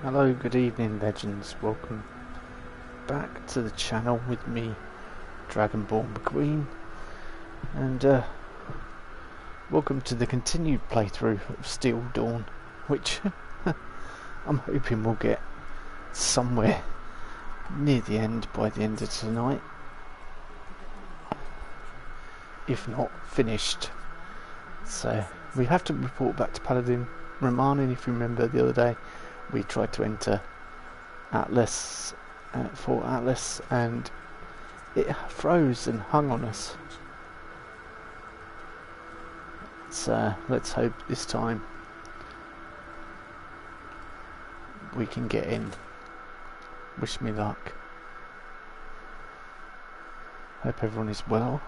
Hello, good evening legends, welcome back to the channel with me, Dragonborn McQueen, and welcome to the continued playthrough of Steel Dawn, which I'm hoping we'll get somewhere near the end by the end of tonight, if not finished. So we have to report back to Paladin Romani. If you remember the other day, we tried to enter Atlas, Fort Atlas, and it froze and hung on us. So let's hope this time we can get in. Wish me luck. Hope everyone is well,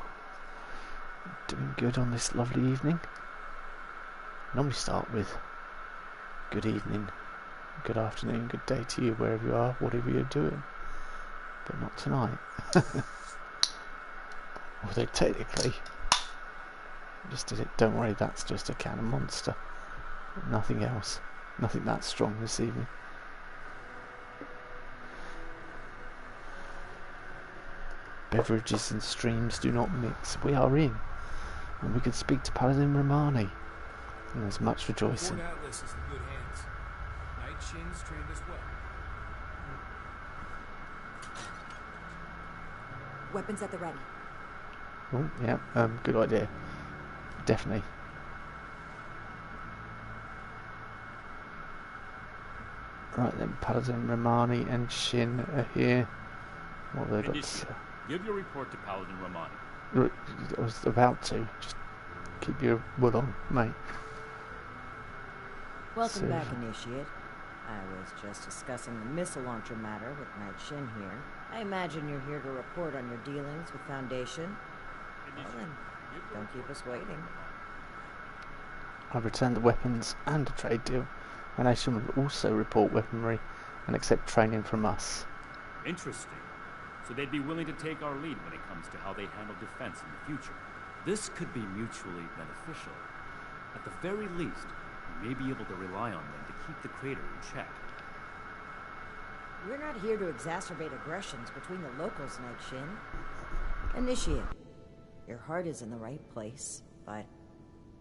doing good on this lovely evening. Normally start with good evening, good afternoon, good day to you wherever you are, whatever you're doing, but not tonight. Although technically just did it. Don't worry, that's just a cannon monster, nothing else, nothing that strong this evening. Beverages and streams do not mix. We are in, and we can speak to Paladin Romani, and there's much rejoicing. Fort Atlas is in good hands. Knight Shin's trained as well. Weapons at the ready. Oh, yeah, good idea. Definitely. Right then, Paladin Romani and Shin are here. What have they got to say? Give your report to Paladin Romani. I was about to. Just keep your wood on, mate. Welcome back, Initiate. I was just discussing the missile launcher matter with Knight Shin here. I imagine you're here to report on your dealings with Foundation. Well then, don't keep us waiting. I've returned the weapons and a trade deal. Foundation will also report weaponry and accept training from us. Interesting. So they'd be willing to take our lead when it comes to how they handle defense in the future. This could be mutually beneficial. At the very least, we may be able to rely on them to keep the crater in check. We're not here to exacerbate aggressions between the locals, Knight Shin. Initiate, your heart is in the right place, but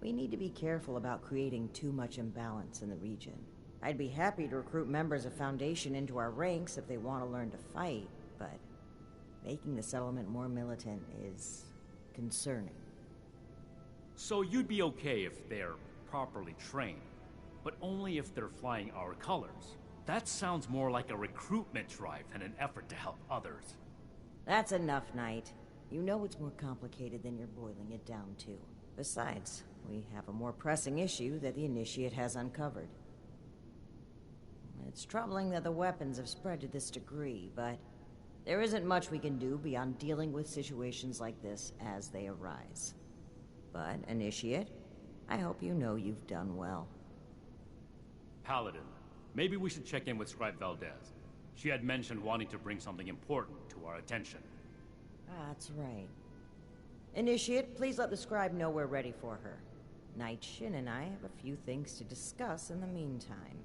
we need to be careful about creating too much imbalance in the region. I'd be happy to recruit members of Foundation into our ranks if they want to learn to fight, but making the settlement more militant is concerning. So you'd be okay if they're properly trained, but only if they're flying our colors. That sounds more like a recruitment drive than an effort to help others. That's enough, Knight. You know it's more complicated than you're boiling it down to. Besides, we have a more pressing issue that the Initiate has uncovered. It's troubling that the weapons have spread to this degree, but there isn't much we can do beyond dealing with situations like this as they arise. But, Initiate, I hope you know you've done well. Paladin, maybe we should check in with Scribe Valdez. She had mentioned wanting to bring something important to our attention. That's right. Initiate, please let the Scribe know we're ready for her. Knight Shin and I have a few things to discuss in the meantime.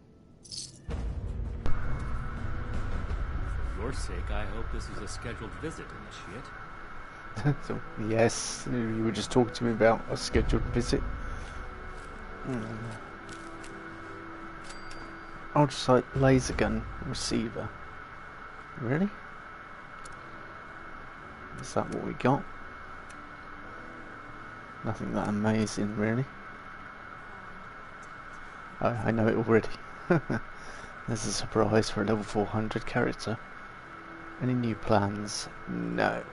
For your sake, I hope this is a scheduled visit, Initiate. So, yes, you were just talking to me about a scheduled visit. Ultrasight laser gun receiver. Really? Is that what we got? Nothing that amazing, really. Oh, I know it already. There's a surprise for a level 400 character. Any new plans? No.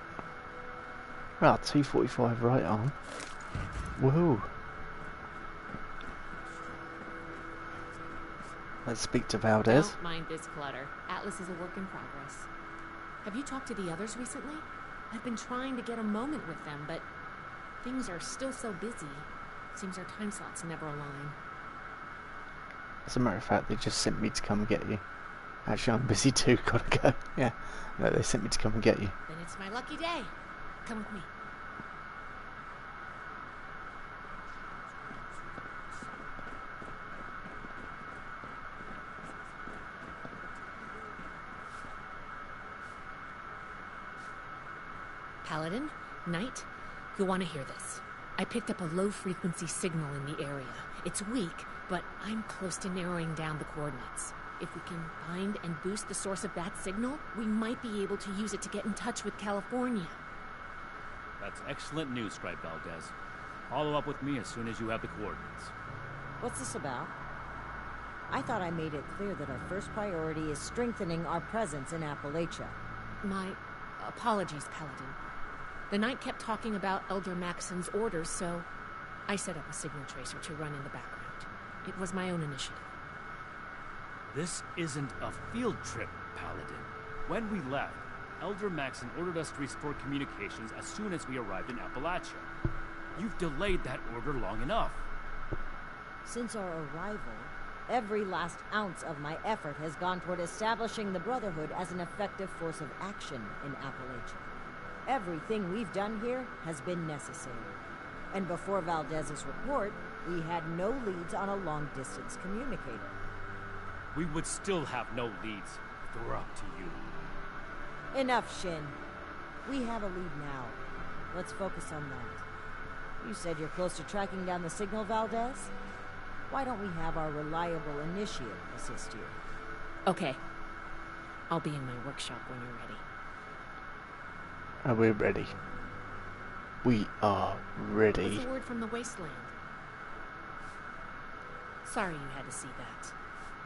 Well, 245 right arm. Woohoo! Let's speak to Valdez. Don't mind this clutter. Atlas is a work in progress. Have you talked to the others recently? I've been trying to get a moment with them, but things are still so busy. Seems our time slots never align. As a matter of fact, they just sent me to come and get you. Actually, I'm busy too. Gotta go. Yeah. No, they sent me to come and get you. Then it's my lucky day. Come with me. Paladin, Knight, you'll want to hear this. I picked up a low-frequency signal in the area. It's weak, but I'm close to narrowing down the coordinates. If we can find and boost the source of that signal, we might be able to use it to get in touch with California. That's excellent news, Scribe Valdez. Follow up with me as soon as you have the coordinates. What's this about? I thought I made it clear that our first priority is strengthening our presence in Appalachia. My apologies, Paladin. The Knight kept talking about Elder Maxon's orders, so I set up a signal tracer to run in the background. It was my own initiative. This isn't a field trip, Paladin. When we left, Elder Maxon ordered us to restore communications as soon as we arrived in Appalachia. You've delayed that order long enough. Since our arrival, every last ounce of my effort has gone toward establishing the Brotherhood as an effective force of action in Appalachia. Everything we've done here has been necessary. And before Valdez's report, we had no leads on a long-distance communicator. We would still have no leads if it were up to you. Enough, Shin. We have a lead now. Let's focus on that. You said you're close to tracking down the signal, Valdez? Why don't we have our reliable initiate assist you? Okay. I'll be in my workshop when you're ready. Are we ready? We are ready. What's the word from the wasteland? Sorry you had to see that.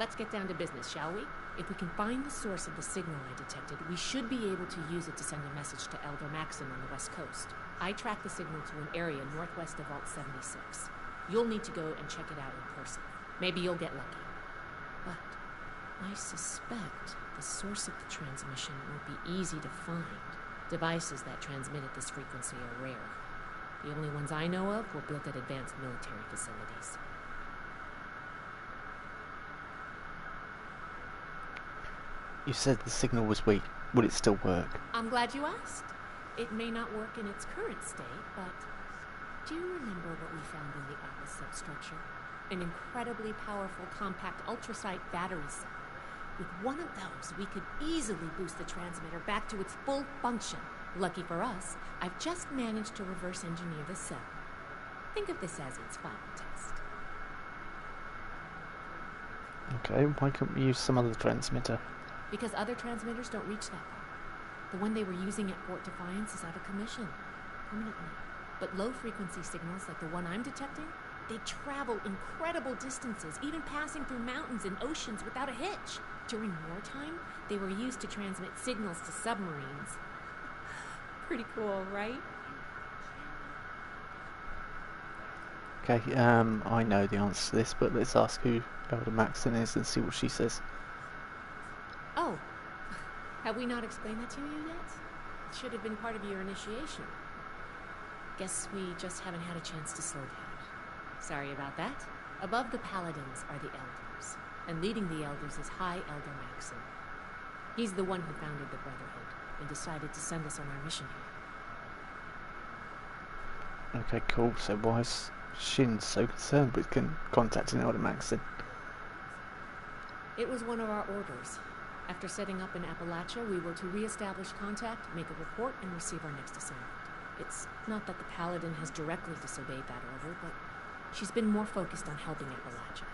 Let's get down to business, shall we? If we can find the source of the signal I detected, we should be able to use it to send a message to Elder Maxon on the west coast. I tracked the signal to an area northwest of Vault 76. You'll need to go and check it out in person. Maybe you'll get lucky. But I suspect the source of the transmission won't be easy to find. Devices that transmit at this frequency are rare. The only ones I know of were built at advanced military facilities. You said the signal was weak. Would it still work? I'm glad you asked. It may not work in its current state, but do you remember what we found in the Atlas substructure? An incredibly powerful compact ultrasite battery cell. With one of those, we could easily boost the transmitter back to its full function. Lucky for us, I've just managed to reverse engineer the cell. Think of this as its final test. Okay, why couldn't we use some other transmitter? Because other transmitters don't reach that far. The one they were using at Fort Defiance is out of commission. Permanently. But low-frequency signals like the one I'm detecting, they travel incredible distances, even passing through mountains and oceans without a hitch. During wartime, they were used to transmit signals to submarines. Pretty cool, right? Okay, I know the answer to this, but let's ask who Elder Maxon is and see what she says. Oh, have we not explained that to you yet? It should have been part of your initiation. Guess we just haven't had a chance to slow down. Sorry about that. Above the Paladins are the Elders, and leading the Elders is High Elder Maxon. He's the one who founded the Brotherhood and decided to send us on our mission here. Okay, cool. So why is Shin so concerned with contacting Elder Maxon? It was one of our orders. After setting up in Appalachia, we were to re-establish contact, make a report, and receive our next assignment. It's not that the Paladin has directly disobeyed that order, but she's been more focused on helping Appalachia.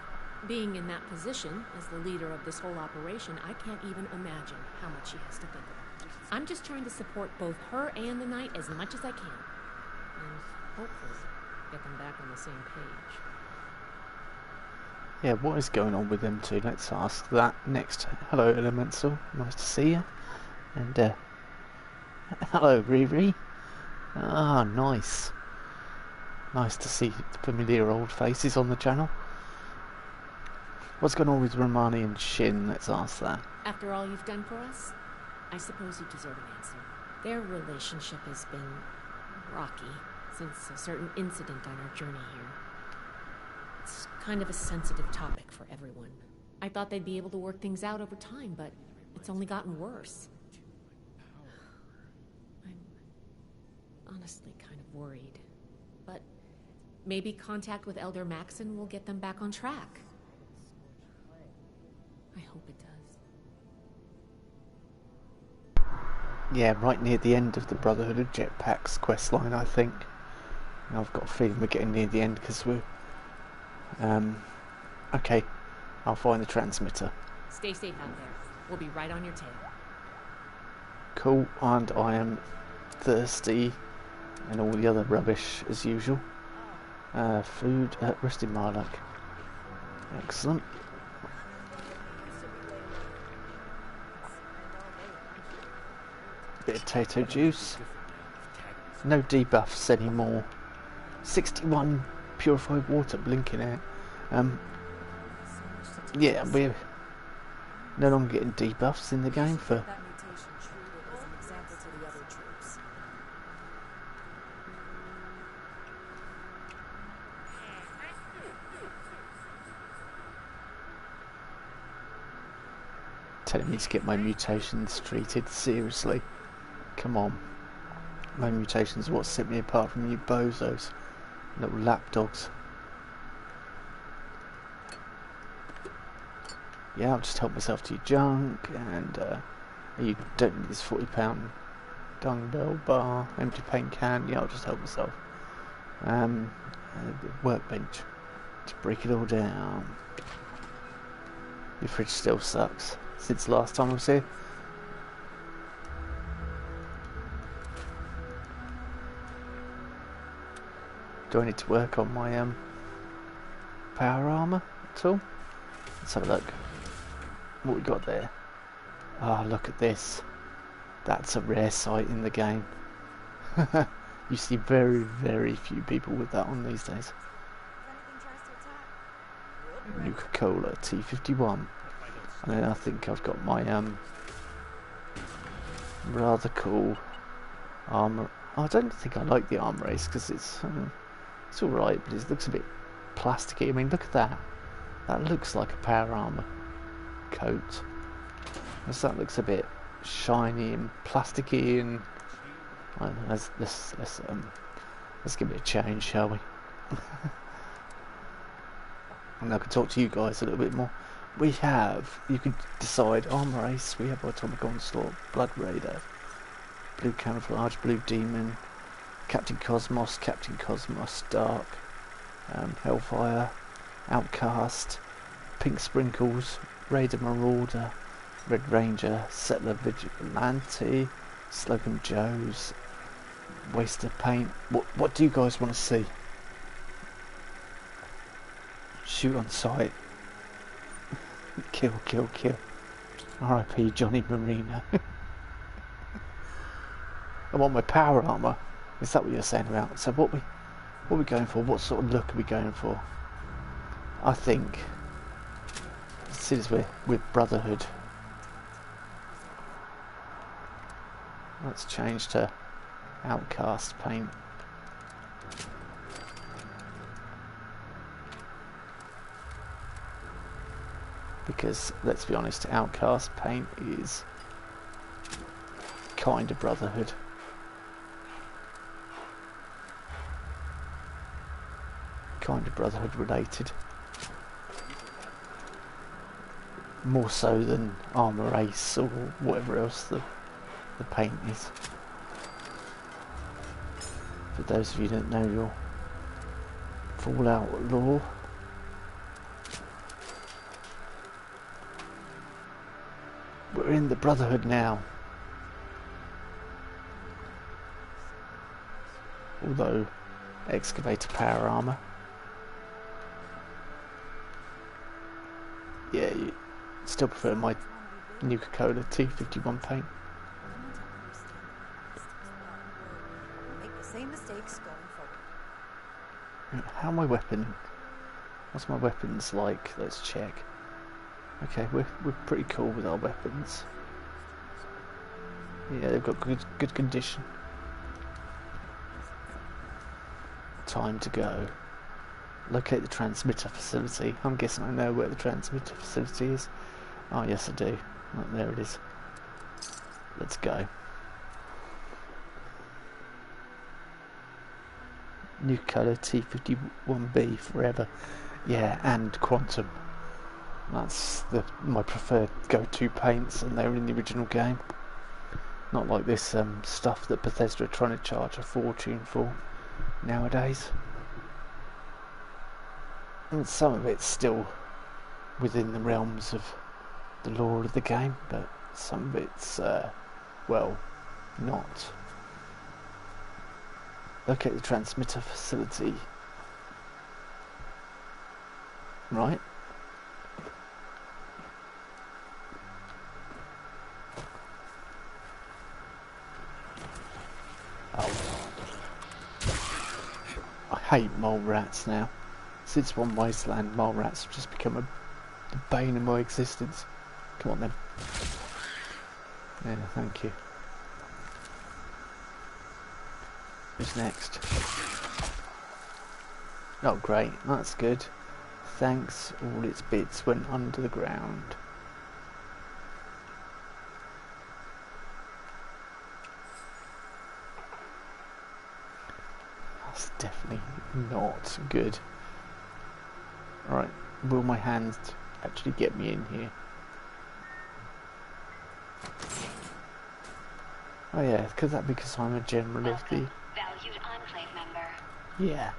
Being in that position, as the leader of this whole operation, I can't even imagine how much she has to think about. I'm just trying to support both her and the Knight as much as I can. And hopefully get them back on the same page. Yeah, what is going on with them two? Let's ask that next. Hello, Elemental. Nice to see you. And, hello, Riri. Ah, nice. Nice to see familiar old faces on the channel. What's going on with Romani and Shin? Let's ask that. After all you've done for us, I suppose you deserve an answer. Their relationship has been rocky since a certain incident on our journey here. It's kind of a sensitive topic for everyone. I thought they'd be able to work things out over time, but it's only gotten worse. I'm honestly kind of worried. But maybe contact with Elder Maxon will get them back on track. I hope it does. Yeah, right near the end of the Brotherhood of Jetpacks questline, I think. And I've got a feeling we're getting near the end because we're... okay, I'll find the transmitter. Stay safe out there. We'll be right on your tail. Cool, and I am thirsty and all the other rubbish as usual. Food, resting Marlock. Excellent. Bit of potato juice. No debuffs anymore. 61 purified water blinking out. Yeah, we're no longer getting debuffs in the game for... telling me to get my mutations treated. Seriously, come on. My mutations are what set me apart from you bozos, little lapdogs. Yeah, I'll just help myself to your junk, and you don't need this £40 dumbbell bar, empty paint can. Yeah, I'll just help myself. Workbench to break it all down. Your fridge still sucks. Since the last time I was here. Do I need to work on my power armor at all? Let's have a look. What we got there? Ah, oh, look at this. That's a rare sight in the game. You see very, very few people with that on these days. Nuka-Cola T51. And then I think I've got my rather cool armor. Oh, I don't think I like the armor race because it's alright, but it looks a bit plasticky. I mean, look at that. That looks like a power armor coat. That looks a bit shiny and plasticky, and let's give it a change, shall we? And I can talk to you guys a little bit more. We have, you can decide, armor race, we have Atomic Onslaught, Blood Raider, Blue Camouflage, Blue Demon, Captain Cosmos, Dark, Hellfire, Outcast, Pink Sprinkles, Raider Marauder, Red Ranger, Settler Vigilante, Slocum Joes, Waste of Paint. What do you guys want to see? Shoot on sight. Kill. R.I.P. Johnny Marino. I want my power armor. Is that what you're saying about? So what are we going for? What sort of look are we going for? I think as soon as we're with Brotherhood, let's change to Outcast paint. Because, let's be honest, Outcast paint is kind of Brotherhood. Kind of Brotherhood related. More so than Armor Ace or whatever else the paint is. For those of you who don't know your Fallout lore. We're in the Brotherhood now. Although, Excavator power armor. Yeah, you still prefer my Nuka-Cola T51 paint. Make the same mistakes going forward. How my weapon? What's my weapons like? Let's check. Okay, we're pretty cool with our weapons. Yeah, they've got good condition. Time to go. Locate the transmitter facility. I'm guessing I know where the transmitter facility is. Oh yes I do. Oh, there it is. Let's go. Nuka-Cola T51B forever. Yeah, and Quantum. That's my preferred go-to paints, and they were in the original game. Not like this stuff that Bethesda are trying to charge a fortune for nowadays. And some of it's still within the realms of the lore of the game, but some of it's, well, not. Locate the transmitter facility. Right. Oh. I hate mole rats now. Since One Wasteland, mole rats have just become the bane of my existence. Come on then. Yeah, thank you. Who's next? Oh great, that's good. Thanks, all its bits went under the ground. That's definitely not good. Alright, will my hands actually get me in here? Oh yeah, because I'm a general of the... Valued Enclave member. Yeah.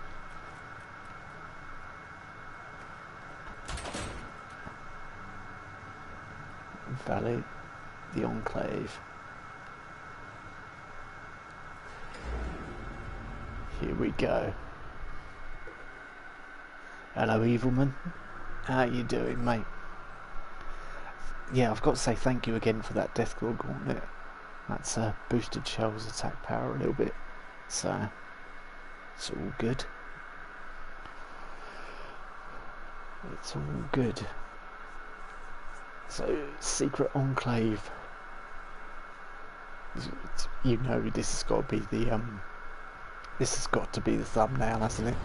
Valid the Enclave. Here we go. Hello, Evilman. How you doing, mate? Yeah, I've got to say thank you again for that Deathclaw Gauntlet. That's boosted Shell's attack power a little bit, so it's all good. It's all good. So, Secret Enclave. You know, this has got to be the this has got to be the thumbnail, hasn't it?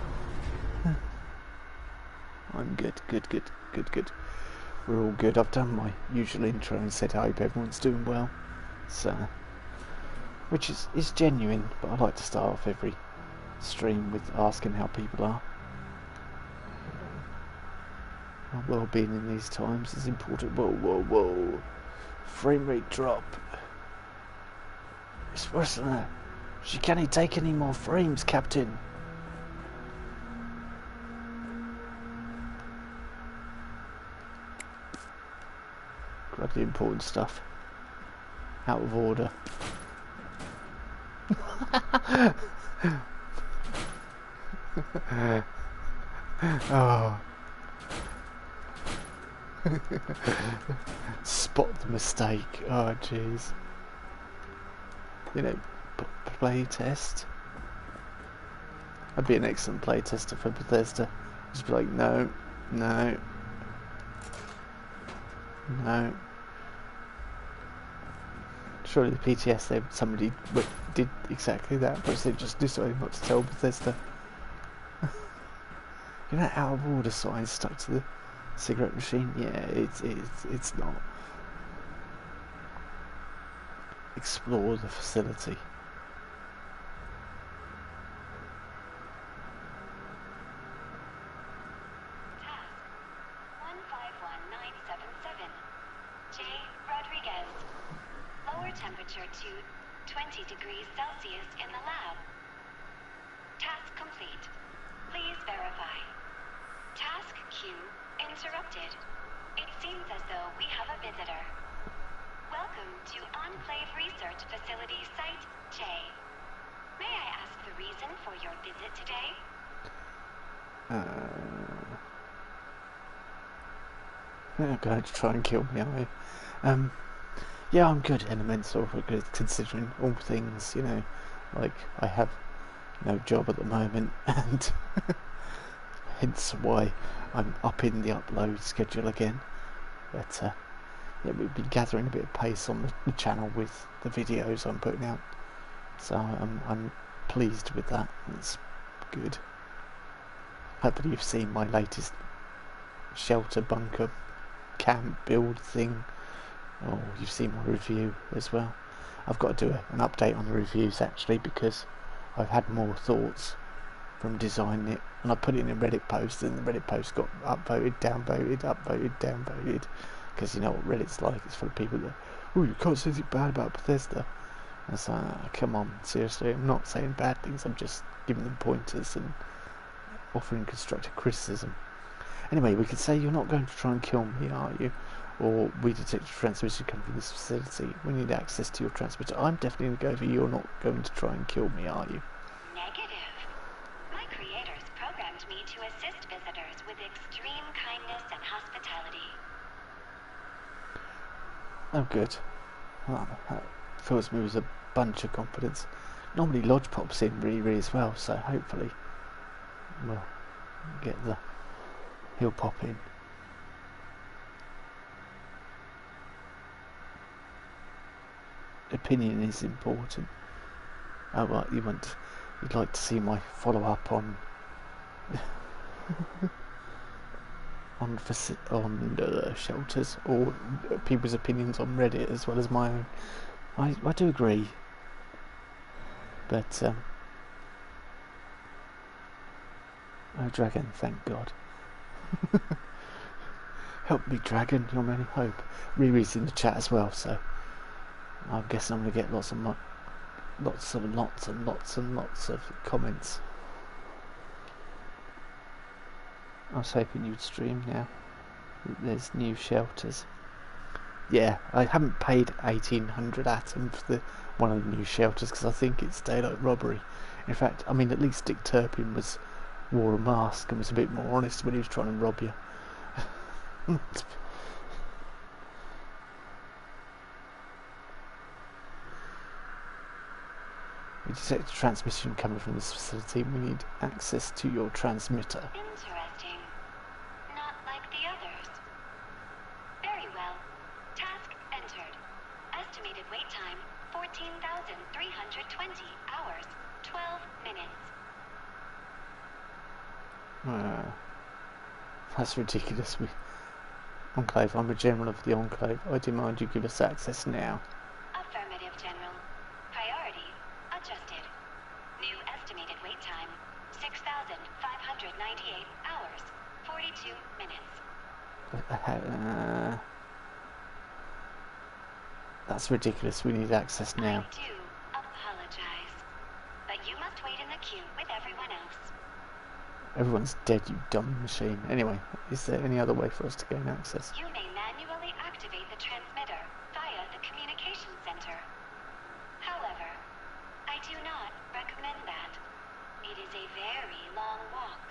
I'm good. We're all good. I've done my usual intro and said I hope everyone's doing well. So, which is genuine, but I like to start off every stream with asking how people are. Our well-being in these times is important. Whoa. Frame rate drop. It's worse than that. She can't take any more frames, Captain. Grab the important stuff. Out of order. Oh. Spot the mistake. Oh jeez. You know, play test. I'd be an excellent play tester for Bethesda. Just be like, no. Surely the PTS, somebody did exactly that, but they just decided not to tell Bethesda. You know, out of order sign stuck to the cigarette machine. Yeah, it's not. Explore the facility. Task 151977. J. Rodriguez. Lower temperature to 20 degrees Celsius in the lab. Task complete. Please verify. Task queue interrupted. It seems as though we have a visitor. Welcome to Enclave Research Facility Site J. May I ask the reason for your visit today? They're going to try and kill me, are they? Yeah, I'm good, Elemental, considering all things, you know, like I have no job at the moment, and hence why I'm upping the upload schedule again. But yeah, we've been gathering a bit of pace on the channel with the videos I'm putting out, so I'm pleased with that. It's good. Hopefully you've seen my latest shelter bunker camp build thing. Oh, you've seen my review as well. I've got to do an update on the reviews actually, because I've had more thoughts from designing it, and I put it in a Reddit post, and the Reddit post got upvoted, downvoted, because you know what Reddit's like. It's full of people that, oh, you can't say anything bad about Bethesda. It's like, come on, seriously, I'm not saying bad things, I'm just giving them pointers and offering constructive criticism. Anyway, we could say you're not going to try and kill me, are you? Or we detect a transmission coming from this facility. We need access to your transmitter. I'm definitely going to go for you're not going to try and kill me, are you? Negative. My creators programmed me to assist visitors with extreme kindness and hospitality. Oh, good. Well, that fills me with a bunch of confidence. Normally Lodge pops in really as well, so hopefully we'll get he'll pop in. Opinion is important. Oh, well, you'd like to see my follow-up on on shelters, or people's opinions on Reddit as well as my own. I do agree, but oh, Dragon, thank God. Help me, Dragon, you're my only hope. Riri's in the chat as well, so I'm guessing I'm going to get lots of comments. I was hoping you'd stream now. There's new shelters. Yeah, I haven't paid 1800 Atom for one of the new shelters because I think it's daylight robbery. In fact, I mean, at least Dick Turpin wore a mask and was a bit more honest when he was trying to rob you. We detect a transmission coming from this facility. We need access to your transmitter. Interesting. Not like the others. Very well. Task entered. Estimated wait time, 14,320 hours, 12 minutes. That's ridiculous. Enclave, I'm a general of the Enclave. I demand you give us access now. Affirmative, General. Priority adjusted. New estimated wait time, 6,598 hours, 42 minutes. That's ridiculous. We need access now. I do apologize, but you must wait in the queue with everyone else. Everyone's dead, you dumb machine. Anyway, is there any other way for us to gain access? You may manually activate the transmitter via the communication center. However, I do not recommend that. It is a very long walk.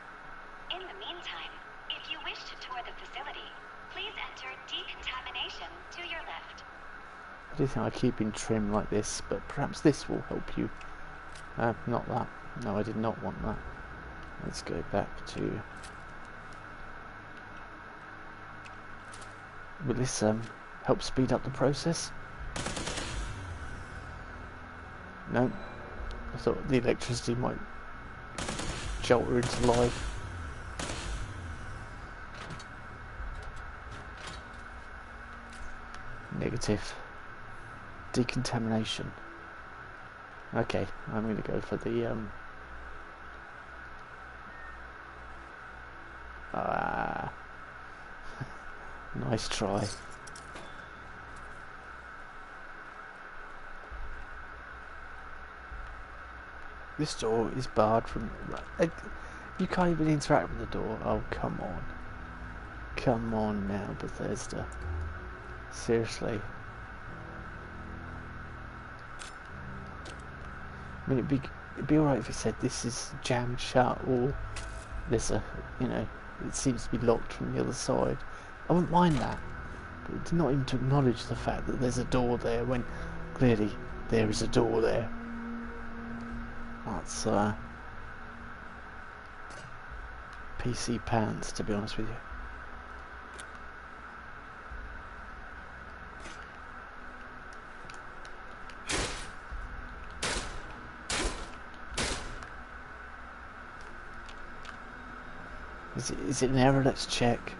In the meantime, if you wish to tour the facility, please enter decontamination to your left. I do think I keep in trim like this, but perhaps this will help you. Not that. No, I did not want that. Let's go back to... Will this help speed up the process? No. I thought the electricity might jolt her into life. Negative. Decontamination. Okay, I'm going to go for the nice try. This door is barred from... You can't even interact with the door. Oh, come on. Come on now, Bethesda. Seriously. I mean, it'd be alright if it said this is jammed shut, or there's a, it seems to be locked from the other side. I wouldn't mind that, but not even to acknowledge the fact that there's a door there when clearly there is a door there. That's PC pants, to be honest with you. Is it an error? Let's check.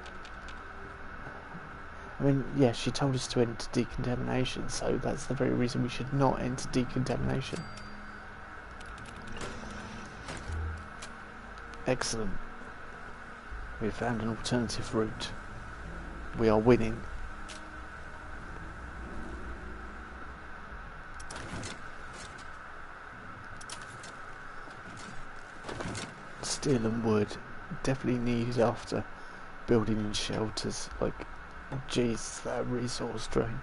I mean, yeah, she told us to enter decontamination, so that's the very reason we should not enter decontamination. Excellent. We found an alternative route. We are winning. steel and wood. Definitely needed after building in shelters. Like, jeez, that resource drain.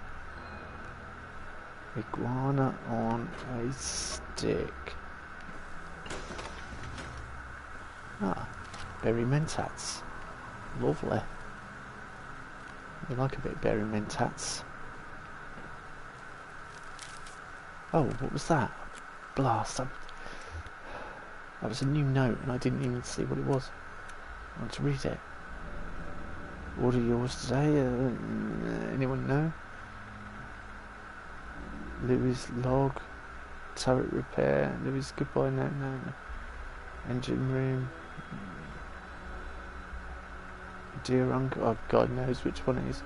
Iguana on a stick. Ah, berry mentats. Lovely. I like a bit of berry mentats. Oh, what was that? Blast. That was a new note and I didn't even see what it was. I want to read it. What are yours today? Anyone know? Louis log. Turret repair. Louis goodbye. No. Engine room. Dear uncle. Oh, God knows which one it is.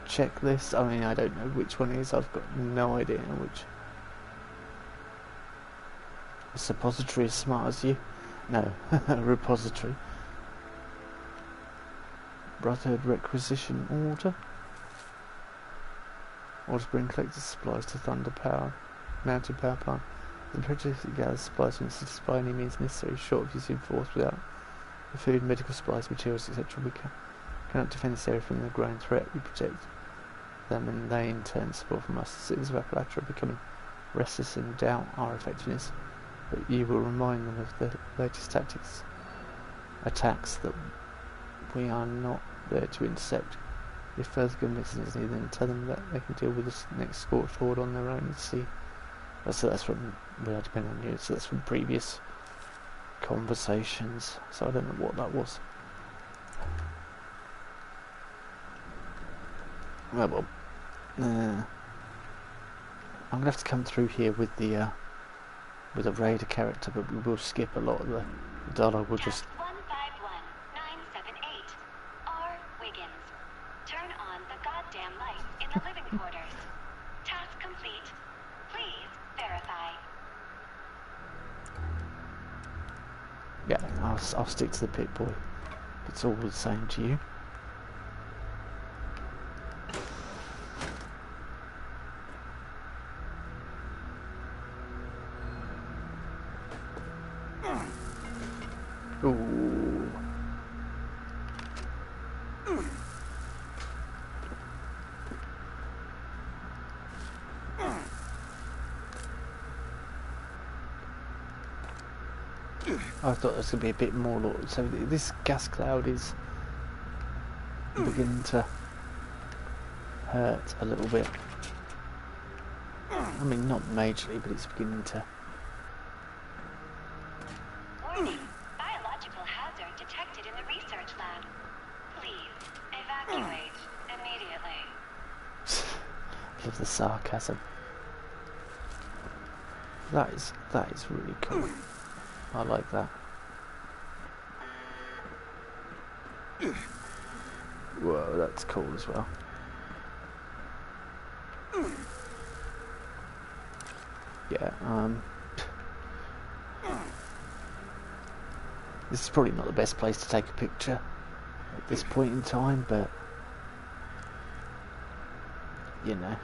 Checklist. I mean, I don't know which one it is. I've got no idea which. A suppository as smart as you? No. A repository. Brotherhood requisition order. Order to bring collected supplies to Thunder Power. Mountain Power Plant. The project gathers supplies from the cities by any means necessary, short of using force without the food, medical supplies, materials, etc. We cannot defend this area from the growing threat. We protect them and they in turn support from us. The citizens of Appalachia are becoming restless and doubt our effectiveness, but you will remind them of the latest attacks that we are not there to intercept. If further convincing is needed, then tell them that they can deal with this next scorched horde on their own and see. So that's from, we are depending on you, so that's from previous conversations, so I don't know what that was. Oh well. I'm gonna have to come through here with the with a raider character, but we will skip a lot of the dialogue. We'll just. 151978. R. Wiggins. Turn on the goddamn light in the living quarters. Task complete. Please verify. Yeah, I'll stick to the pit boy. It's all the same to you. Ooh. I thought there was going to be a bit more. So this gas cloud is beginning to hurt a little bit. I mean, not majorly, but it's beginning to. Warning. Biological hazard detected in the research lab. Please evacuate immediately. I love the sarcasm. That is really cool. I like that. Whoa, that's cool as well. Yeah, this is probably not the best place to take a picture at this point in time, but you know,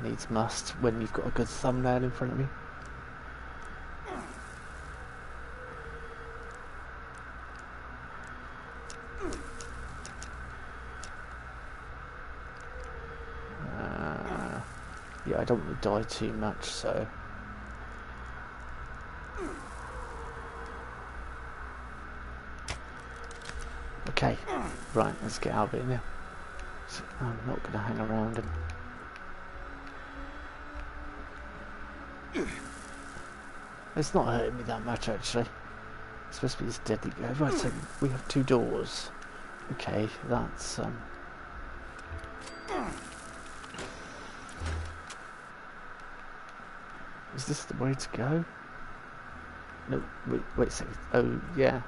needs must when you've got a good thumbnail in front of you. Yeah, I don't want to die too much, so. Okay, right, let's get out of here now. So I'm not going to hang around and. It's not hurting me that much, actually. It's supposed to be this deadly go. Right, so we have 2 doors. Okay, that's Is this the way to go? No, wait a second. Oh, yeah.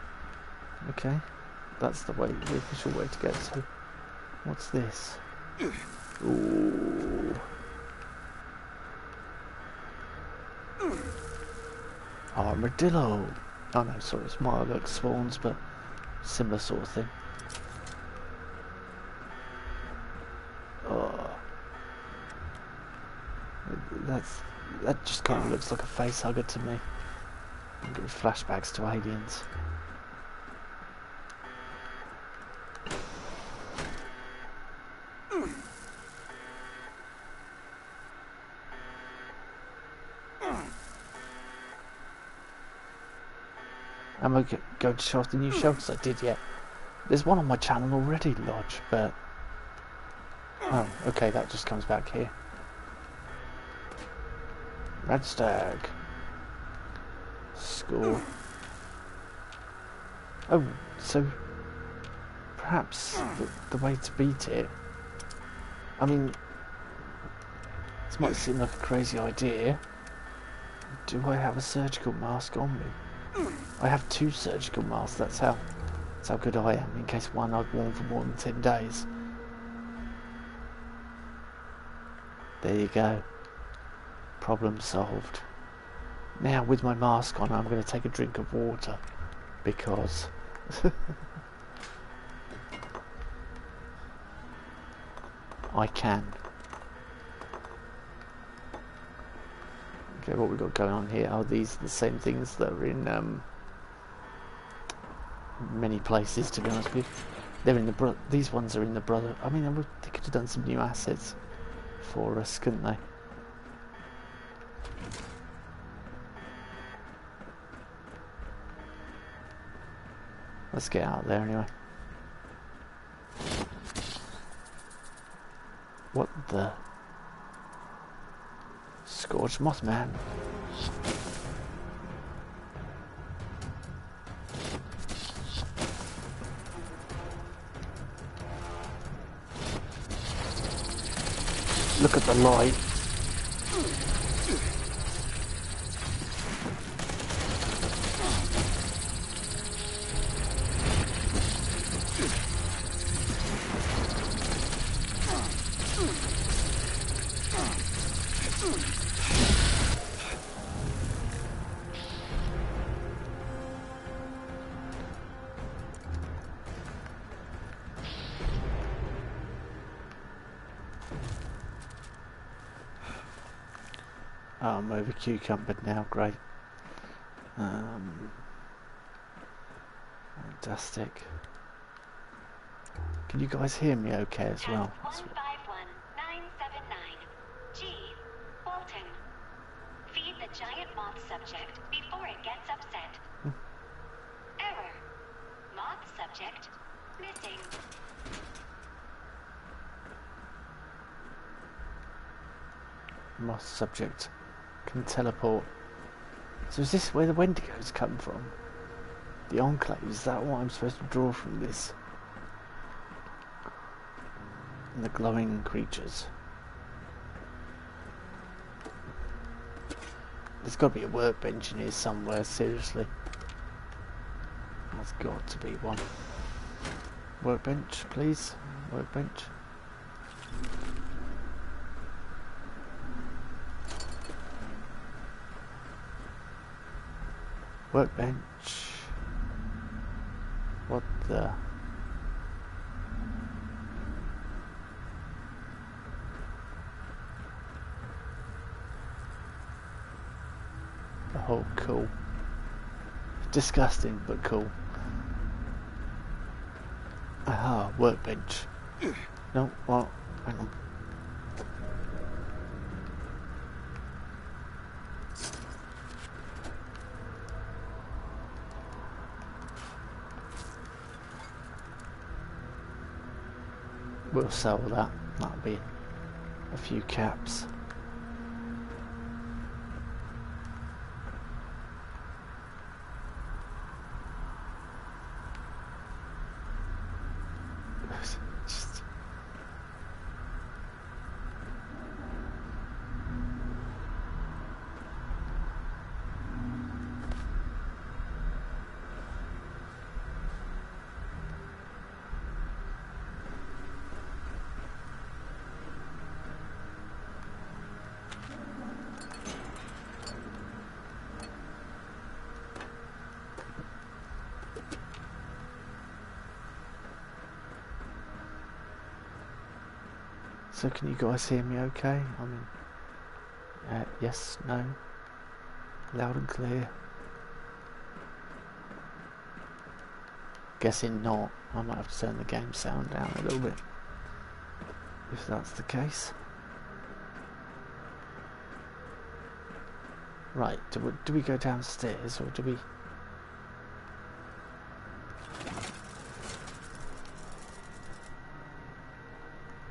Okay. That's the way, the official way to go. So, what's this? Ooh. Armadillo. Oh no, sorry, it's Marlock spawns, but similar sort of thing. Oh. That just kind of looks like a face hugger to me. Good flashbacks to aliens. Am I going to show off the new shelters I did yet? There's one on my channel already, Lodge, but... Oh, okay, that just comes back here. Red Stag. Score. Oh, so... Perhaps the way to beat it... I mean... This might seem like a crazy idea. Do I have a surgical mask on me? I have 2 surgical masks, that's how good I am, in case one I've worn for more than 10 days. There you go. Problem solved. Now, with my mask on, I'm going to take a drink of water, because... I can. Okay, what we got going on here? Oh, these are the same things that are in many places, to be honest with you. They're in the these ones are in the brother. I mean, they could have done some new assets for us, couldn't they? Let's get out there anyway. What the? Scorched Mothman. Look at the light. Oh, I'm over cucumbered now, great. Fantastic. Can you guys hear me okay as well? 151979. G. Bolton. Feed the giant moth subject before it gets upset. Error. Moth subject missing. Moth subject can teleport. So is this where the Wendigos come from? The Enclave, is that what I'm supposed to draw from this? And the glowing creatures. There's got to be a workbench in here somewhere, seriously. There's got to be one. Workbench, please. Workbench. Workbench. What the? Oh, cool. Disgusting, but cool. Aha, workbench. No, what? Hang on. We'll sell that. That'll be a few caps. Just... So can you guys hear me okay? I mean, yes, no, loud and clear. Guessing not. I might have to turn the game sound down a little bit if that's the case. Right, do we go downstairs or do we...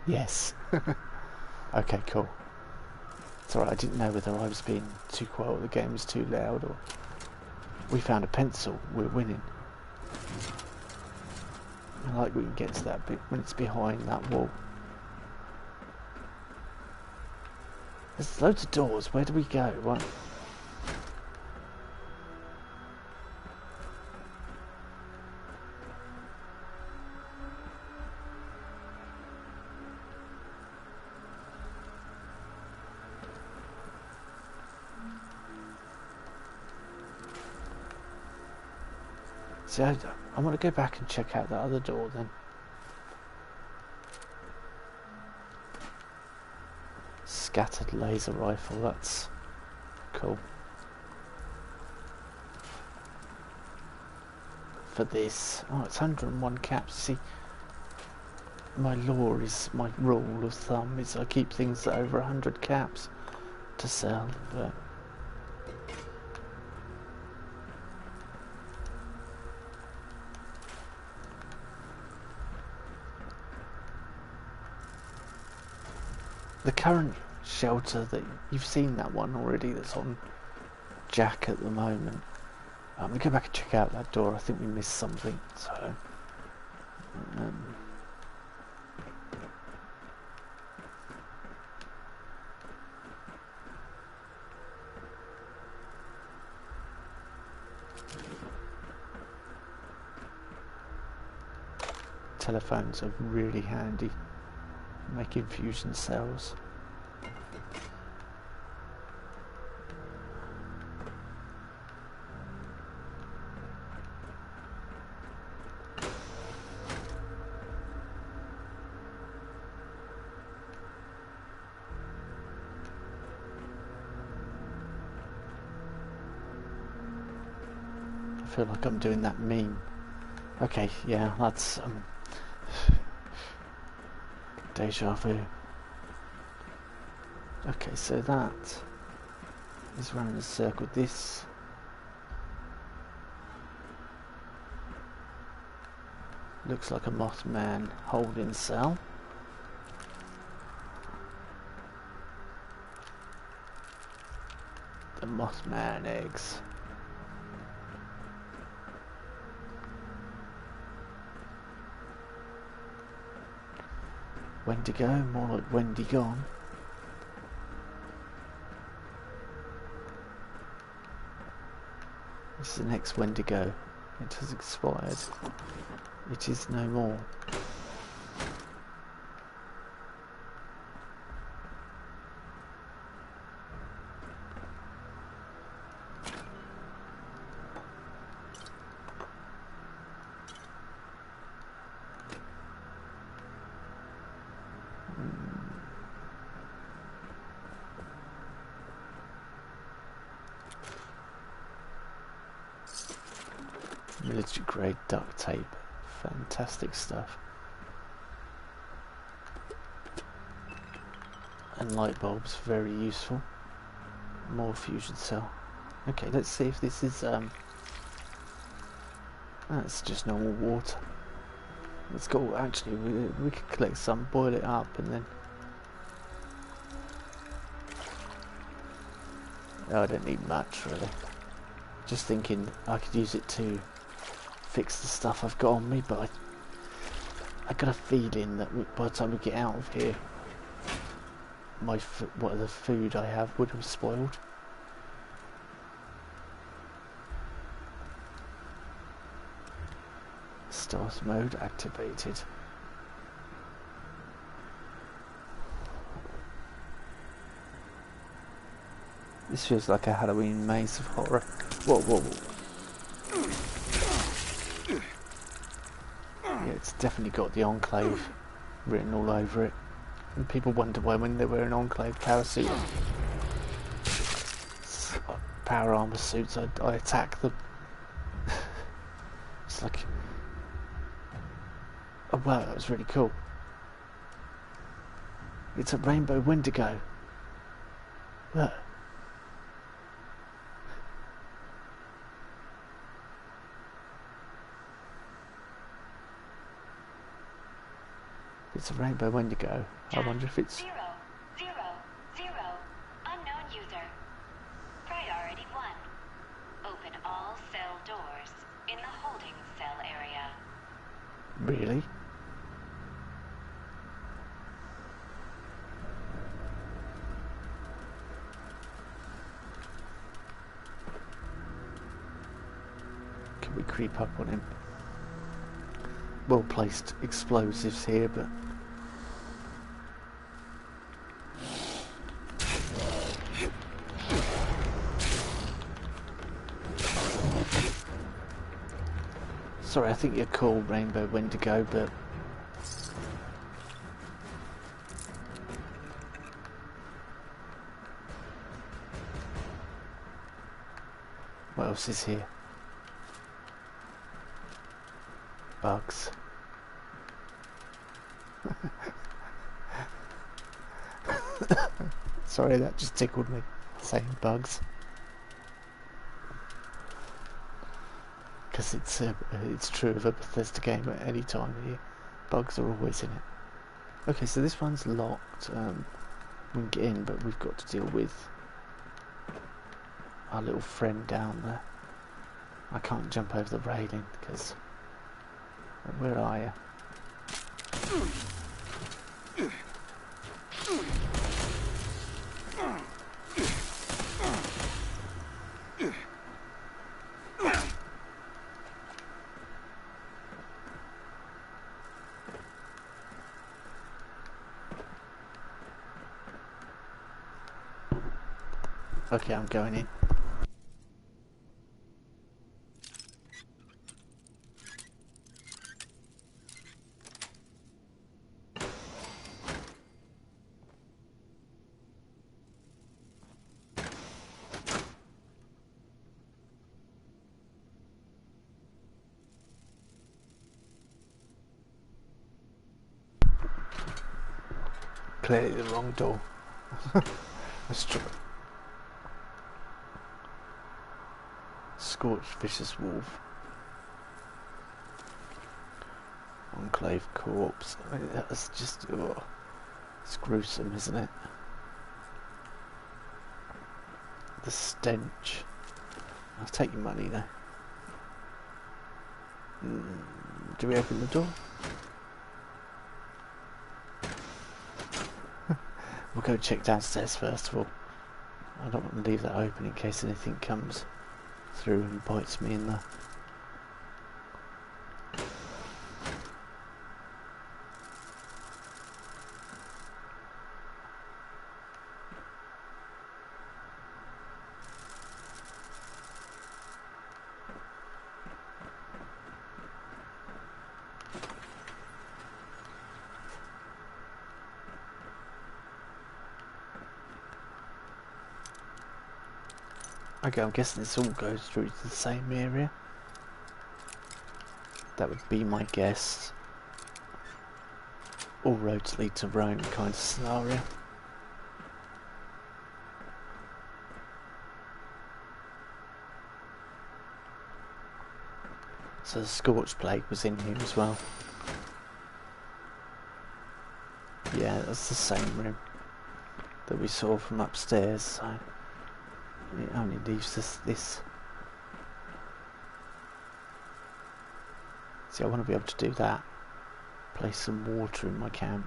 Yes. Okay, cool. It's alright, I didn't know whether I was being too quiet or the game was too loud or... We found a pencil, we're winning. I like we can get to that bit when it's behind that wall. There's loads of doors, where do we go? What? See, I want to go back and check out that other door then. Scattered laser rifle, that's cool. For this, oh, it's 101 caps. See, my law is, my rule of thumb is I keep things that are over 100 caps to sell, but the current shelter that you've seen that one already that's on Jack at the moment. We go back and check out that door. I think we missed something. So telephones are really handy. Making fusion cells. I feel like I'm doing that meme. Okay, yeah, that's deja vu. Okay, so that is running a circle. This looks like a Mothman holding cell. The Mothman eggs. Wendigo, more like Wendy gone. This is the next Wendigo. It has expired. It is no more. Military grade duct tape, fantastic stuff. And light bulbs, very useful. More fusion cell. Okay, let's see if this is that's just normal water. Let's go. Actually, we could collect some, boil it up, and then. Oh, I don't need much really. Just thinking I could use it to fix the stuff I've got on me, but I got a feeling that by the time we get out of here, what the food I have would have spoiled. Stealth mode activated. This feels like a Halloween maze of horror. Whoa, whoa, whoa. Yeah, it's definitely got the Enclave written all over it. And people wonder why when they wear an Enclave power suit, power armor suits, I attack them. It's like wow, that was really cool. It's a rainbow Wendigo. Look. It's a rainbow Wendigo. I wonder if it's... 000. Unknown user. Priority 1. Open all cell doors in the holding cell area. Really? Can we creep up on him? Well placed explosives here, but... Sorry, I think you're called Rainbow Wendigo, but... What else is here? Bugs. Sorry, that just tickled me, saying bugs. Because it's true of a Bethesda game at any time of year. Bugs are always in it. Okay, so this one's locked. We can get in, but we've got to deal with our little friend down there. I can't jump over the railing because... Where are you? Okay, I'm going in. Clearly the wrong door. That's true. Scorched vicious wolf. Enclave corpse. I mean, that's just... Oh, it's gruesome, isn't it? The stench. I'll take your money though. Do we open the door? We'll go check downstairs first of all. I don't want to leave that open in case anything comes through and bites me in the... Okay, I'm guessing this all goes through to the same area. That would be my guess. All roads lead to Rome kind of scenario. So the Scorched Plague was in here as well. Yeah, that's the same room that we saw from upstairs, so it only leaves us this. See, I want to be able to do that. Place some water in my camp.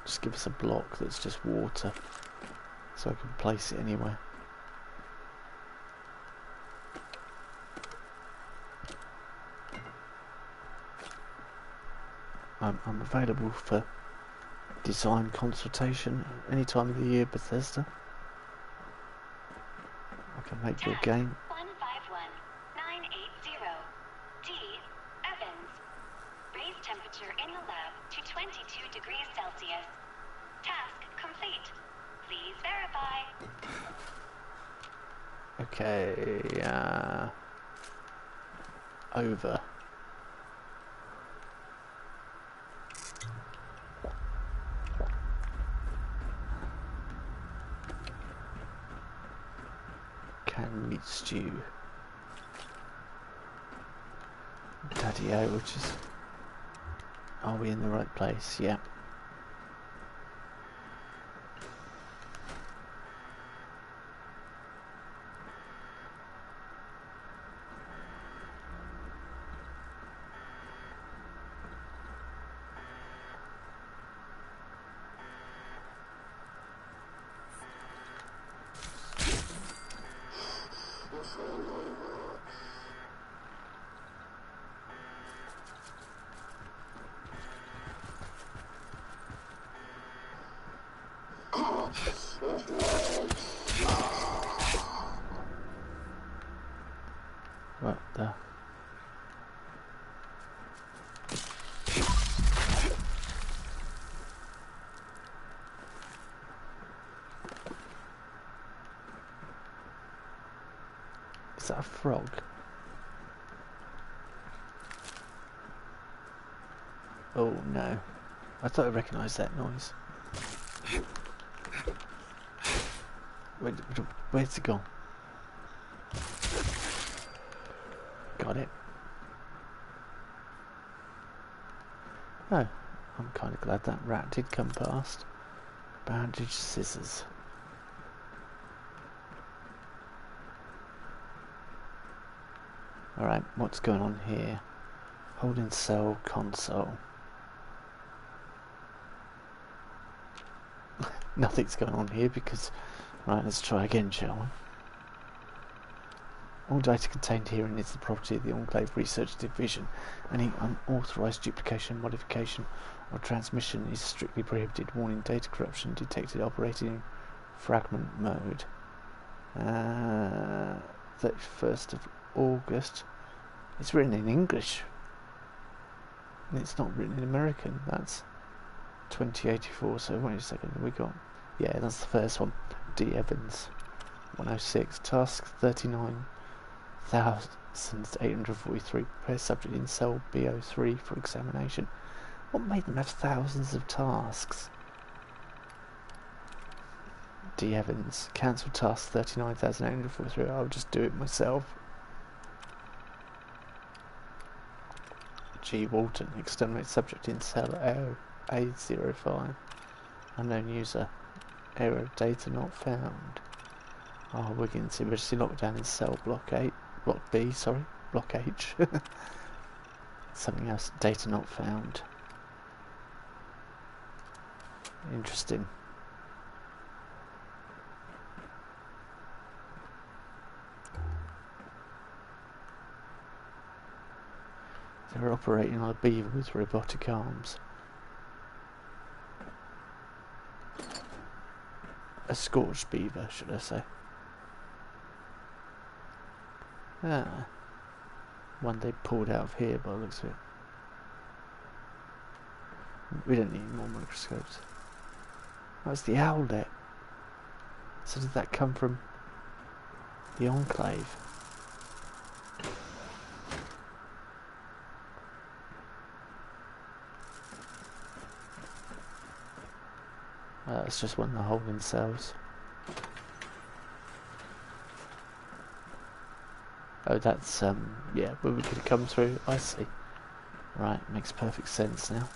Just give us a block that's just water, so I can place it anywhere. I'm available for design consultation any time of the year, Bethesda. I can make your game. 151980. D. Evans. Raise temperature in the lab to 22 degrees Celsius. Task complete. Please verify. Okay, over. canned meat stew. Daddy-o, which is... Are we in the right place? Yeah. What the... Is that a frog? Oh no. I thought I recognised that noise. Where's it gone? Got it. Oh, I'm kind of glad that rat did come past. Bandage scissors. Alright, what's going on here? Holding cell console. Nothing's going on here because... Right, let's try again, shall we? All data contained herein is the property of the Enclave Research Division. Any unauthorized duplication, modification, or transmission is strictly prohibited. Warning: data corruption detected operating in fragment mode. 31st of August. It's written in English. And it's not written in American. That's 2084. So wait a second. We got... Yeah, that's the first one. D. Evans. 106. Task 39,843. Prepare subject in cell BO3 for examination. What made them have thousands of tasks? D. Evans. Cancel task 39,843. I'll just do it myself. G. Walton. Exterminate subject in cell A05. Unknown user. Error. Data not found. R. Wiggins. Emergency lockdown in cell block 8. Block B, sorry. Block H. Something else. Data not found. Interesting. They're operating on a beaver with robotic arms. A scorched beaver, should I say. Ah. One they pulled out of here by the looks of it. We don't need more microscopes. That's the owlet. So did that come from the Enclave? It's just one of the holding cells. Oh, that's, yeah, where we could come through. I see. Right, makes perfect sense now.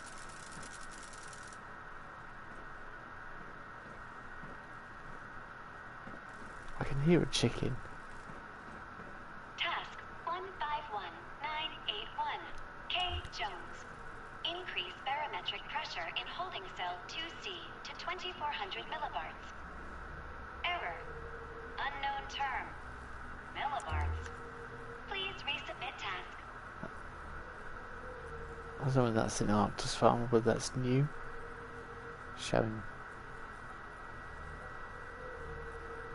I can hear a chicken. Task 151981. K. Jones. Increase barometric pressure in holding cell 2C to 2400 millibards. Error. Unknown term. Millibards. Please resubmit task. I don't know if that's in Arctus Farm, but that's new. Showing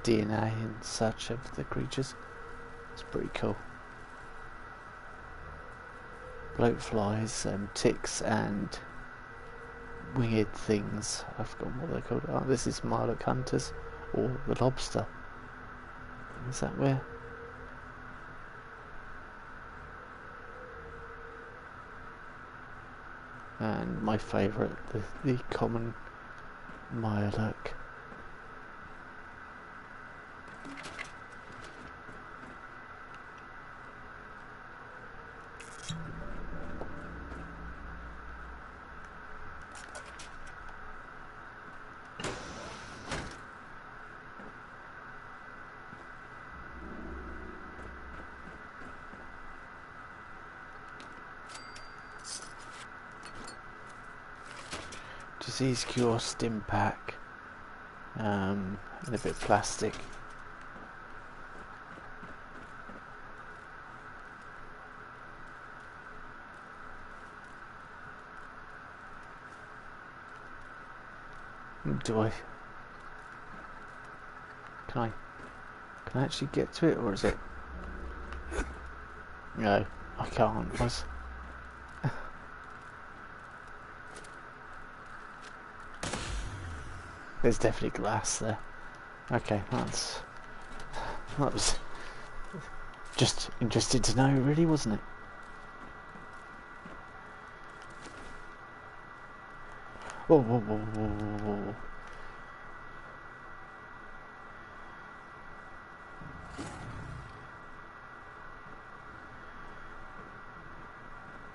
DNA and such of the creatures. It's pretty cool. Bloatflies, ticks and winged things. I've forgotten what they're called. Oh, this is Marlock Hunters, or the lobster. Is that where? And my favourite, the common Mirelurk. Disease cure, stim pack, and a bit of plastic. Do I? Can I actually get to it, or is it? No, I can't. There's definitely glass there. Okay, that was just interested to know, really, wasn't it? Whoa, whoa, whoa, whoa, whoa, whoa.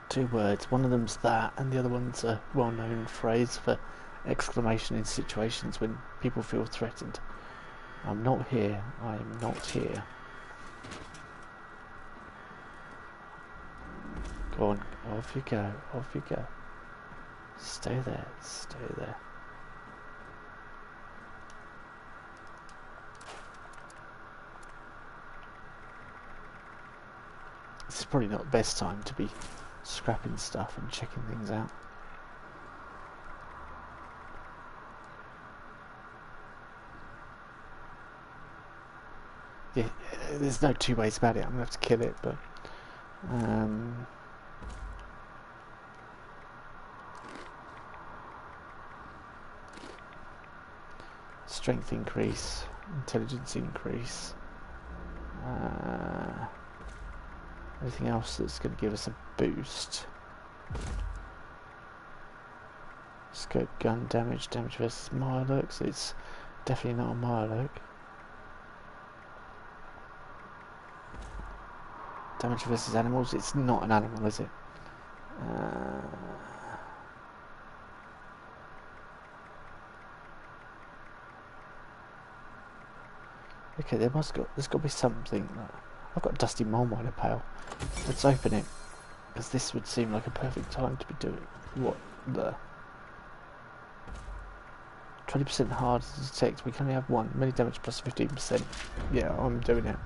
Two words. One of them's that, and the other one's a well-known phrase for exclamation in situations when people feel threatened. I'm not here. I am not here. Go on. Off you go. Off you go. Stay there. Stay there. This is probably not the best time to be scrapping stuff and checking things out. Yeah, there's no two ways about it. I'm gonna have to kill it, but strength increase, intelligence increase, anything else that's going to give us a boost. Scope gun damage, damage versus Mirelurk, so it's definitely not a Mirelurk. Damage versus animals, it's not an animal, is it? Okay, there's got to be something. I've got a dusty mole miner pail. Let's open it, because this would seem like a perfect time to be doing what the 20% hard to detect. We can only have one. Melee damage plus 15%. Yeah, I'm doing it.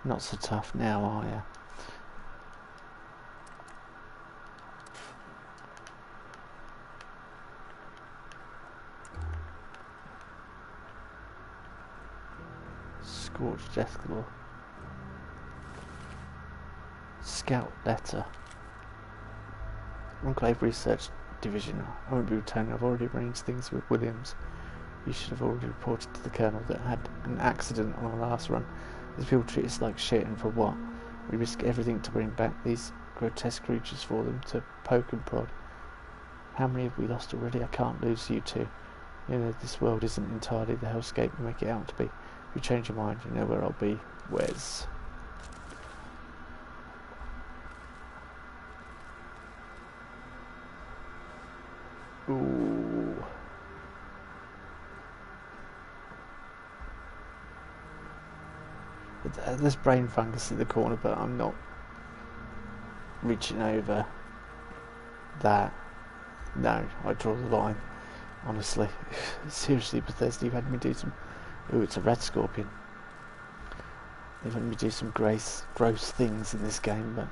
Not so tough now, are you? Scorched Deathclaw. Scout letter. Enclave Research Division. I won't be returning. I've already arranged things with Williams. You should have already reported to the Colonel that had an accident on our last run. These people treat us like shit, and for what? We risk everything to bring back these grotesque creatures for them to poke and prod. How many have we lost already? I can't lose you two. You know, this world isn't entirely the hellscape you make it out to be. If you change your mind, you know where I'll be. Wes. Ooh. There's brain fungus in the corner, but I'm not reaching over that. No, I draw the line. Honestly, seriously, Bethesda, you've had me do some. Ooh, it's a red scorpion. They've had me do some gross things in this game, but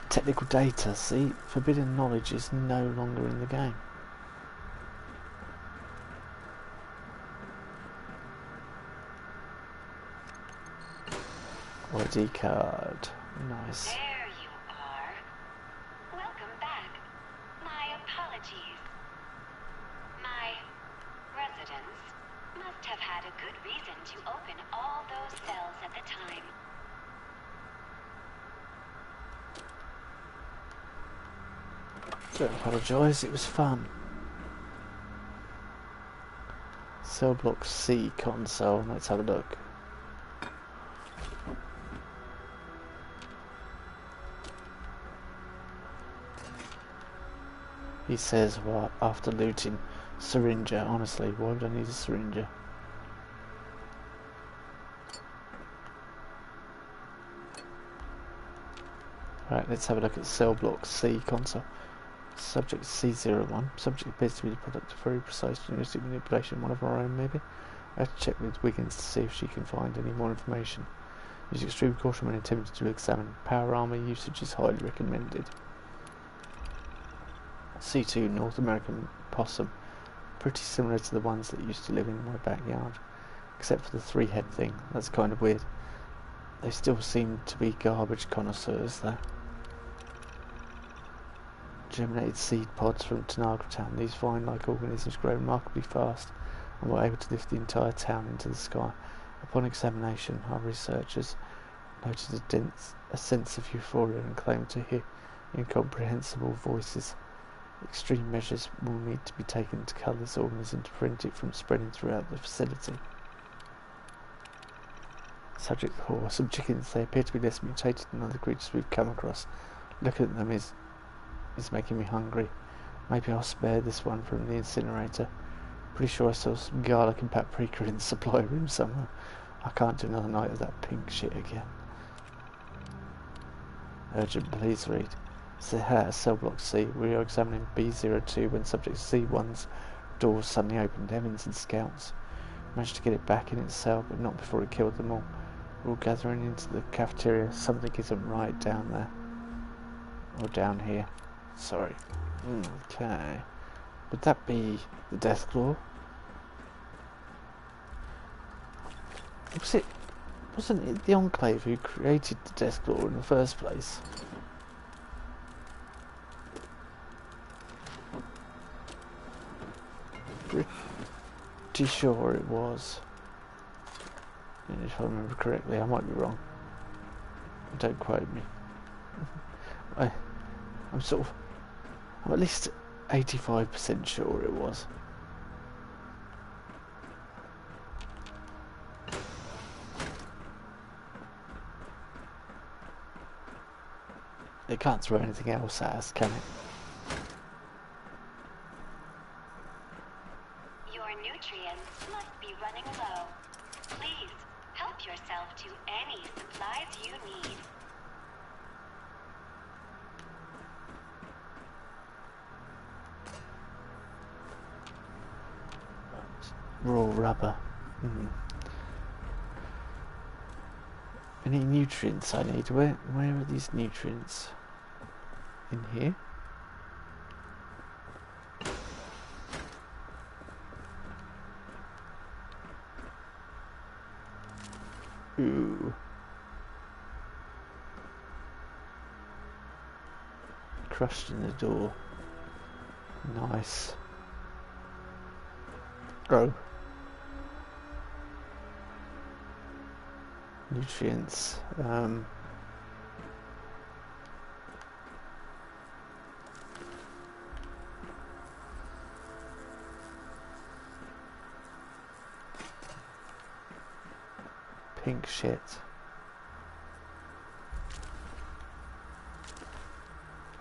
technical data. See, forbidden knowledge is no longer in the game. ID card. Nice. There you are. Welcome back. My apologies. My residents must have had a good reason to open all those cells at the time. Don't apologise, it was fun. Cell block C console. Let's have a look. He says, well, after looting, syringer. Honestly, why would I need a syringer? Right, let's have a look at cell block C console. Subject C01. Subject appears to be the product of very precise genetic manipulation, one of our own maybe. I have to check with Wiggins to see if she can find any more information. Use extreme caution when attempting to examine. Power armor usage is highly recommended. C2 North American possum. Pretty similar to the ones that used to live in my backyard. Except for the 3-head thing. That's kind of weird. They still seem to be garbage connoisseurs though. Germinated seed pods from Tanagra Town. These vine-like organisms grow remarkably fast and were able to lift the entire town into the sky. Upon examination, our researchers noted a sense of euphoria and claimed to hear incomprehensible voices. Extreme measures will need to be taken to cull this organism to prevent it from spreading throughout the facility. Subject 4. Some chickens. They appear to be less mutated than other creatures we've come across. Looking at them is making me hungry. Maybe I'll spare this one from the incinerator. Pretty sure I saw some garlic and paprika in the supply room somewhere. I can't do another night of that pink shit again. Urgent, please read. Cell block C. We are examining B02 when subject C1's door suddenly opened. Evans and scouts managed to get it back in its cell, but not before it killed them all. We're all gathering into the cafeteria. Something isn't right down there. Or down here. Sorry. Okay. Would that be the Deathclaw? Wasn't it the Enclave who created the Deathclaw in the first place? Pretty sure it was. And if I remember correctly, I might be wrong. Don't quote me. I'm at least 85% sure it was. It can't throw anything else at us, can it? Your nutrients must be running low. Please help yourself to any supplies you need. Raw rubber. Any nutrients I need? Where are these nutrients? In here? Ooh. Crushed in the door. Nice. Grow. Nutrients. Pink shit.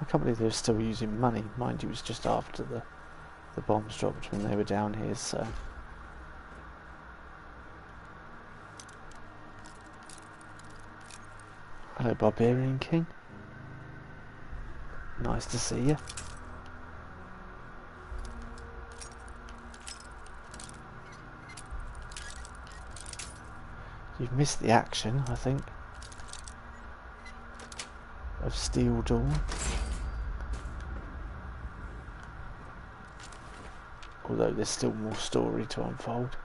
I can't believe they're still using money. Mind you, it was just after the bombs dropped when they were down here, so... Hello, Barbarian King. Nice to see you. You've missed the action, I think, of Steel Dawn. Although there's still more story to unfold.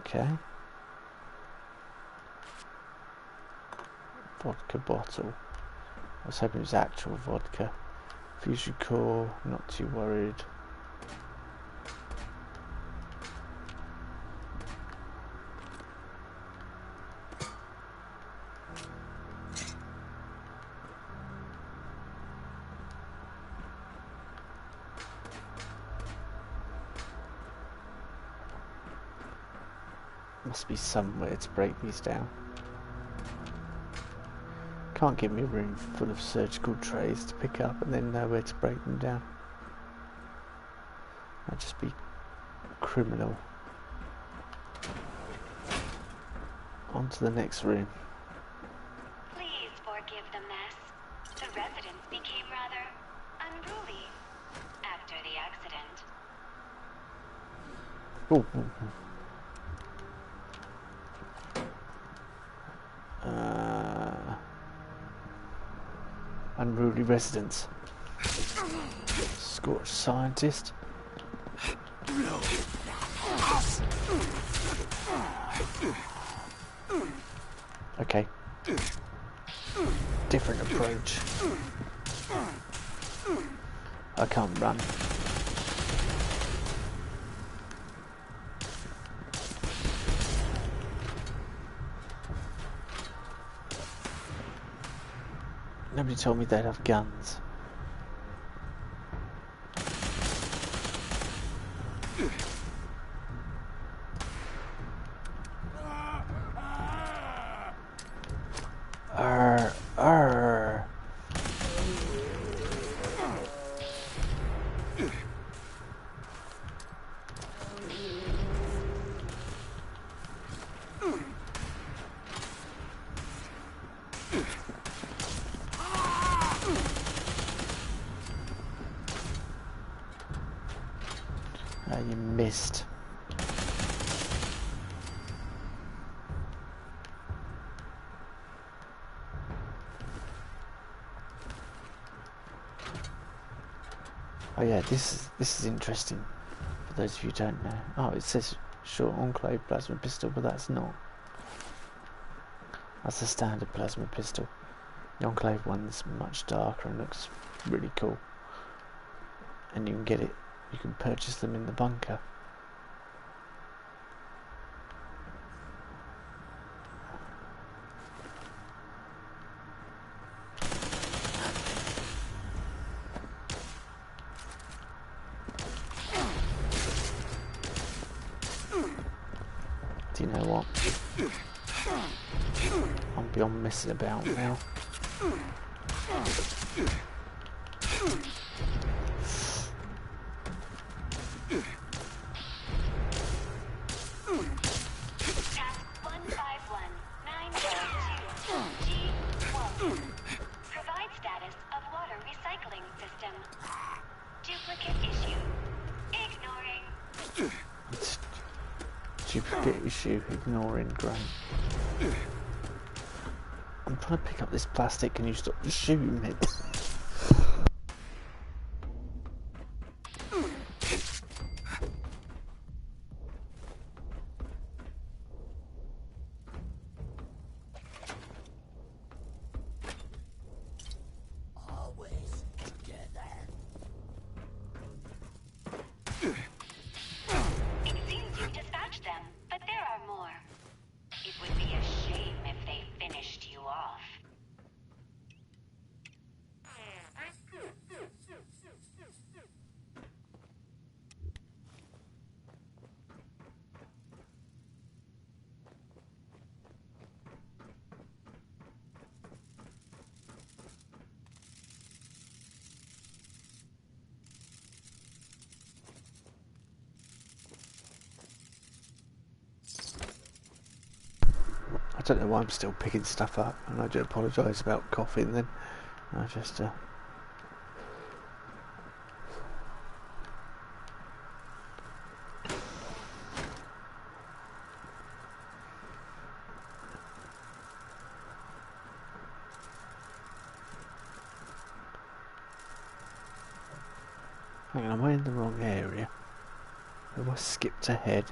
Okay. Vodka bottle. I was hoping it was actual vodka. Fusion core, not too worried. Must be somewhere to break these down. Can't give me a room full of surgical trays to pick up and then nowhere to break them down. That'd just be criminal. On to the next room. Please forgive the mess. The residents became rather unruly after the accident. Oh. Unruly residents. Scorched scientist. Okay. Different approach. I can't run. Nobody told me they'd have guns. Arr. You missed. Oh yeah, this is interesting for those of you who don't know. Oh, it says short enclave plasma pistol, but that's not. That's a standard plasma pistol. The enclave one's much darker and looks really cool. And you can get it. You can purchase them in the bunker. Do you know what? I'm beyond messing about now. Duplicate issue, ignoring, great. I'm trying to pick up this plastic, can you stop shooting it? I don't know why I'm still picking stuff up, and I do apologise about coughing then. I just hang on, am I in the wrong area? Have I skipped ahead?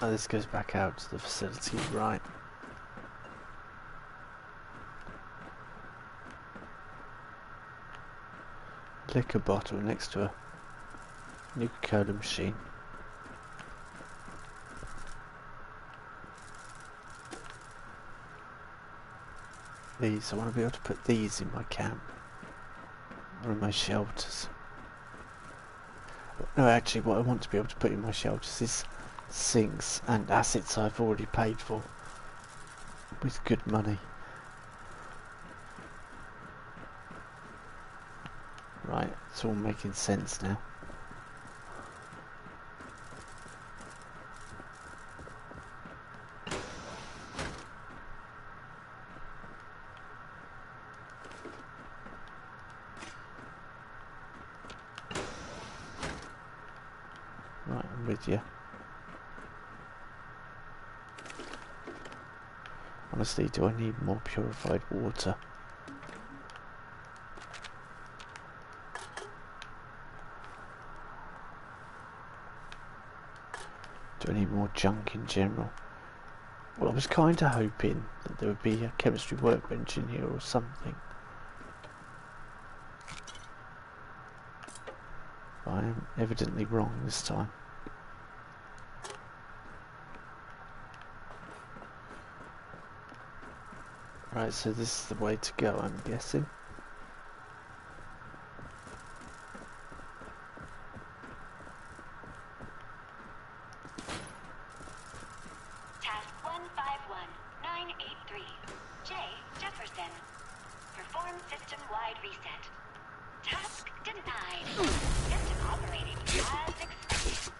Oh, this goes back out to the facility, right. liquor bottle next to a Nuka-Cola machine. These, I want to be able to put these in my camp. Or in my shelters. No, actually what I want to be able to put in my shelters is sinks and assets I've already paid for. With good money. Right, it's all making sense now. Right, I'm with you. Honestly, do I need more purified water? Do I need more junk in general? Well, I was kind of hoping that there would be a chemistry workbench in here or something. But I am evidently wrong this time. Right, so this is the way to go, I'm guessing. Task 151983. J. Jefferson. Perform system-wide reset. Task denied. System operating as expected.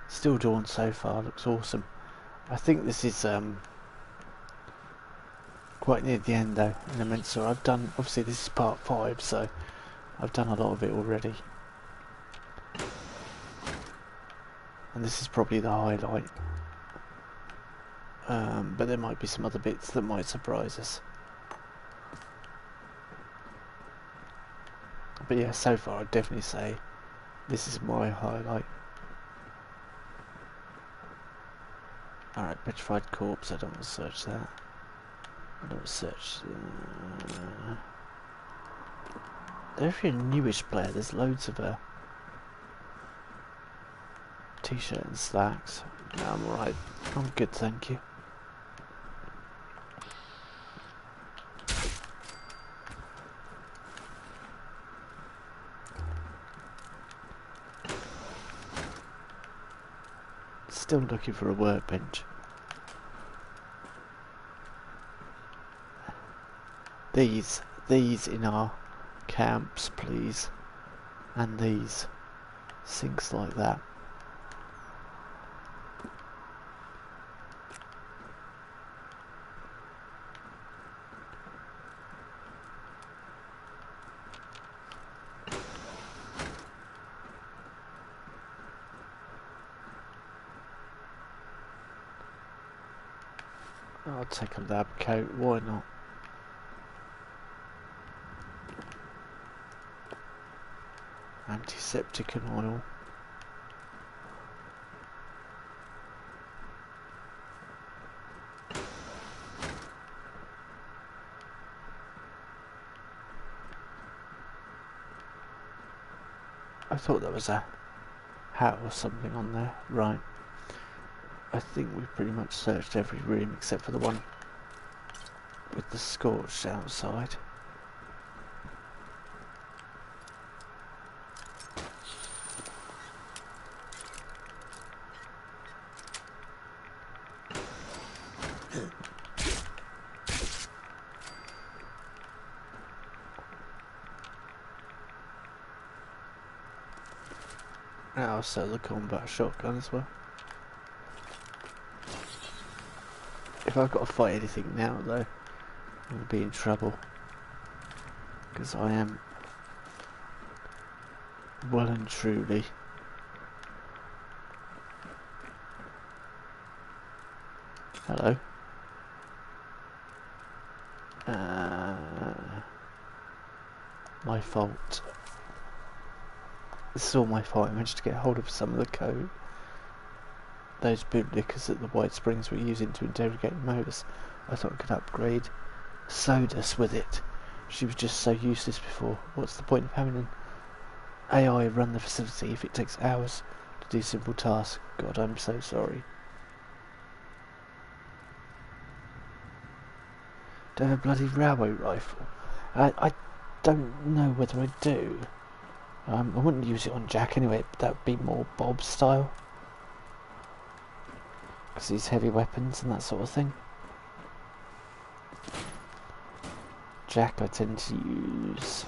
Still dawn so far, looks awesome. I think this is quite near the end though, in the minute. So I've done, obviously this is part 5, so I've done a lot of it already. And this is probably the highlight. But there might be some other bits that might surprise us. But yeah, so far I'd definitely say this is my highlight. Alright, petrified corpse, I don't want to search that. I don't want to search... If you're a newish player, there's loads of t-shirt and slacks. No, I'm alright. I'm good, thank you. Still looking for a workbench. These in our camps, please. And these. Sinks like that. I'll take a lab coat, why not? Antiseptic and oil. I thought there was a hat or something on there. Right. I think we've pretty much searched every room except for the one with the scorched outside. I'll sell the combat shotgun as well. If I've got to fight anything now though, I'm going to be in trouble. Because I am well and truly hello. My fault. This is all my fault. I managed to get hold of some of the code those bootlickers that the White Springs were using to interrogate Modus. I thought I could upgrade Sodus with it. She was just so useless before. What's the point of having an AI run the facility if it takes hours to do simple tasks? God, I'm so sorry. Do I have a bloody railway rifle? I don't know whether I do. I wouldn't use it on Jack anyway, but that would be more Bob style. Because he's heavy weapons and that sort of thing. Jack I tend to use.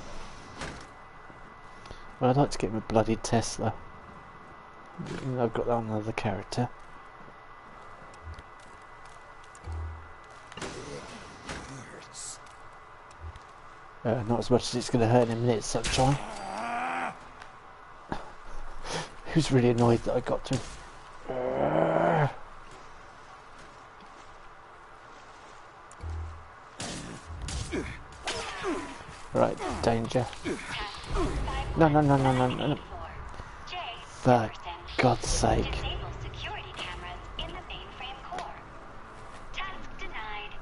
Well, I'd like to get him a bloody Tesla. I've got that on another character. Not as much as it's going to hurt him in its sunshine. He was really annoyed that I got to him. Right, danger. No, no, no, no, no, no. For God's sake. Disable security cameras in the mainframe core. Task denied.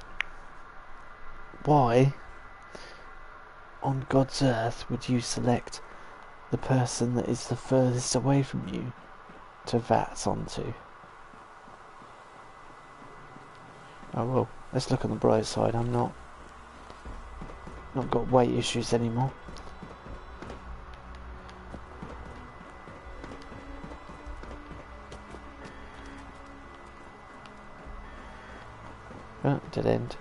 Why on God's earth would you select the person that is the furthest away from you to VATS onto? Oh well, let's look on the bright side. I'm not got weight issues anymore. Oh, dead end.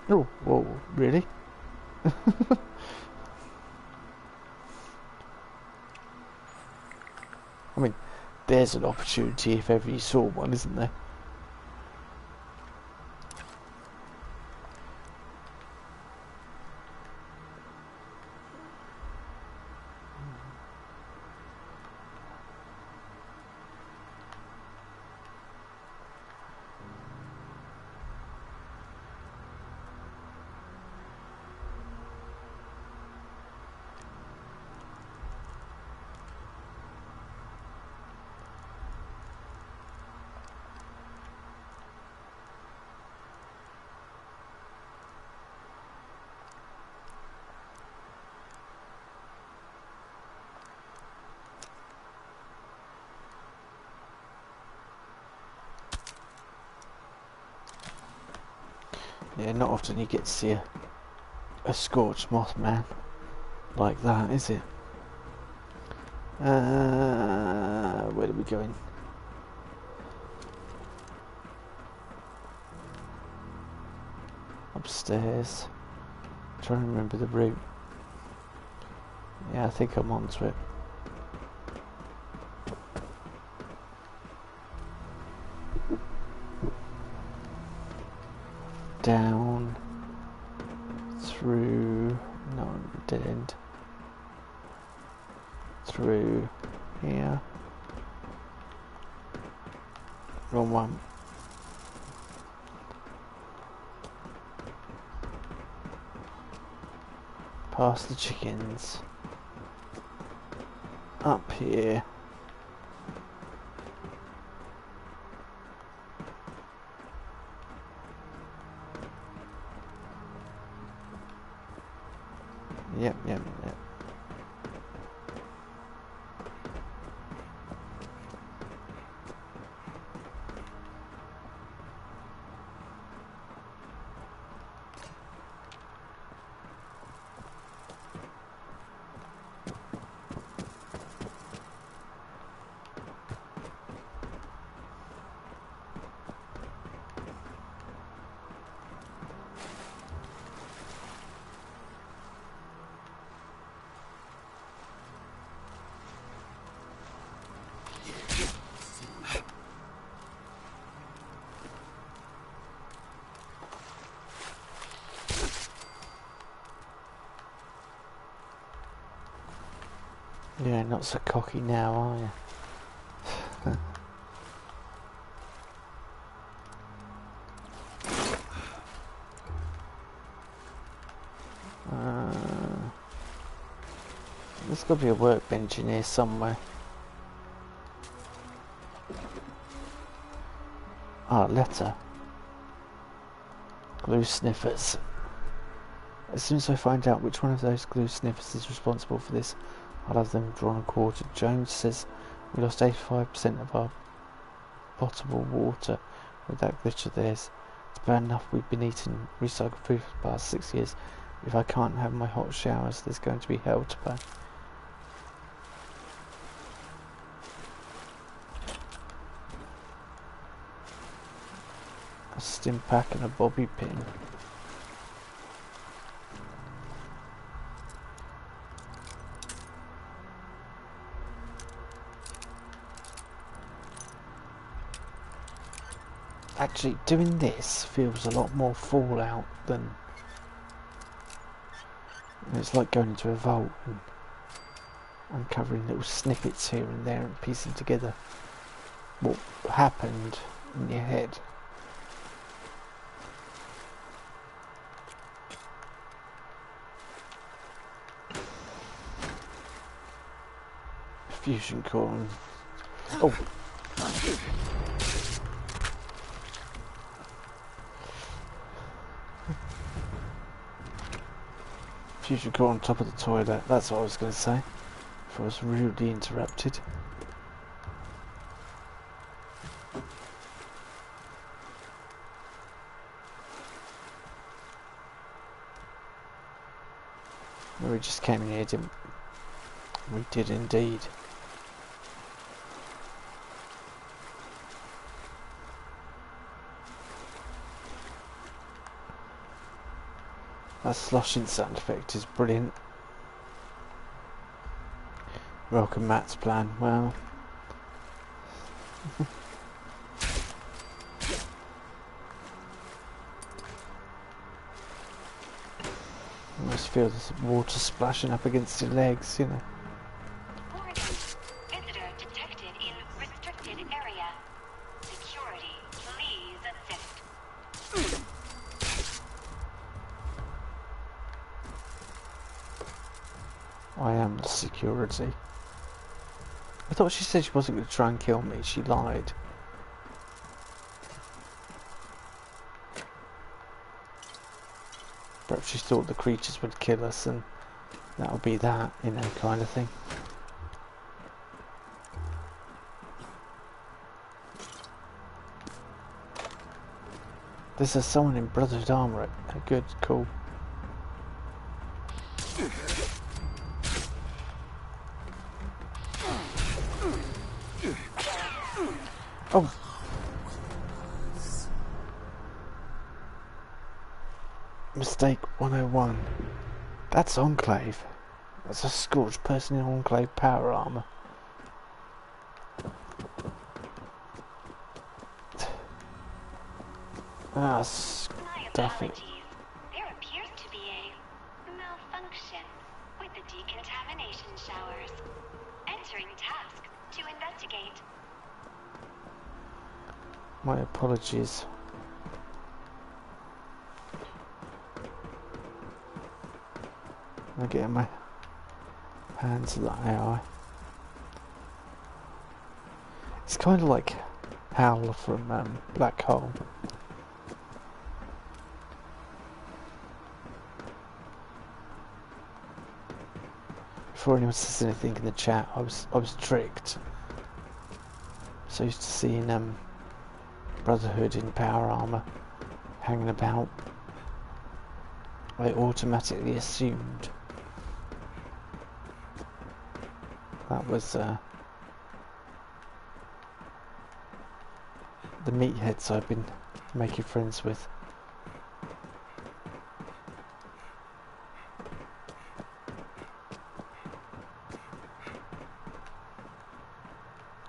Oh, whoa, really? I mean, there's an opportunity if ever you saw one, isn't there? Yeah, not often you get to see a scorched Mothman like that, is it? Where are we going? Upstairs. Trying to remember the route. Yeah, I think I'm onto it. Down, through, no, dead end, through here, wrong one, past the chickens, up here. Yep. Yeah, not so cocky now, are you? There's got to be a workbench in here somewhere. Ah, letter. Glue sniffers. As soon as I find out which one of those glue sniffers is responsible for this, I'll have them drawn and quartered. Jones says we lost 85% of our potable water with that glitch of theirs. It's bad enough we've been eating recycled food for the past 6 years. If I can't have my hot showers, there's going to be hell to pay. A stim pack and a bobby pin. Actually, doing this feels a lot more Fallout than... It's like going into a vault and uncovering little snippets here and there and piecing together what happened in your head. Fusion core and... Oh! Fusion core on top of the toilet, that's what I was going to say. If I was rudely interrupted. We just came in here, didn't we? We did indeed. That sloshing sound effect is brilliant. Welcome Matt's plan. Well, I almost feel this water splashing up against your legs, you know. Warning. Visitor detected in restricted area. Security, please assist. I am the security. I thought she said she wasn't going to try and kill me. She lied. Perhaps she thought the creatures would kill us and that'll be that, you know, kind of thing. There's someone in Brotherhood armor. Good, cool. Oh! Mistake 101. That's Enclave. That's a scorched person in Enclave power armor. Ah, stuff it. There appears to be a malfunction with the decontamination showers. Entering task to investigate. My apologies. I'm getting my hands to the AI. It's kind of like Hal from Black Hole. Before anyone says anything in the chat, I was tricked. So used to seeing Brotherhood in power armor hanging about. I automatically assumed that was the meatheads I've been making friends with.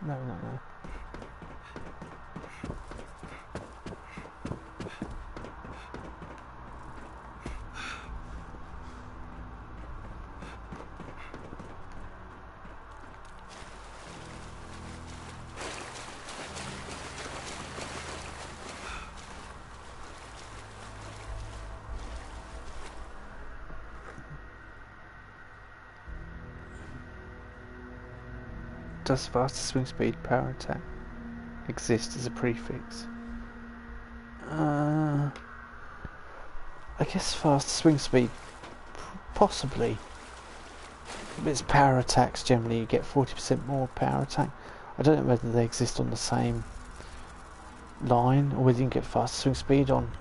No. Does faster swing speed power attack exist as a prefix? I guess fast swing speed, possibly. It's power attacks generally, you get 40% more power attack. I don't know whether they exist on the same line or whether you can get fast swing speed on,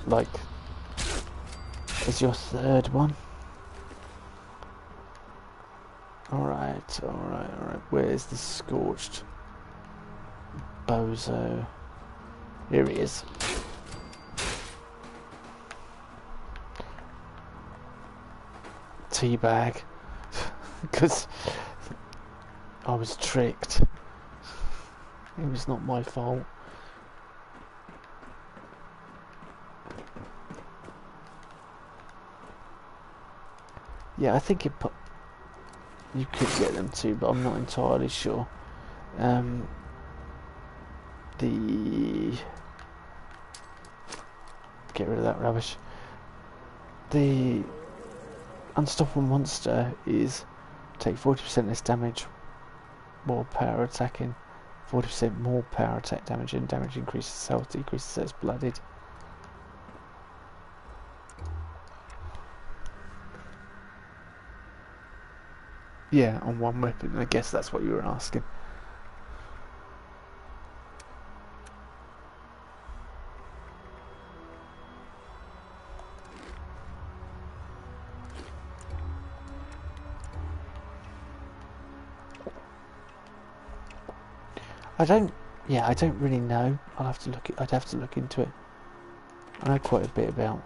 like, as your third one. Alright. Where's the scorched bozo? Here he is. Teabag. Because I was tricked. It was not my fault. Yeah, I think you could get them too, but I'm not entirely sure. Get rid of that rubbish. The unstoppable monster is take 40% less damage, more power attacking, 40% more power attack damage, and damage increases health, decreases as blooded. Yeah, on one weapon. I guess that's what you were asking. I don't really know. I'd have to look into it. I know quite a bit about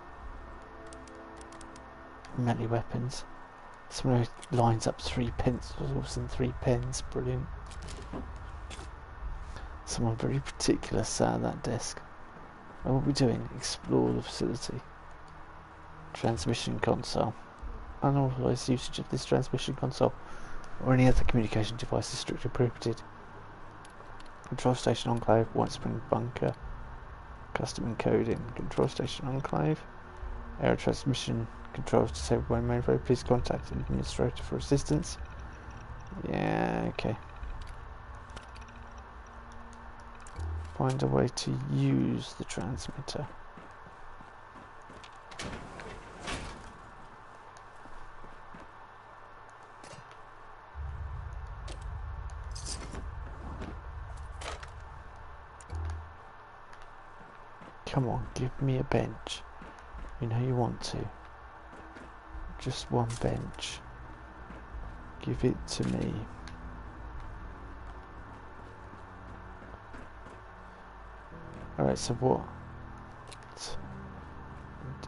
melee weapons. Someone who lines up 3 pencils and 3 pens, brilliant. Someone very particular sat at that desk. What are we doing? Explore the facility. Transmission console. Unauthorized usage of this transmission console or any other communication device is strictly prohibited. Control station enclave, White Spring bunker, custom encoding, control station enclave, air transmission controls disabled by main road, please contact an administrator for assistance. Yeah, okay. Find a way to use the transmitter. Come on, give me a bench. You know you want to. Just one bench. Give it to me. Alright, so what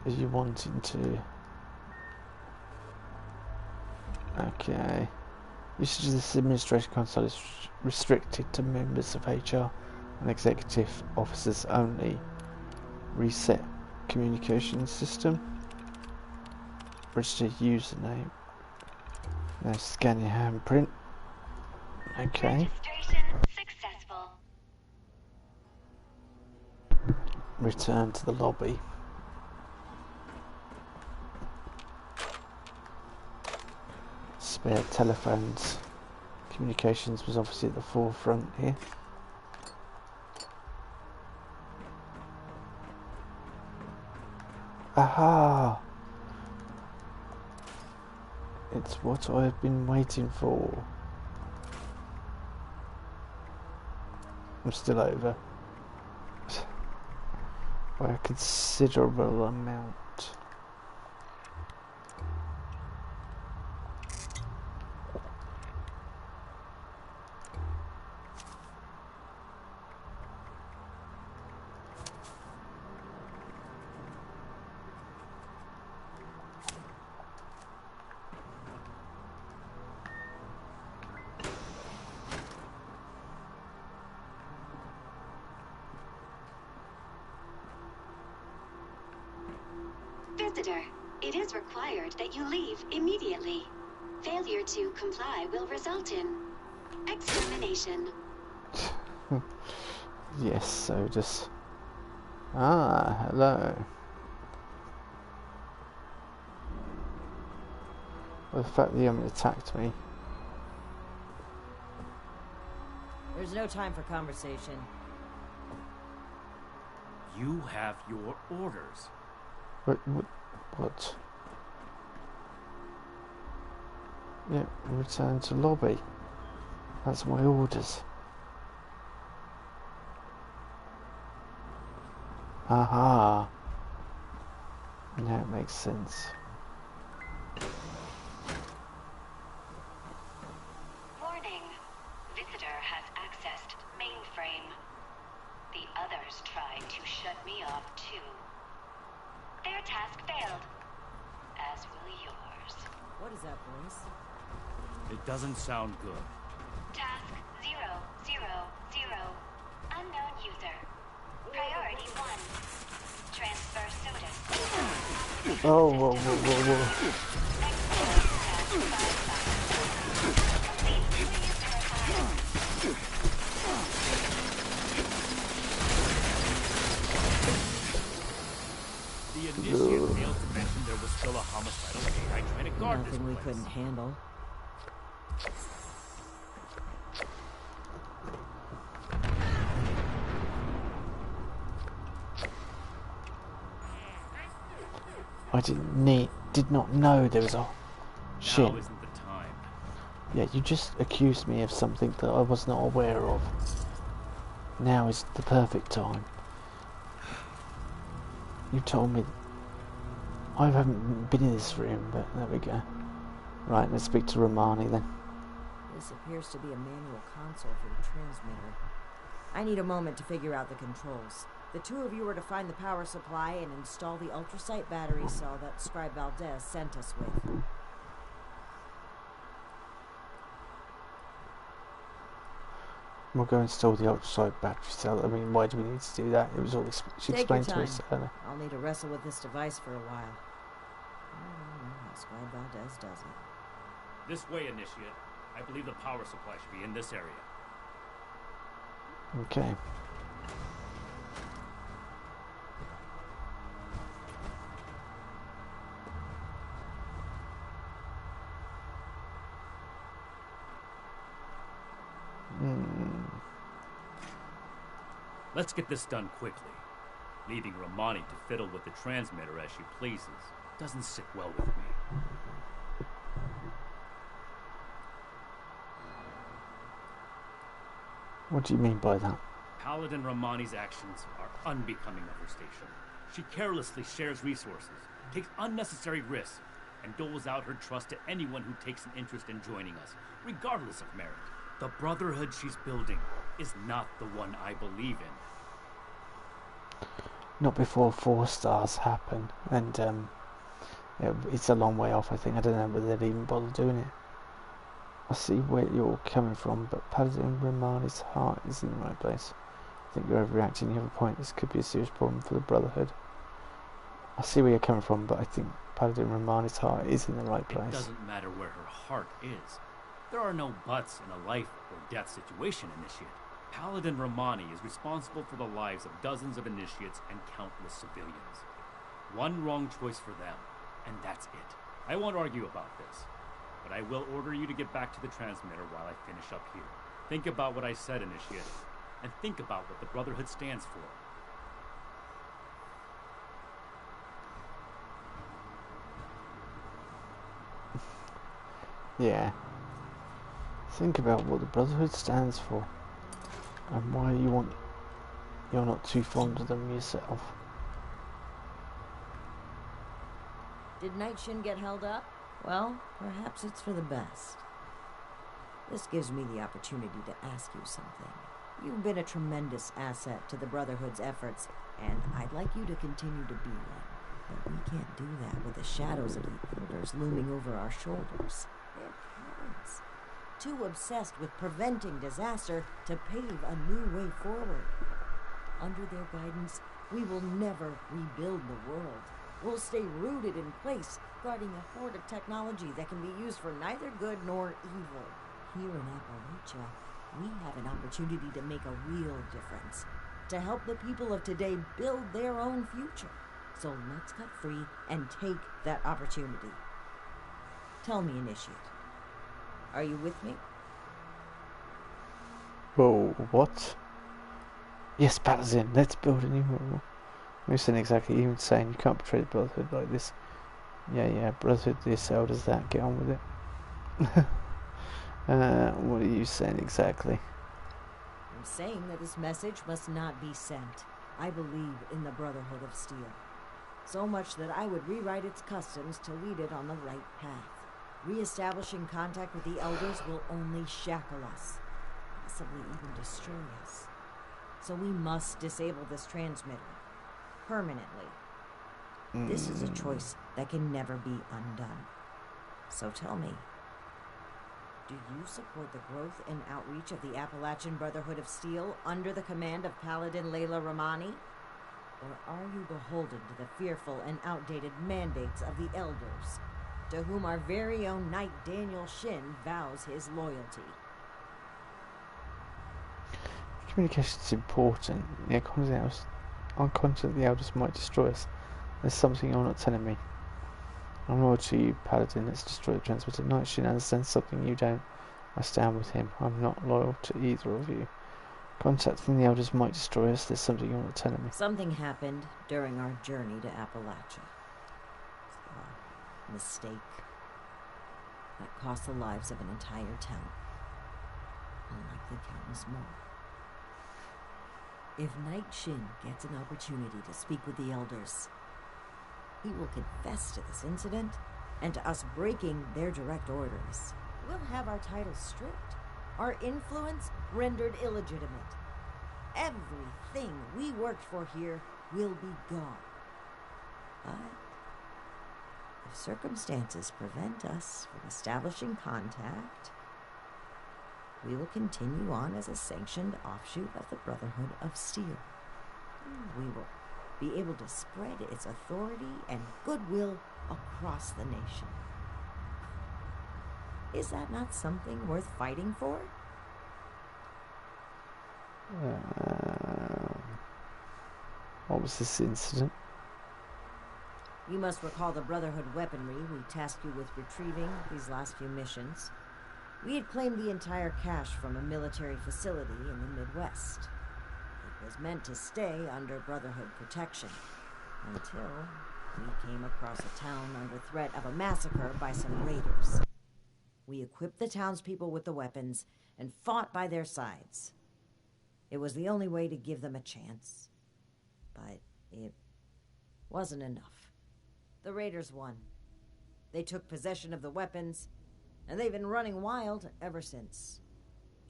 are you wanting to... Okay. Usage of this administration console is restricted to members of HR and executive officers only. Reset communication system. Register username. Now scan your handprint. Okay. Registration successful. Return to the lobby. Spare telephones. Communications was obviously at the forefront here. Aha! It's what I've been waiting for. I'm still over. By a considerable amount. Visitor, it is required that you leave immediately. Failure to comply will result in extermination. Yes, so just... Ah, hello. Well, the fact that you haven't attacked me. There's no time for conversation. You have your orders. What? Yeah, return to lobby. That's my orders. Aha. Now it makes sense. Warning. Visitor has accessed mainframe. The others tried to shut me off too. Their task failed. As will yours. What is that voice? It doesn't sound good. Task 000. Unknown user. Priority 1. Transfer Sodas. Oh, whoa. The initiate failed to mention there was still a homicidal AI trying to guard this Nothing we place. couldn't handle. I did not know there was a Now shit. isn't the time. Yeah, you just accused me of something that I was not aware of. Now is the perfect time. You told me. I haven't been in this room, but there we go. Right, let's speak to Romani then. This appears to be a manual console for the transmitter. I need a moment to figure out the controls. The two of you are to find the power supply and install the ultrasight battery cell that Scribe Valdez sent us with. We'll go install the ultrasight battery cell. I mean, why do we need to do that? It was all she Take your explained to us time. earlier. I'll need to wrestle with this device for a while. I don't know how Scribe Valdez does it. This way, Initiate. I believe the power supply should be in this area. Okay. Let's get this done quickly. Leaving Romani to fiddle with the transmitter as she pleases doesn't sit well with me. What do you mean by that? Paladin Romani's actions are unbecoming of her station. She carelessly shares resources, takes unnecessary risks, and doles out her trust to anyone who takes an interest in joining us, regardless of merit. The brotherhood she's building is not the one I believe in. Not before 4 stars happen, and it's a long way off. I think I don't know whether they'd even bother doing it. I see where you're coming from, but Paladin Romani's heart is in the right place. I think you're overreacting. You have a point. This could be a serious problem for the Brotherhood. I see where you're coming from, but I think Paladin Romani's heart is in the right place. It doesn't matter where her heart is. There are no buts in a life or death situation, Initiate. Paladin Romani is responsible for the lives of dozens of initiates and countless civilians. One wrong choice for them, and that's it. I won't argue about this, but I will order you to get back to the transmitter while I finish up here. Think about what I said, Initiate, and think about what the Brotherhood stands for. Yeah. Think about what the Brotherhood stands for, and why you're not too fond of them yourself. Did Night Shin get held up? Well, perhaps it's for the best. This gives me the opportunity to ask you something. You've been a tremendous asset to the Brotherhood's efforts, and I'd like you to continue to be one. But we can't do that with the shadows of the Elders looming over our shoulders. They're parents, too obsessed with preventing disaster to pave a new way forward. Under their guidance, we will never rebuild the world. We'll stay rooted in place, guarding a horde of technology that can be used for neither good nor evil. Here in Appalachia, we have an opportunity to make a real difference, to help the people of today build their own future. So let's cut free and take that opportunity. Tell me, Initiate, are you with me? Whoa, what? Yes, Paladin, let's build a new world. You're saying exactly, even saying you can't betray the Brotherhood like this. Yeah, Brotherhood this, elders that, get on with it. What are you saying exactly? I'm saying that this message must not be sent. I believe in the Brotherhood of Steel. So much that I would rewrite its customs to lead it on the right path. Re-establishing contact with the Elders will only shackle us, possibly even destroy us. So we must disable this transmitter. Permanently. This is a choice that can never be undone. So tell me, do you support the growth and outreach of the Appalachian Brotherhood of Steel under the command of Paladin Layla Romani? Or are you beholden to the fearful and outdated mandates of the Elders, to whom our very own Knight Daniel Shin vows his loyalty? Communication is important. I'm conscious the Elders might destroy us. There's something you're not telling me. I'm loyal to you, Paladin. Let's destroy the transmitter. Knight Shin understands something you don't. I stand with him. I'm not loyal to either of you. Contacting the Elders might destroy us. There's something you're not telling me. Something happened during our journey to Appalachia. A mistake that cost the lives of an entire town. And likely countless more. If Knight Shin gets an opportunity to speak with the Elders, he will confess to this incident and to us breaking their direct orders. We'll have our titles stripped, our influence rendered illegitimate. Everything we worked for here will be gone. But if circumstances prevent us from establishing contact, we will continue on as a sanctioned offshoot of the Brotherhood of Steel. We will be able to spread its authority and goodwill across the nation. Is that not something worth fighting for? What was this incident? You must recall the Brotherhood weaponry we tasked you with retrieving these last few missions. We had claimed the entire cache from a military facility in the Midwest. It was meant to stay under Brotherhood protection, until we came across a town under threat of a massacre by some raiders. We equipped the townspeople with the weapons and fought by their sides. It was the only way to give them a chance. But it wasn't enough. The raiders won. They took possession of the weapons, and they've been running wild ever since.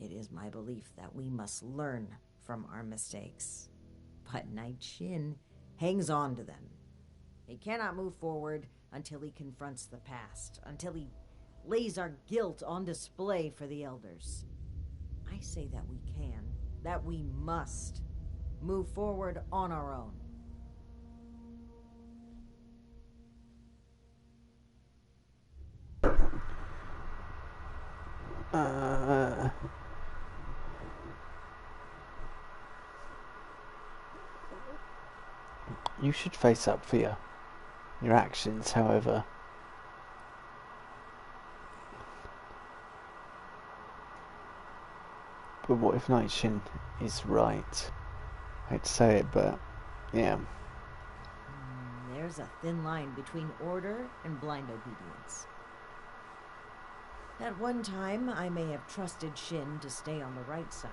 It is my belief that we must learn from our mistakes. But Knight Shin hangs on to them. He cannot move forward until he confronts the past, until he lays our guilt on display for the Elders. I say that we can, that we must, move forward on our own. You should face up for your actions, however. But what if Knight Shin is right? I hate to say it, but yeah. There's a thin line between order and blind obedience. At one time, I may have trusted Shin to stay on the right side.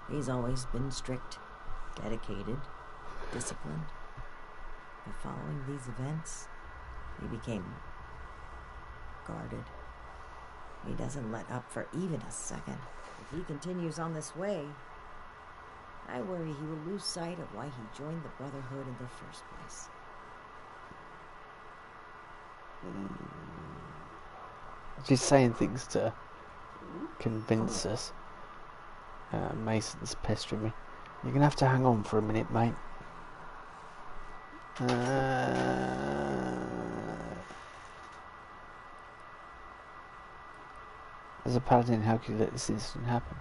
He's always been strict, dedicated, disciplined. But following these events, he became guarded. He doesn't let up for even a second. If he continues on this way, I worry he will lose sight of why he joined the Brotherhood in the first place. She's saying things to convince us. Mason's pestering me. You're gonna have to hang on for a minute, mate. As a paladin, how could you let this incident happen?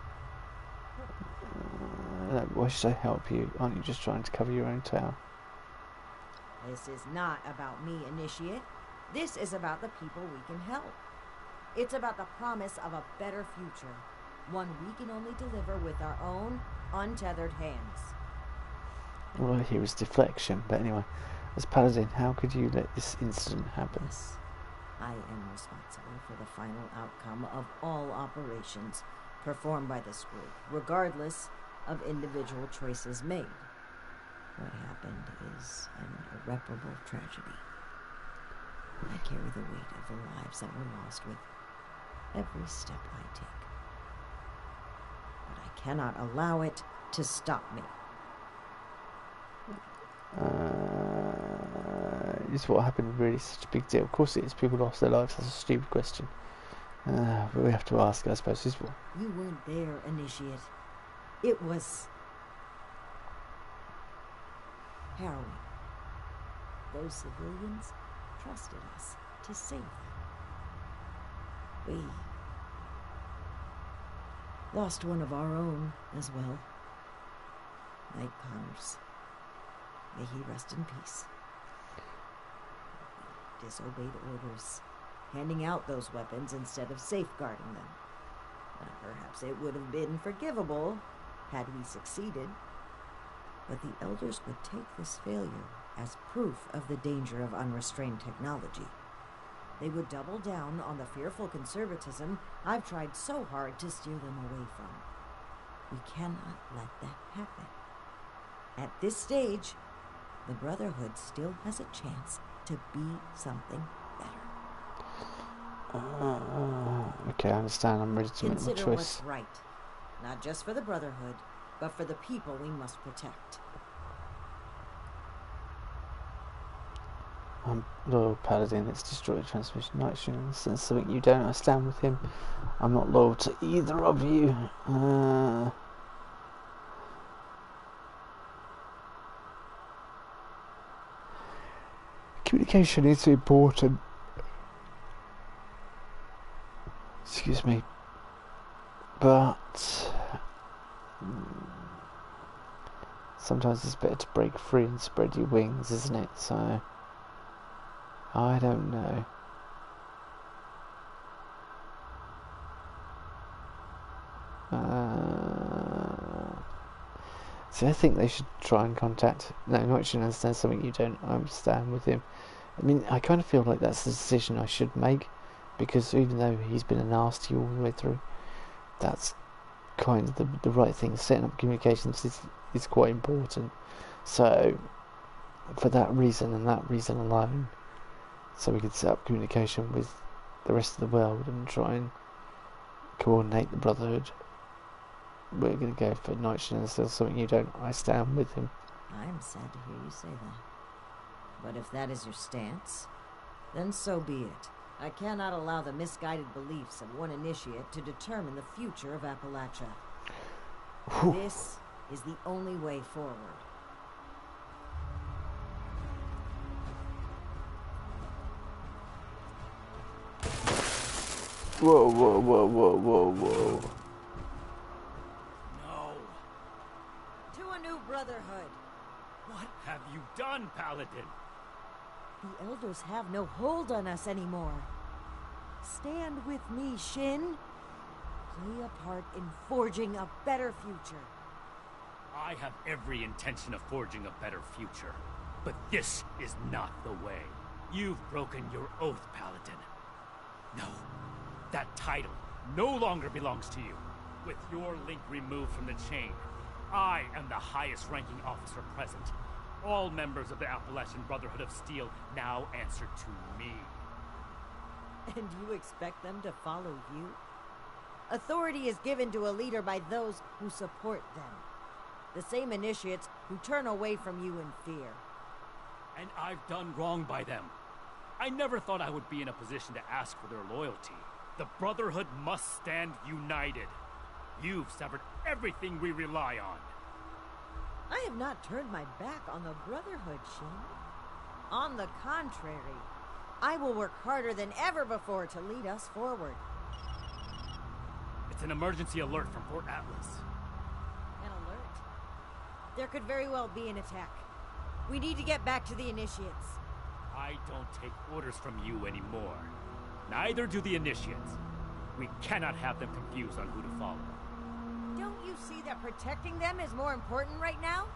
Why should I help you? Aren't you just trying to cover your own tail? This is not about me, Initiate. This is about the people we can help. It's about the promise of a better future. One we can only deliver with our own untethered hands. All I hear is deflection. But anyway, as Paladin, how could you let this incident happen? Yes, I am responsible for the final outcome of all operations performed by this group, regardless of individual choices made. What happened is an irreparable tragedy. I carry the weight of the lives that were lost with every step I take. But I cannot allow it to stop me. Is what happened really such a big deal? Of course it is. People lost their lives. That's a stupid question. But we have to ask, I suppose. Is what? You weren't there, Initiate. It was harrowing. Those civilians trusted us to save them. We lost one of our own as well. Knight Connors. May he rest in peace. We disobeyed orders, handing out those weapons instead of safeguarding them. Perhaps it would have been forgivable had we succeeded, but the Elders would take this failure as proof of the danger of unrestrained technology. They would double down on the fearful conservatism I've tried so hard to steer them away from. We cannot let that happen. At this stage, the Brotherhood still has a chance to be something better. Okay, I understand. I'm ready to make my Consider choice. what's right, not just for the Brotherhood, but for the people we must protect. I'm loyal Paladin. Let's destroy the transmission. Night Sheen, since something you don't, I stand with him. I'm not loyal to either of you. Communication is important. Excuse me. But sometimes it's better to break free and spread your wings, isn't it? So I don't know. See, I think they should try and contact. No, Night should understand something you don't. I stand with him. I mean, I kind of feel like that's the decision I should make, because even though he's been a nasty all the way through, that's kind of the right thing. Setting up communications is quite important. So, for that reason and that reason alone, so we could set up communication with the rest of the world and try and coordinate the Brotherhood, we're going to go for Night Sheen. There's something you don't. I stand with him. I'm sad to hear you say that. But if that is your stance, then so be it. I cannot allow the misguided beliefs of one initiate to determine the future of Appalachia. Whew. This is the only way forward. Whoa, whoa, whoa, whoa, whoa, whoa. No. To a new Brotherhood. What have you done, Paladin? The Elders have no hold on us anymore. Stand with me, Shin. Play a part in forging a better future. I have every intention of forging a better future. But this is not the way. You've broken your oath, Paladin. No, that title no longer belongs to you. With your link removed from the chain, I am the highest-ranking officer present. All members of the Appalachian Brotherhood of Steel now answer to me. And you expect them to follow you? Authority is given to a leader by those who support them. The same initiates who turn away from you in fear. And I've done wrong by them. I never thought I would be in a position to ask for their loyalty. The Brotherhood must stand united. You've severed everything we rely on. I have not turned my back on the Brotherhood, Shin. On the contrary, I will work harder than ever before to lead us forward. It's an emergency alert from Fort Atlas. An alert? There could very well be an attack. We need to get back to the initiates. I don't take orders from you anymore. Neither do the initiates. We cannot have them confused on who to follow. Don't you see that protecting them is more important right now?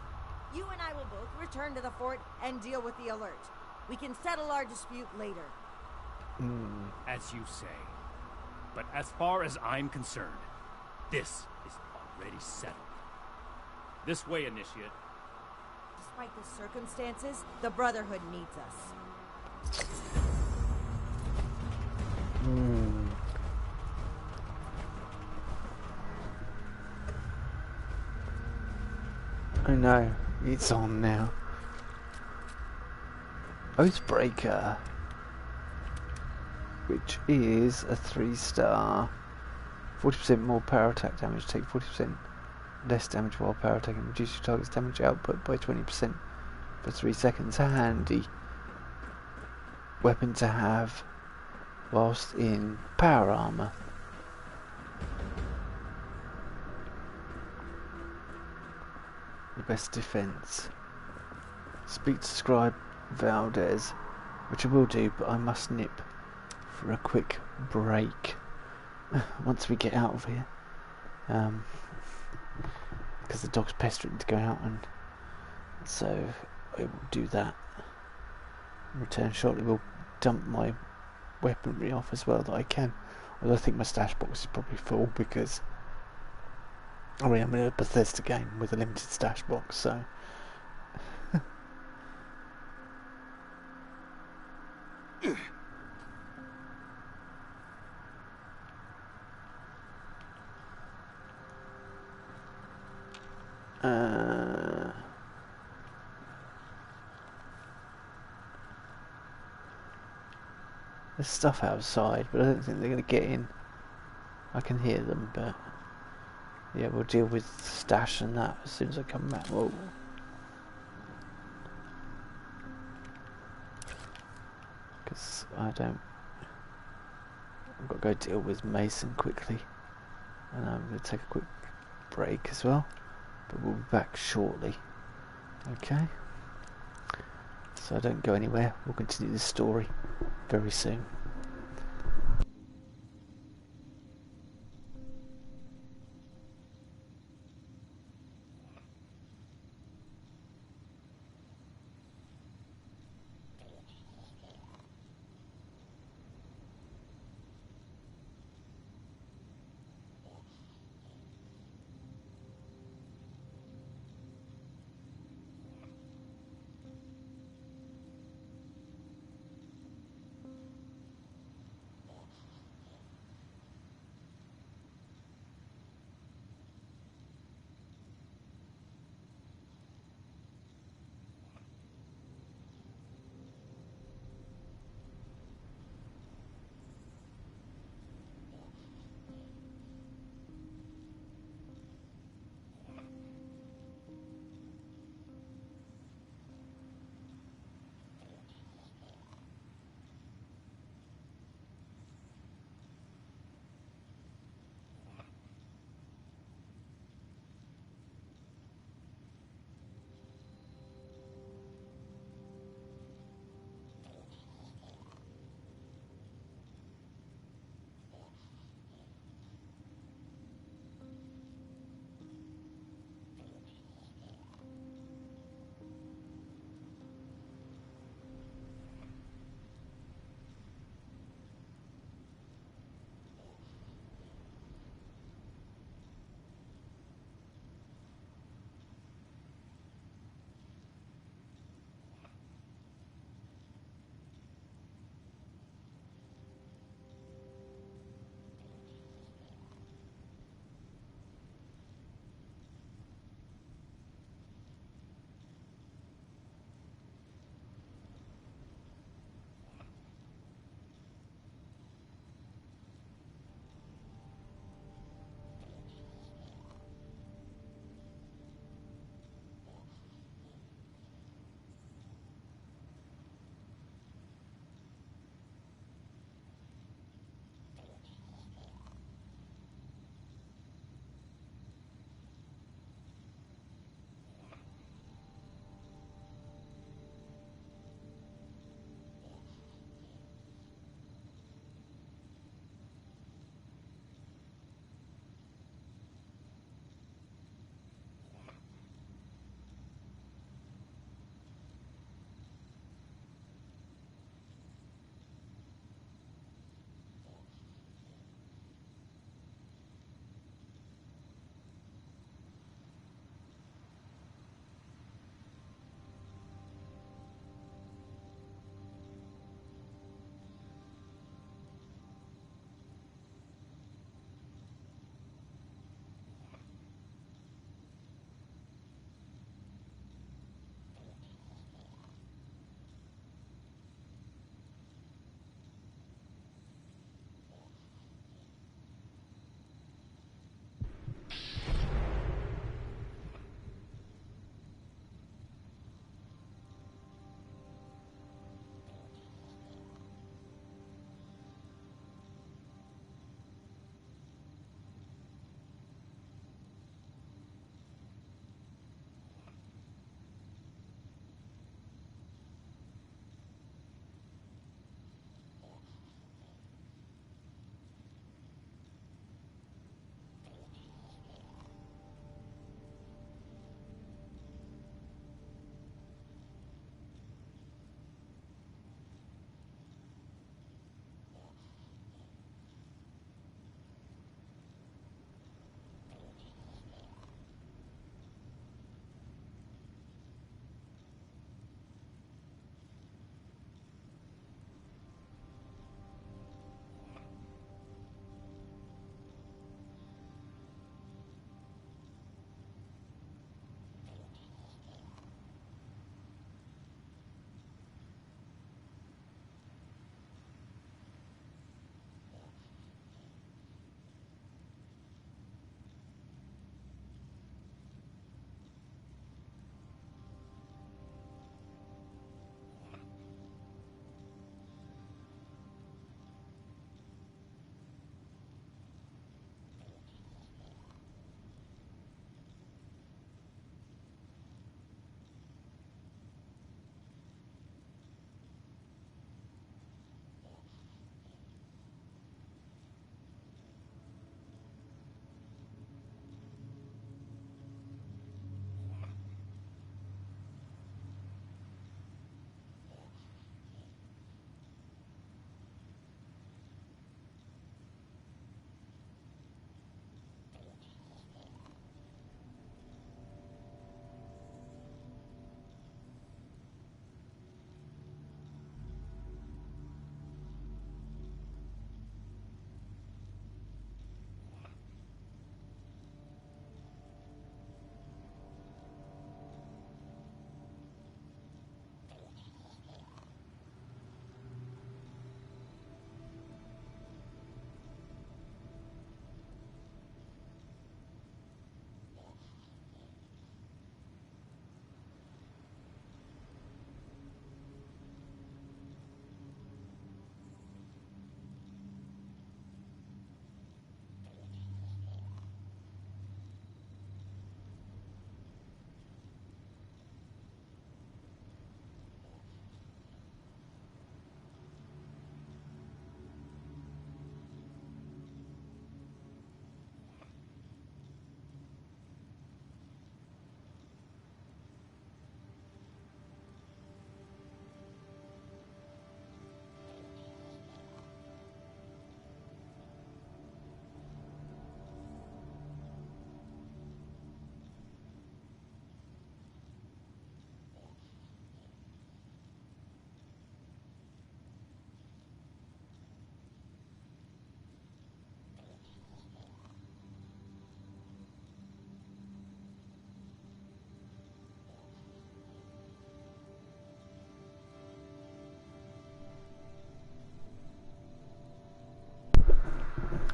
You and I will both return to the fort and deal with the alert. We can settle our dispute later. As you say. But as far as I'm concerned, this is already settled. This way, Initiate. Despite the circumstances, the Brotherhood needs us. I know, it's on now. Oathbreaker, which is a 3-star. 40% more power attack damage, take 40% less damage while power attacking, reduce your target's damage output by 20% for 3 seconds. Handy weapon to have whilst in power armor. The best defense. Speak to Scribe Valdez, which I will do, but I must nip for a quick break once we get out of here, because the dog's pestering to go out, and so I will do that. Return shortly. We'll dump my weaponry off as well that I can, although I think my stash box is probably full, because I mean, I'm in a Bethesda game with a limited stash box, so there's stuff outside, but I don't think they're going to get in. I can hear them, but yeah, we'll deal with stash and that as soon as I come back. Whoa. Because I've got to go deal with Mason quickly, and I'm going to take a quick break as well, but we'll be back shortly. Okay, so don't go anywhere. We'll continue this story very soon.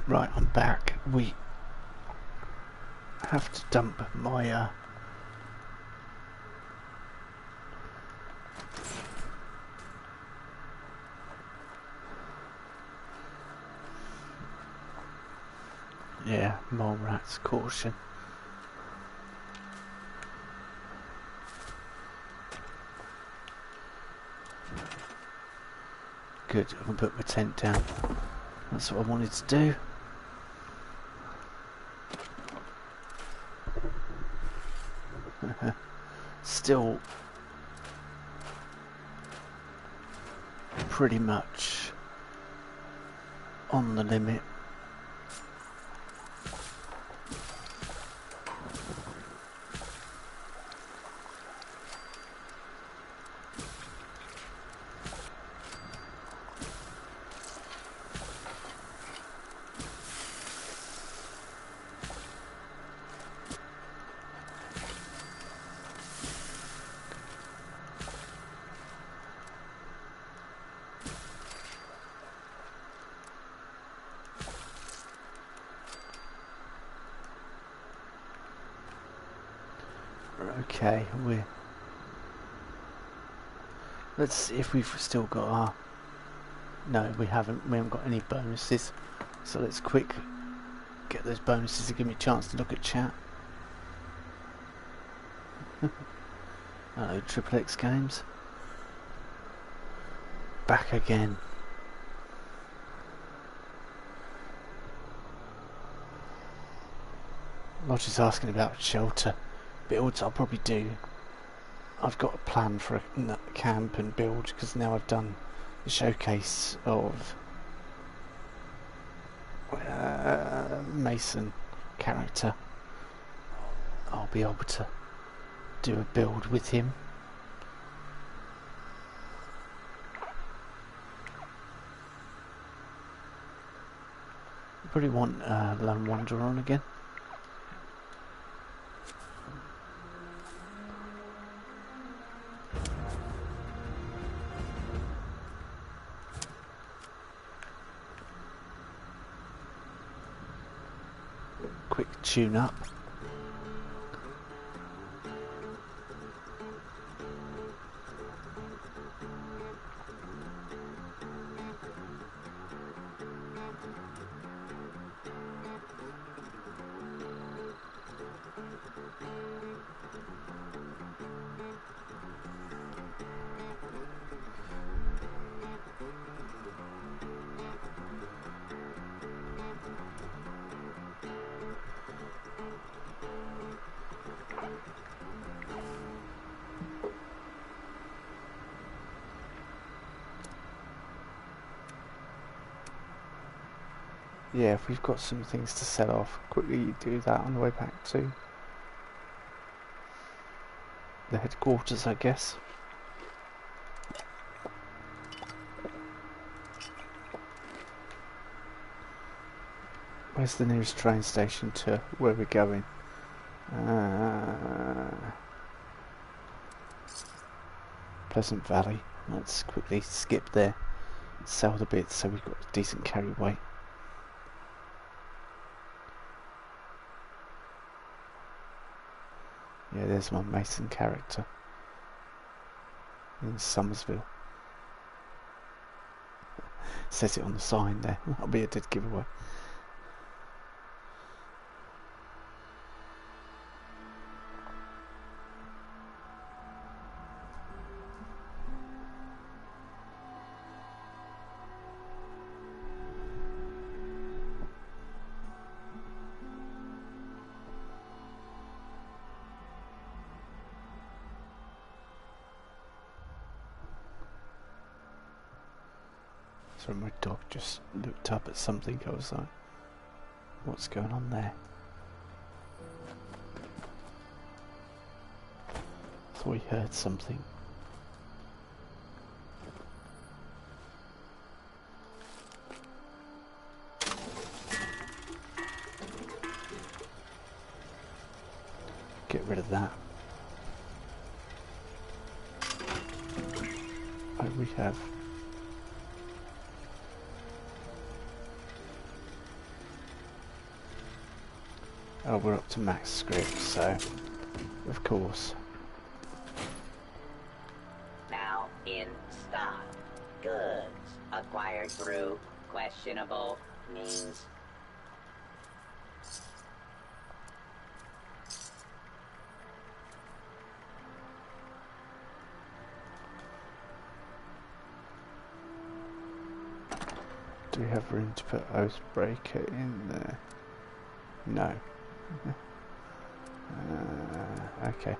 Right, I'm back. We have to dump my yeah, mole rats, caution. Good, I can put my tent down. That's what I wanted to do. Still pretty much on the limit. Okay, let's see if we've still got our... No, we haven't got any bonuses. So let's quick get those bonuses to give me a chance to look at chat. Hello, Triple X Games. Back again. Roger's asking about shelter. Builds I'll probably do. I've got a plan for a camp and build because now I've done the showcase of Mason character. I'll be able to do a build with him. I probably want Lone Wanderer on again. Quick tune up. Yeah, if we've got some things to sell off, quickly do that on the way back to the headquarters, I guess. Where's the nearest train station to where we're going? Pleasant Valley. Let's quickly skip there. Sell the bits so we've got a decent carry weight. Yeah, there's my Mason character in Somersville. Says it on the sign there. That'll be a dead giveaway. So my dog just looked up at something. I was like, what's going on there? Thought he heard something. Get rid of that. Oh, we have Oh, we're up to max script, so of course. Now in stock. Goods acquired through questionable means. Do we have room to put Oathbreaker in there? No. Okay.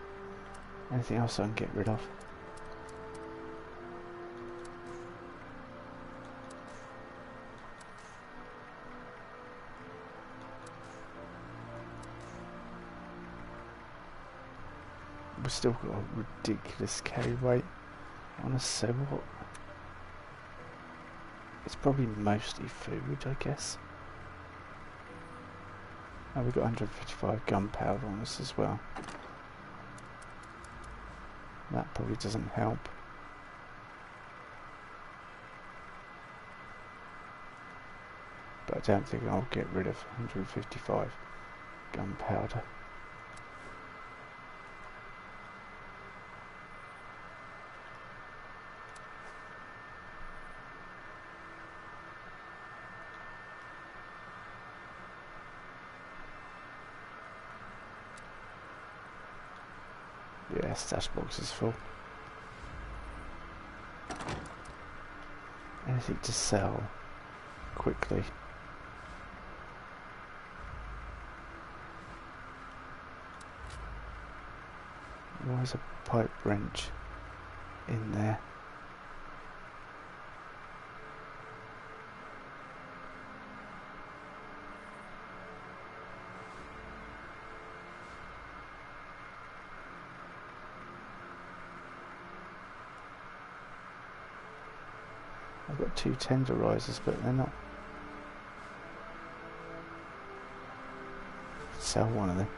Anything else I can get rid of? We've still got a ridiculous carry weight on us, so what? It's probably mostly food, I guess. Oh, we've got 155 gunpowder on us as well. That probably doesn't help. But I don't think I'll get rid of 155 gunpowder. Yeah, stash box is full. Anything to sell quickly? Why is a pipe wrench in there? I've got 2 tenderizers, but they're not. Sell one of them.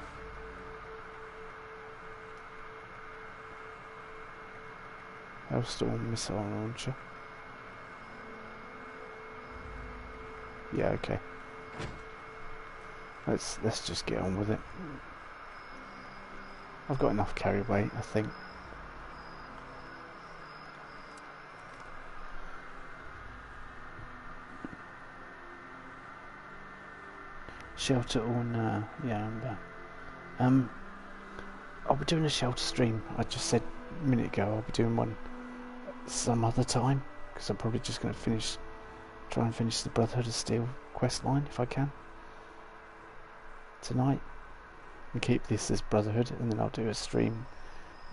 Hellstorm missile launcher. Yeah, okay. Let's just get on with it. I've got enough carry weight, I think. Shelter on, yeah, I'm back. I'll be doing a shelter stream. I just said a minute ago I'll be doing one some other time, because I'm probably just going to try and finish the Brotherhood of Steel quest line if I can tonight, and keep this as Brotherhood, and then I'll do a stream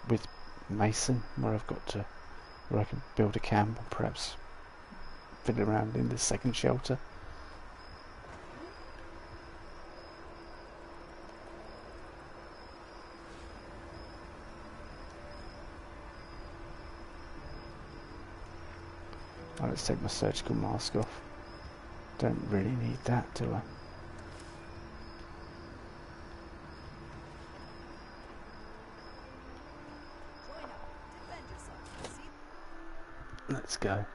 with Mason where I can build a camp and perhaps fiddle around in the second shelter. Oh, let's take my surgical mask off. Don't really need that, do I? Let's go.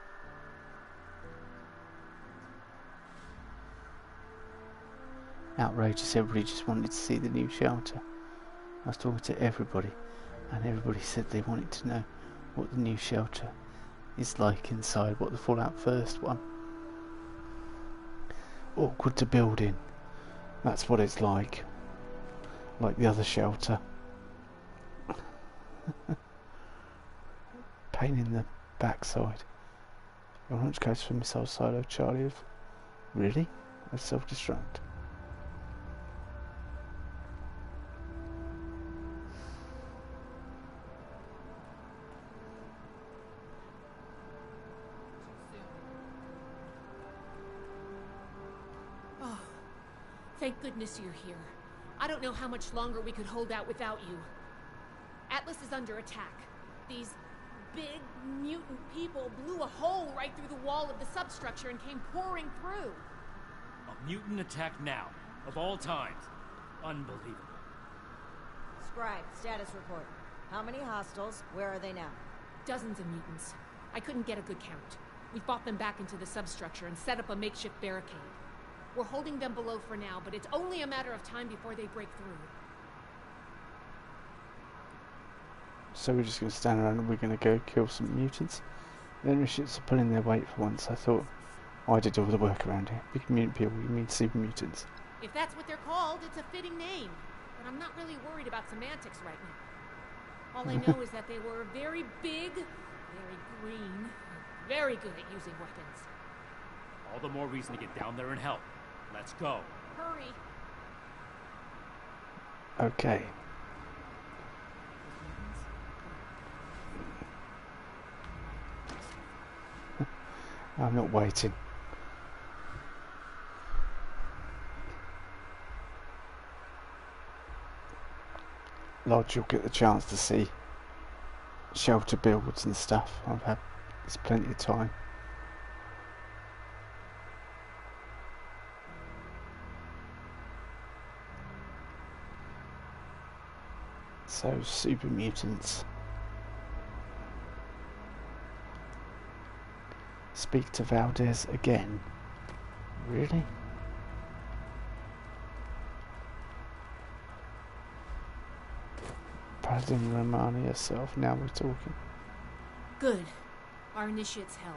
Outrageous, everybody just wanted to see the new shelter. I was talking to everybody, and everybody said they wanted to know what the new shelter is like inside, what the Fallout First one. Awkward to build in. That's what it's like the other shelter. Pain in the backside. Your launch codes for missile silo Charlie. Really? I self-destruct. Thank goodness you're here. I don't know how much longer we could hold out without you. Atlas is under attack. These big mutant people blew a hole right through the wall of the substructure and came pouring through. A mutant attack now, of all times. Unbelievable. Scribe, status report. How many hostiles? Where are they now? Dozens of mutants. I couldn't get a good count. We fought them back into the substructure and set up a makeshift barricade. We're holding them below for now, but it's only a matter of time before they break through. So we're just going to stand around and we're going to go kill some mutants. The initiates are pulling their weight for once. I thought, I did all the work around here. Big mutant people, you mean super mutants. If that's what they're called, it's a fitting name. But I'm not really worried about semantics right now. All I know is that they were very big, very green, and very good at using weapons. All the more reason to get down there and help. Let's go. Hurry. Okay. I'm not waiting. Lodge, you'll get the chance to see shelter builds and stuff. There's plenty of time. So, super mutants. Speak to Valdez again. Really? Paladin Romani herself, now we're talking. Good. Our initiate's held.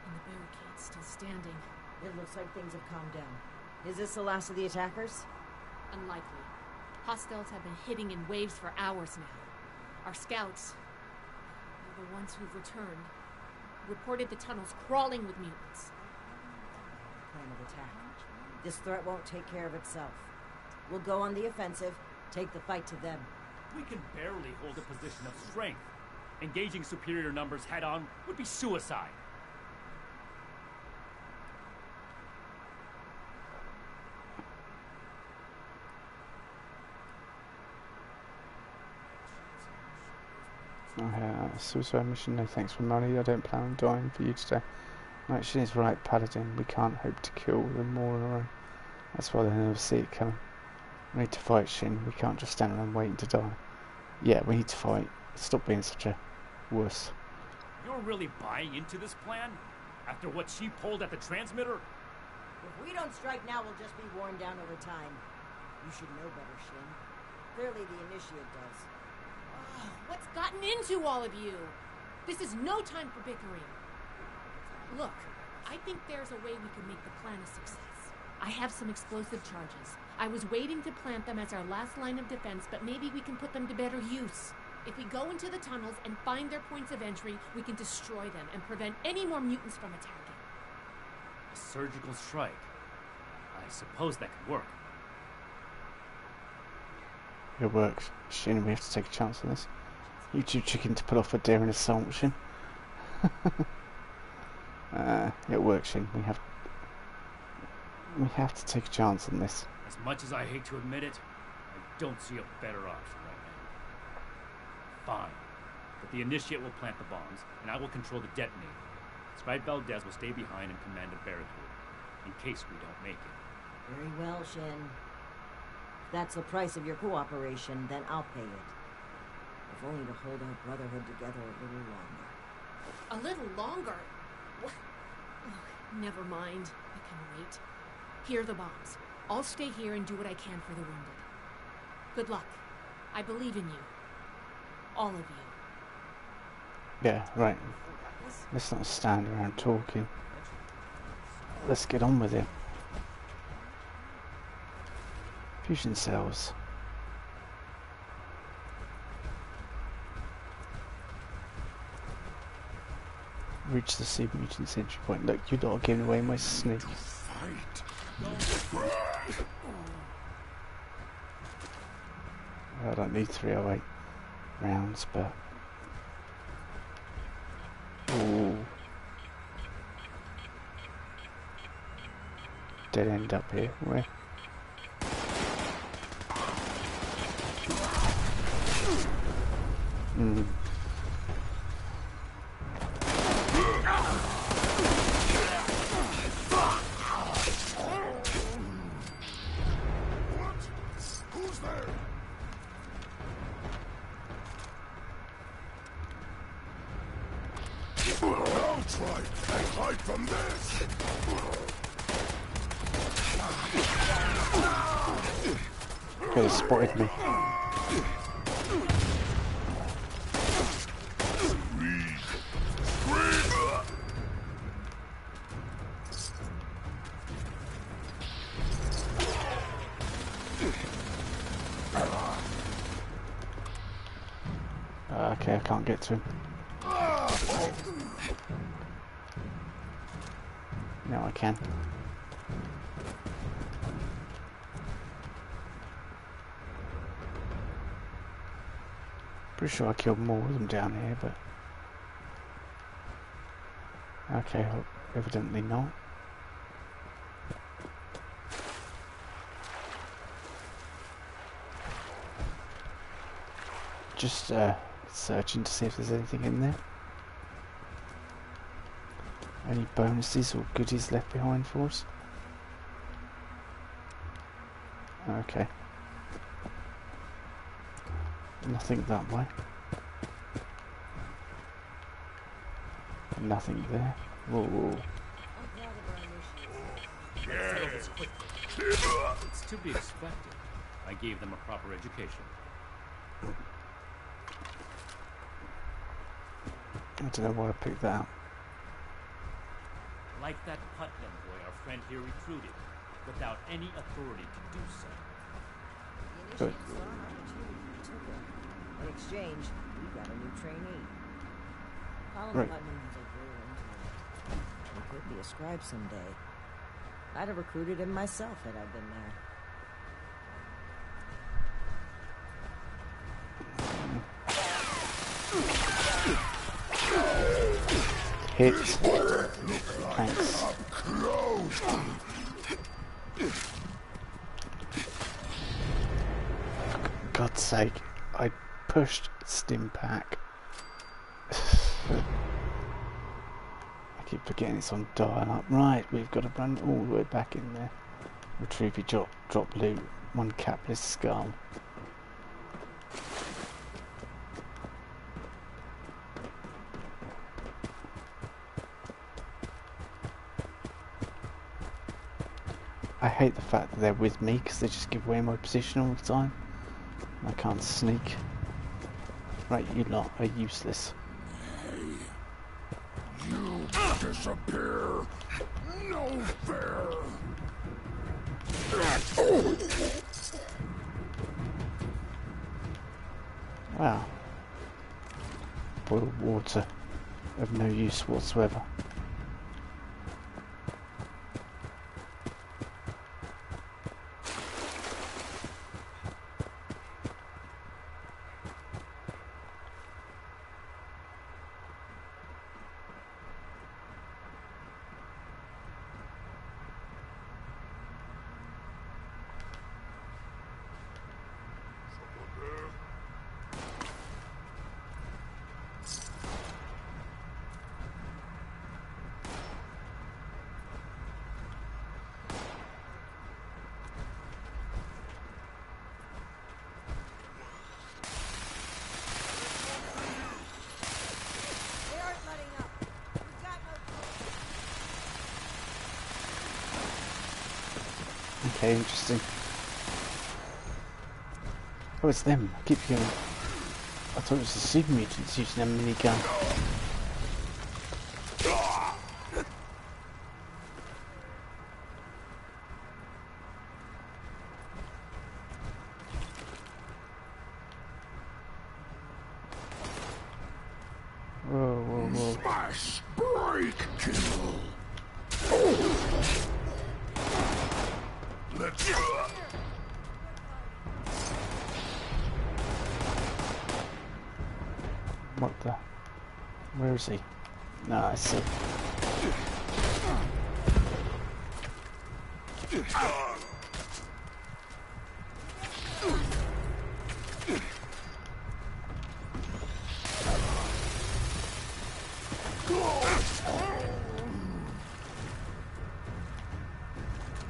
And the barricade's still standing. It looks like things have calmed down. Is this the last of the attackers? Unlikely. Hostiles have been hitting in waves for hours now. Our scouts, they're the ones who've returned, reported the tunnels crawling with mutants. Plan of attack. This threat won't take care of itself. We'll go on the offensive, take the fight to them. We can barely hold a position of strength. Engaging superior numbers head-on would be suicide. Suicide mission, no thanks for money. I don't plan on dying for you today. Right, she is right, Paladin. We can't hope to kill them all in a row. That's why they never see it coming. We need to fight, Shin. We can't just stand around waiting to die. Yeah, we need to fight. Stop being such a wuss. You're really buying into this plan? After what she pulled at the transmitter? If we don't strike now, we'll just be worn down over time. You should know better, Shin. Clearly the Initiate does. Oh, what's gotten into all of you? This is no time for bickering. Look, I think there's a way we can make the plan a success. I have some explosive charges. I was waiting to plant them as our last line of defense, but maybe we can put them to better use. If we go into the tunnels and find their points of entry, we can destroy them and prevent any more mutants from attacking. A surgical strike. I suppose that could work. It works. Shin, we have to take a chance on this. You too chicken to put off a daring assault, Shin. It works, Shin. We have to take a chance on this. As much as I hate to admit it, I don't see a better option right now. Fine. But the Initiate will plant the bombs, and I will control the detonator. Scribe Valdez will stay behind and command the barricade, in case we don't make it. Very well, Shin. If that's the price of your cooperation, then I'll pay it. If only to hold our brotherhood together a little longer. A little longer? What? Oh, never mind. I can wait. Here are the bombs. I'll stay here and do what I can for the wounded. Good luck. I believe in you. All of you. Yeah, right. Let's not stand around talking. Let's get on with it. Fusion cells. Reach the super mutant entry point. Look, you're not giving away my sneak. I don't need 308 rounds, but... Ooh. Dead end up here. Where? Who's there? I'll try and hide from this. Okay, they spotted me. Okay, I can't get to him. Now I can. Pretty sure I killed more of them down here, but... Okay, well, evidently not. Just searching to see if there's anything in there. Any bonuses or goodies left behind for us? Okay. Nothing that way. Nothing there. Whoa. It's to be expected. I gave them a proper education. I don't know why I picked that up. Like that Putnam boy our friend here recruited, without any authority to do so. Good. In exchange, we got a new trainee. Colin Right. Putnam has a grew into it. He could be a scribe someday. I'd have recruited him myself had I been there. Hit. Thanks. For God's sake, I pushed stim pack. I keep forgetting it's on dial up. Right, we've got to run all the way back in there. Retrieve your drop loot. One capless skull. I hate the fact that they're with me because they just give away my position all the time. I can't sneak. Right, you lot are useless. You disappear. No fair. Wow. Boiled water of no use whatsoever. They aren't letting up. We've got no choice. Okay, interesting. Oh, it's them. I keep hearing. I thought it was the super mutants using a minigun. Whoa, whoa, whoa. Smash, break, kill. Let's go. What the? Where is he? No, I see.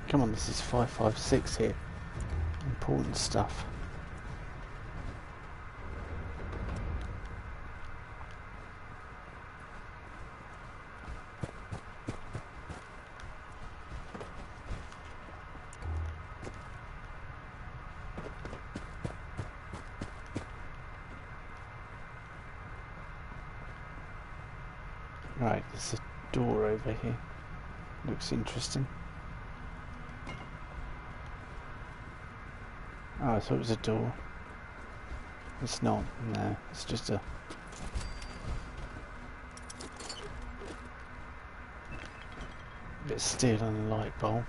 Come on, this is 556 here. Important stuff. Right, there's a door over here. Looks interesting. Oh, I thought it was a door. It's not, no, it's just a... bit of steel and a light bulb.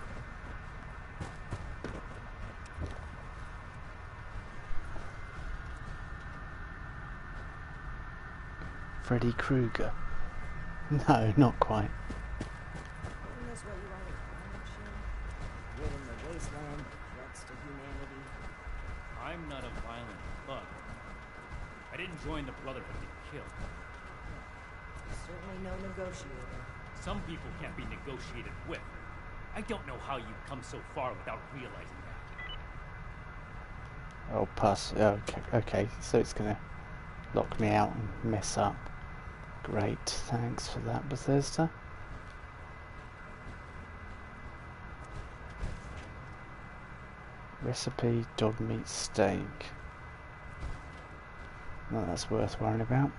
Freddy Krueger? No, not quite. Isn't this what you always wanted, Shin? Rid in the wasteland, threats to humanity. I'm not a violent bug. I didn't join the Brotherhood to get killed. You're certainly no negotiator. Some people can't be negotiated with. I don't know how you've come so far without realizing that. Oh, pass. Oh, okay, so it's gonna lock me out and mess up. Great, thanks for that, Bethesda. Recipe dog meat steak. No, that's worth worrying about.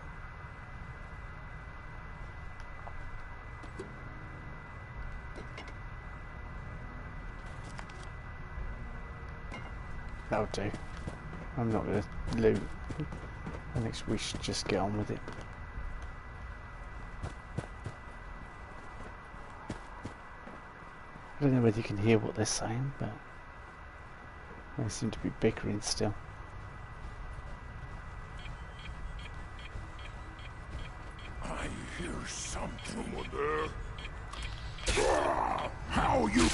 That'll do. I'm not going to loot. I think we should just get on with it. I don't know whether you can hear what they're saying, but they seem to be bickering still. I hear something. Someone there? How you...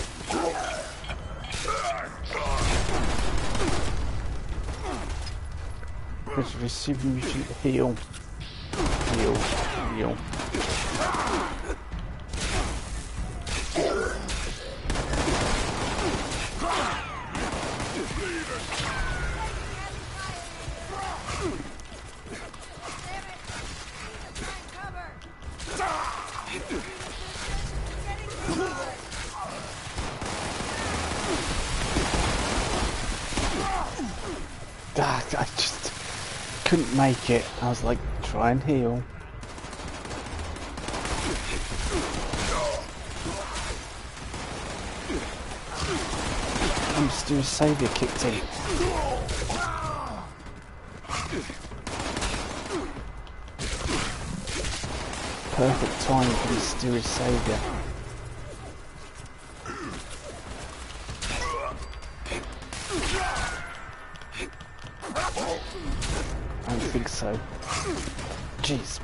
Let's receive mutant heal. Heal. Heal. I just couldn't make it. I was like, try and heal. I'm still Saviour kicked in. Perfect time for Mysterious Saviour. I don't think so. Jeez.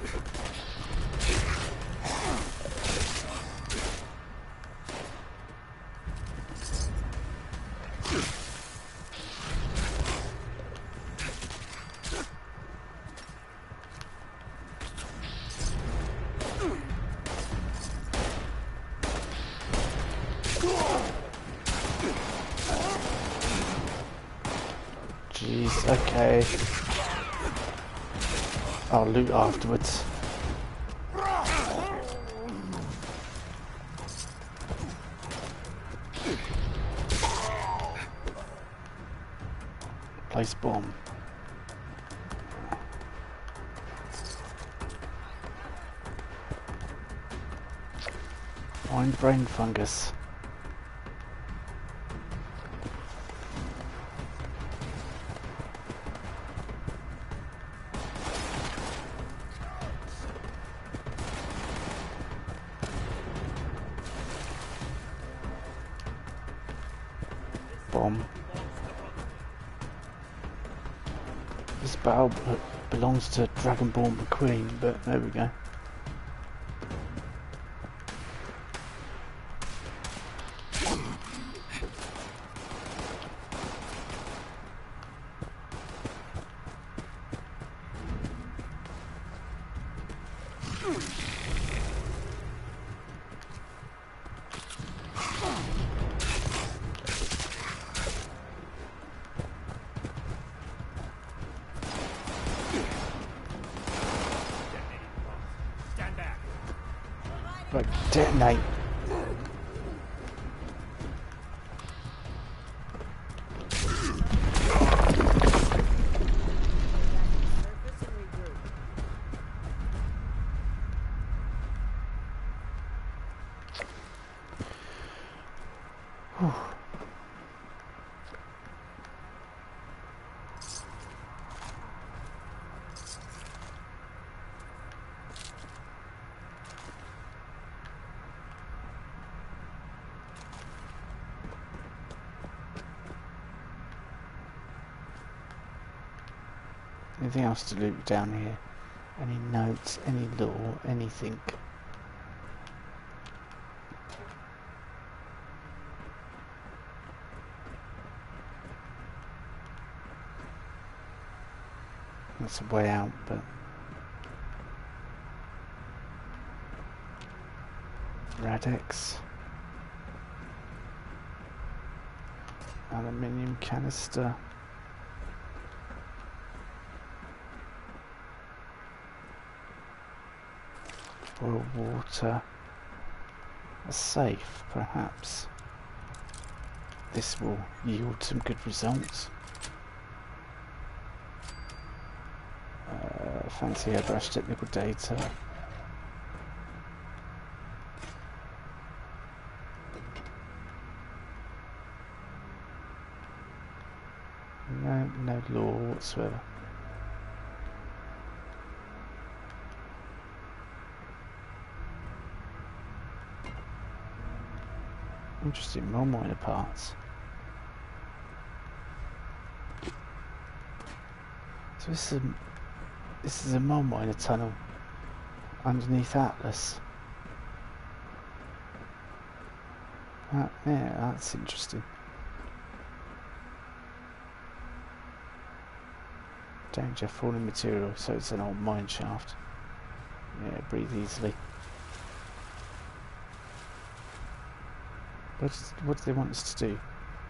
Jeez, okay. I'll loot afterwards. Place bomb. Find brain fungus. Bomb. This barrel belongs to Dragonborn McQueen, but there we go. Right, detonate. Anything else to loot down here? Any notes, any lore, anything? That's a way out, but Radex, aluminium canister, boil water, a safe perhaps. This will yield some good results. Fancy airbrush technical data. No lore whatsoever. Interesting, more minor parts. So this is a mole miner tunnel underneath Atlas. Yeah, that's interesting. Danger, falling material, so it's an old mine shaft. Yeah, breathe easily. What do they want us to do?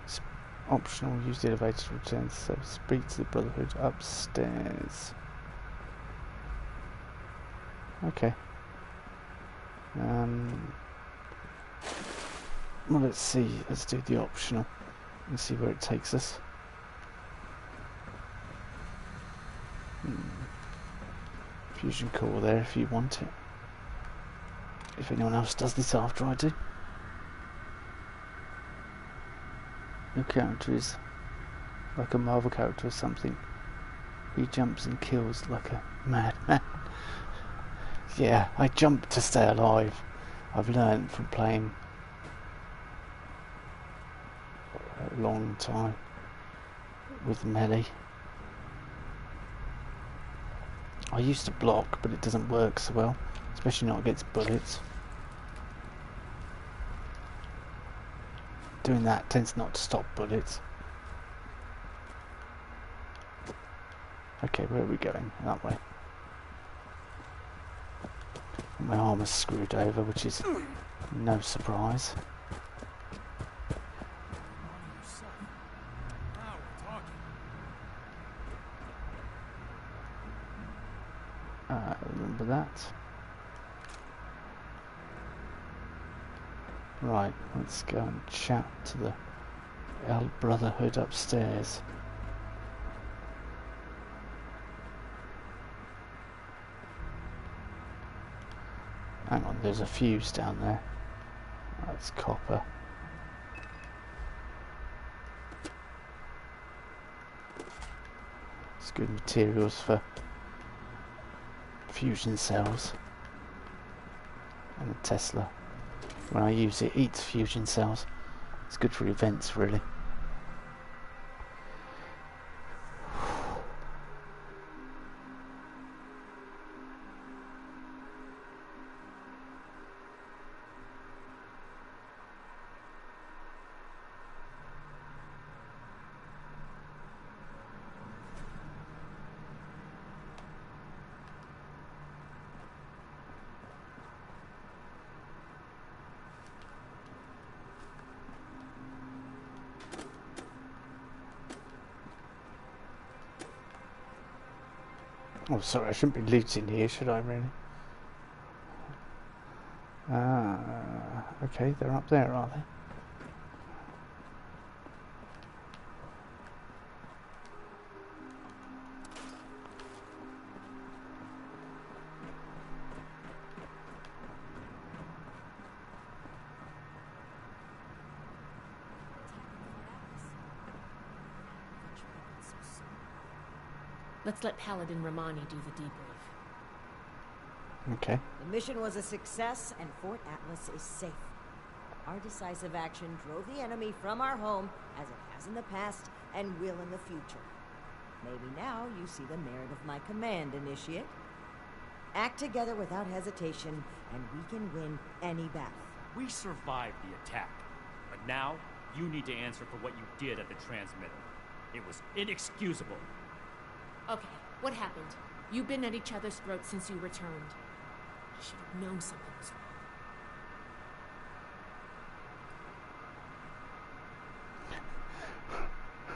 It's optional, use the elevator to return to service. Speak to the Brotherhood upstairs. Okay. Well, let's see. Let's do the optional and see where it takes us. Fusion core there if you want it. If anyone else does this after I do. The character is like a Marvel character or something. He jumps and kills like a madman. Yeah, I jump to stay alive. I've learned from playing a long time with melee. I used to block, but it doesn't work so well, especially not against bullets. Doing that tends not to stop bullets. Okay, where are we going? That way. My armor's screwed over, which is no surprise. Remember that. Right, let's go and chat to the Brotherhood upstairs. Hang on, there's a fuse down there. That's copper. It's good materials for fusion cells. And a Tesla. When I use it, eats fusion cells. It's good for events, really. Oh, sorry, I shouldn't be looting here, should I, really? Okay, they're up there, are they? Let's let Paladin Romani do the debrief. Okay. The mission was a success, and Fort Atlas is safe. Our decisive action drove the enemy from our home, as it has in the past, and will in the future. Maybe now you see the merit of my command, Initiate. Act together without hesitation, and we can win any battle. We survived the attack, but now you need to answer for what you did at the transmitter. It was inexcusable. Okay, what happened? You've been at each other's throats since you returned. I should have known something was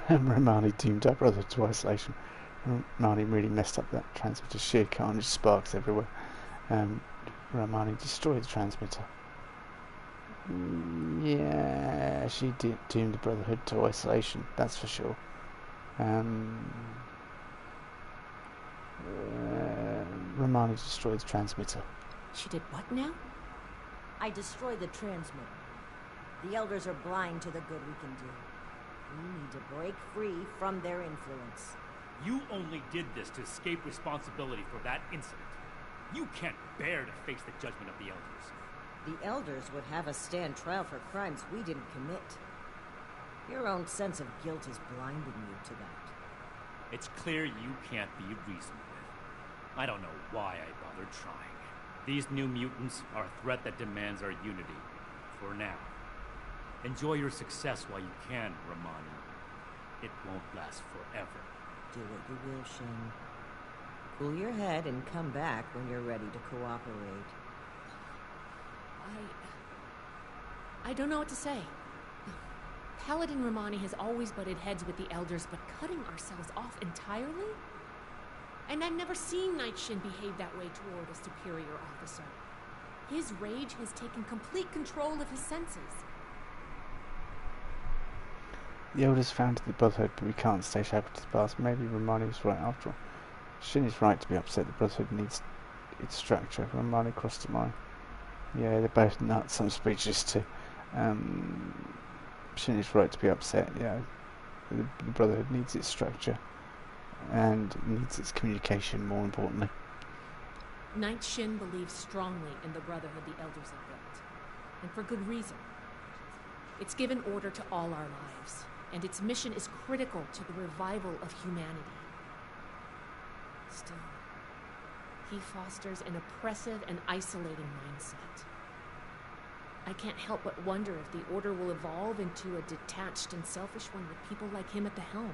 wrong. Romani doomed our brother to isolation. Romani really messed up that transmitter. Sheer carnage, sparks everywhere. Romani destroyed the transmitter. Yeah, she doomed the Brotherhood to isolation, that's for sure. Romani destroyed the transmitter. She did what now? I destroyed the transmitter. The Elders are blind to the good we can do. We need to break free from their influence. You only did this to escape responsibility for that incident. You can't bear to face the judgment of the Elders. The Elders would have us stand trial for crimes we didn't commit. Your own sense of guilt is blinding you to that. It's clear you can't be reasoned with. I don't know why I bothered trying. These new mutants are a threat that demands our unity. For now. Enjoy your success while you can, Romani. It won't last forever. Do what you will, Shin. Cool your head and come back when you're ready to cooperate. I don't know what to say. Paladin Romani has always butted heads with the Elders, but cutting ourselves off entirely? And I've never seen Night Shin behave that way toward a superior officer. His rage has taken complete control of his senses. The Elders founded the Brotherhood, but we can't stay shackled to the past. Maybe Romani was right after all. Shin is right to be upset. The Brotherhood needs its structure. Romani crossed the line. Yeah, they're both nuts. I'm speechless too. Shin is right to be upset. Yeah, the Brotherhood needs its structure and needs its communication. More importantly, Night Shin believes strongly in the Brotherhood the Elders have built, and for good reason. It's given order to all our lives, and its mission is critical to the revival of humanity. Still, he fosters an oppressive and isolating mindset. I can't help but wonder if the Order will evolve into a detached and selfish one with people like him at the helm.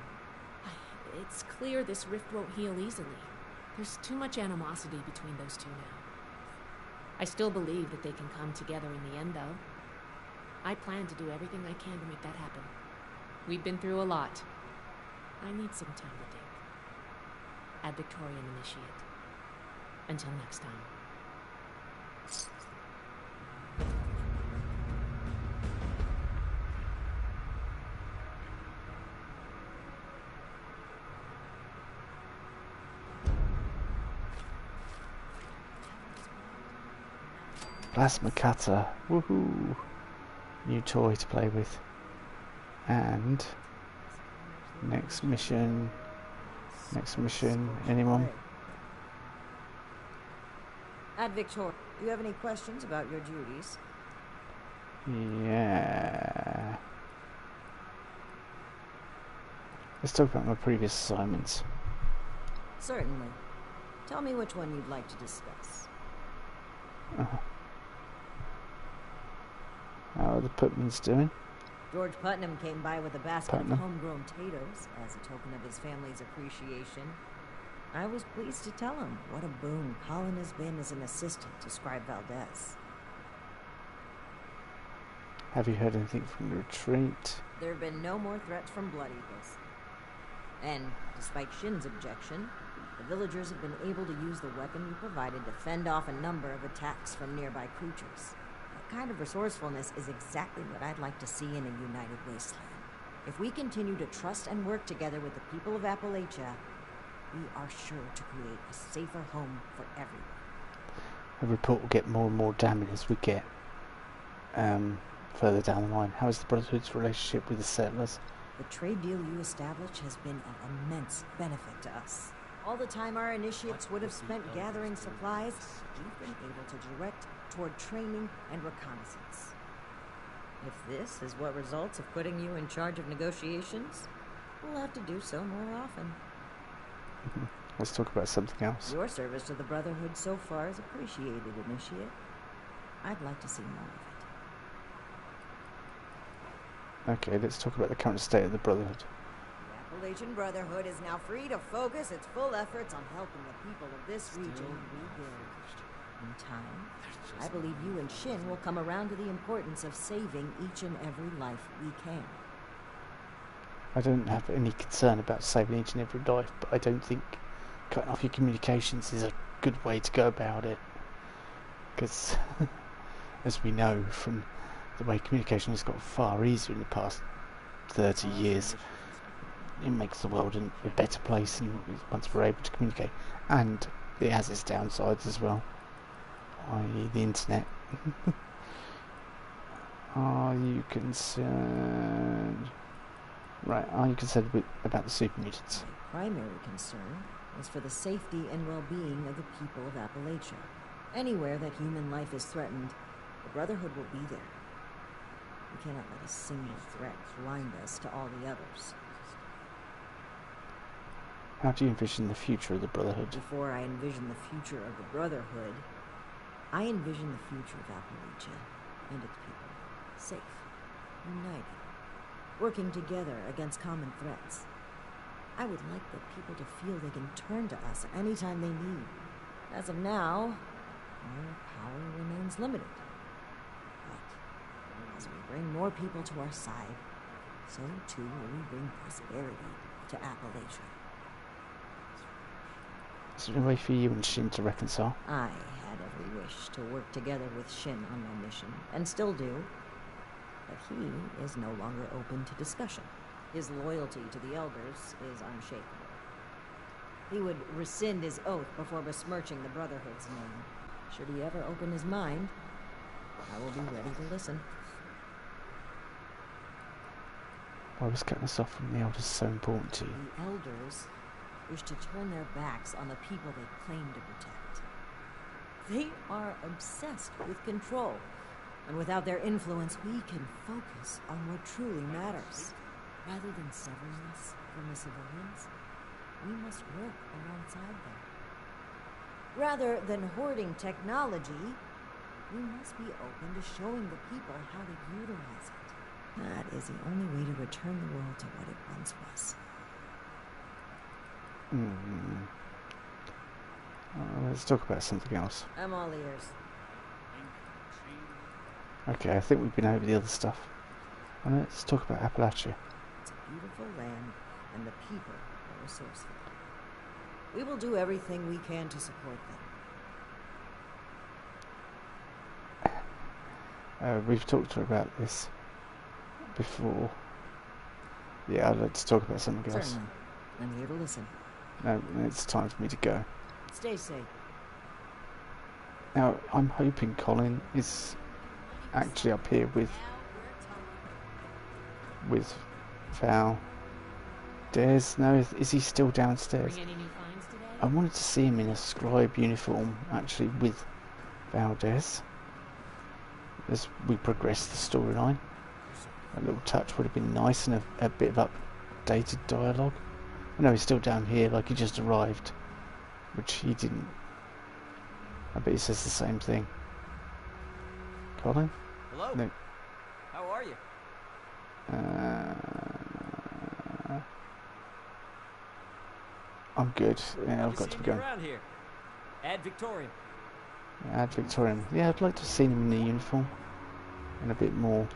It's clear this rift won't heal easily. There's too much animosity between those two now. I still believe that they can come together in the end, though. I plan to do everything I can to make that happen. We've been through a lot. I need some time to think. Ad Victoriam Initiate. Until next time. Plasma cutter, woohoo! New toy to play with. And next mission. Anyone? Ad Victor, do you have any questions about your duties? Yeah. Let's talk about my previous assignments. Certainly. Tell me which one you'd like to discuss. How are the Putmans doing? George Putnam came by with a basket Putnam. of homegrown potatoes as a token of his family's appreciation. I was pleased to tell him what a boon Colin has been as an assistant to Scribe Valdez. Have you heard anything from the retreat? There have been no more threats from Blood Eagles. And, despite Shin's objection, the villagers have been able to use the weapon we provided to fend off a number of attacks from nearby creatures. That kind of resourcefulness is exactly what I'd like to see in a united wasteland. If we continue to trust and work together with the people of Appalachia, we are sure to create a safer home for everyone. The report will get more and more damning as we get further down the line. How is the Brotherhood's relationship with the settlers? The trade deal you established has been of immense benefit to us. All the time our initiates would have spent gathering supplies, we've been able to direct toward training and reconnaissance. If this is what results of putting you in charge of negotiations, we'll have to do so more often. Let's talk about something else. Your service to the Brotherhood so far is appreciated, Initiate. I'd like to see more of it. Okay, let's talk about the current state of the Brotherhood. The Appalachian Brotherhood is now free to focus its full efforts on helping the people of this region rebuild. In time, I believe you and Shin will come around to the importance of saving each and every life we can. I don't have any concern about saving each and every life, but I don't think cutting off your communications is a good way to go about it. Because, as we know from the way communication has got far easier in the past 30 years, it makes the world a better place and once we're able to communicate. And it has its downsides as well, i.e. the internet. Are you concerned? Right, are you concerned about the super mutants? My primary concern is for the safety and well-being of the people of Appalachia. Anywhere that human life is threatened, the Brotherhood will be there. We cannot let a single threat blind us to all the others. How do you envision the future of the Brotherhood? Before I envision the future of the Brotherhood, I envision the future of Appalachia and its people. Safe, united, working together against common threats. I would like the people to feel they can turn to us anytime they need. As of now, our power remains limited. But as we bring more people to our side, so too will we bring prosperity to Appalachia. Is there a way for you and Shin to reconcile? I had every wish to work together with Shin on my mission, and still do. But he is no longer open to discussion. His loyalty to the Elders is unshakable. He would rescind his oath before besmirching the Brotherhood's name. Should he ever open his mind, I will be ready to listen. Why was cutting us off from the Elders so important to you? The Elders wish to turn their backs on the people they claim to protect. They are obsessed with control, and without their influence, we can focus on what truly matters. Rather than severing us from the civilians, we must work alongside them. Rather than hoarding technology, we must be open to showing the people how to utilize it. That is the only way to return the world to what it once was. Let's talk about something else. I'm all ears. Okay, I think we've been over the other stuff. Let's talk about Appalachia. It's a beautiful land, and the people are resourceful. We will do everything we can to support them. We've talked to her about this before. Yeah, I'd like to talk about something else. Certainly. I'm here to listen. No, it's time for me to go. Stay safe. Now, I'm hoping Colin is actually up here with Val. Des, no, is he still downstairs? Bring any new finds today? I wanted to see him in a scribe uniform, actually, with Valdez, as we progress the storyline. A little touch would have been nice, and a bit of updated dialogue. I know he's still down here, like he just arrived, which he didn't. I bet he says the same thing. Colin? Hello? No. How are you? I'm good. Yeah, I've got to be going. Around here. Ad Victorium. Ad Victorium. Yeah, I'd like to have seen him in the uniform and a bit more.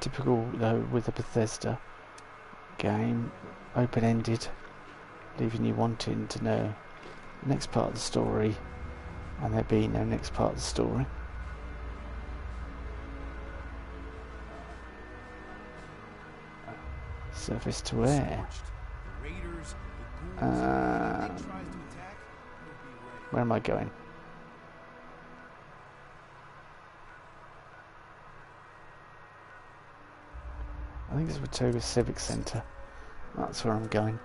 Typical though with a Bethesda game, open-ended, leaving you wanting to know the next part of the story, and there being no next part of the story. Surface to air. Where am I going? I think it's Watoga Civic Centre. That's where I'm going.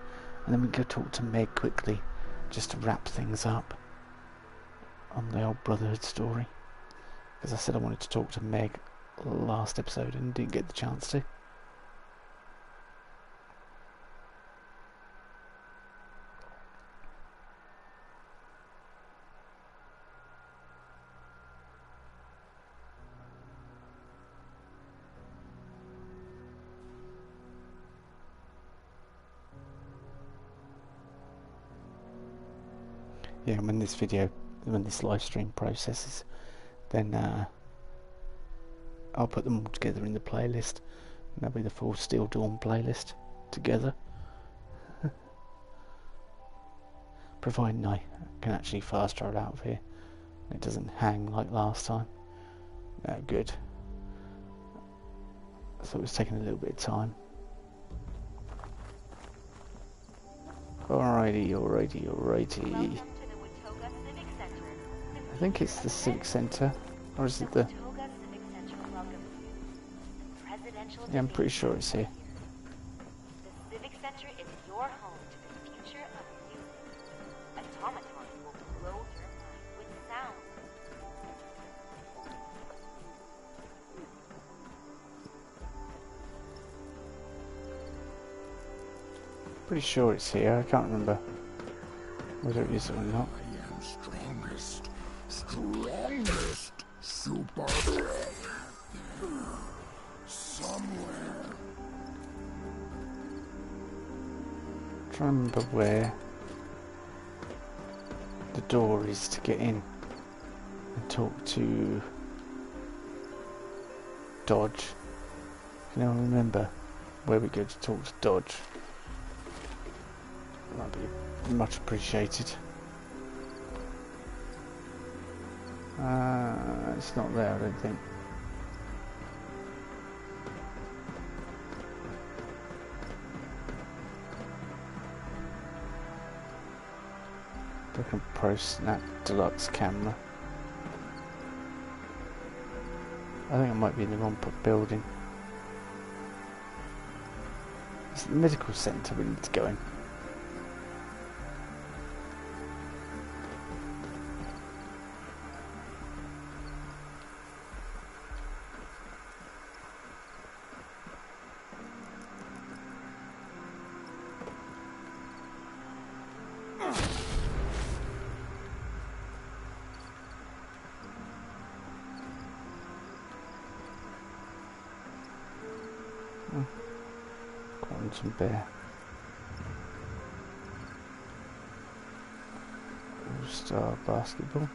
And then we can go talk to Meg quickly, just to wrap things up on the old Brotherhood story. Because I said I wanted to talk to Meg last episode and didn't get the chance to. Yeah, when this live stream processes, then I'll put them all together in the playlist. And that'll be the full Steel Dawn playlist together. Providing I can actually fast travel out of here. It doesn't hang like last time. Good. I thought it was taking a little bit of time. Alrighty. I think it's the Civic Centre, or is it the... Yeah, I'm pretty sure it's here. The Civic Center is your home to the future of music. Automatons will blow your mind with sound. Pretty sure it's here. I can't remember whether it is or not. I am strongest, super somewhere. I'm trying to remember where the door is to get in and talk to Dodge. Can anyone remember where we go to talk to Dodge? That'd be much appreciated. It's not there, I don't think. I can Pro Snap Deluxe camera. I think I might be in the wrong building. It's the medical centre we need to go in. Quantum Bear. All-Star Basketball.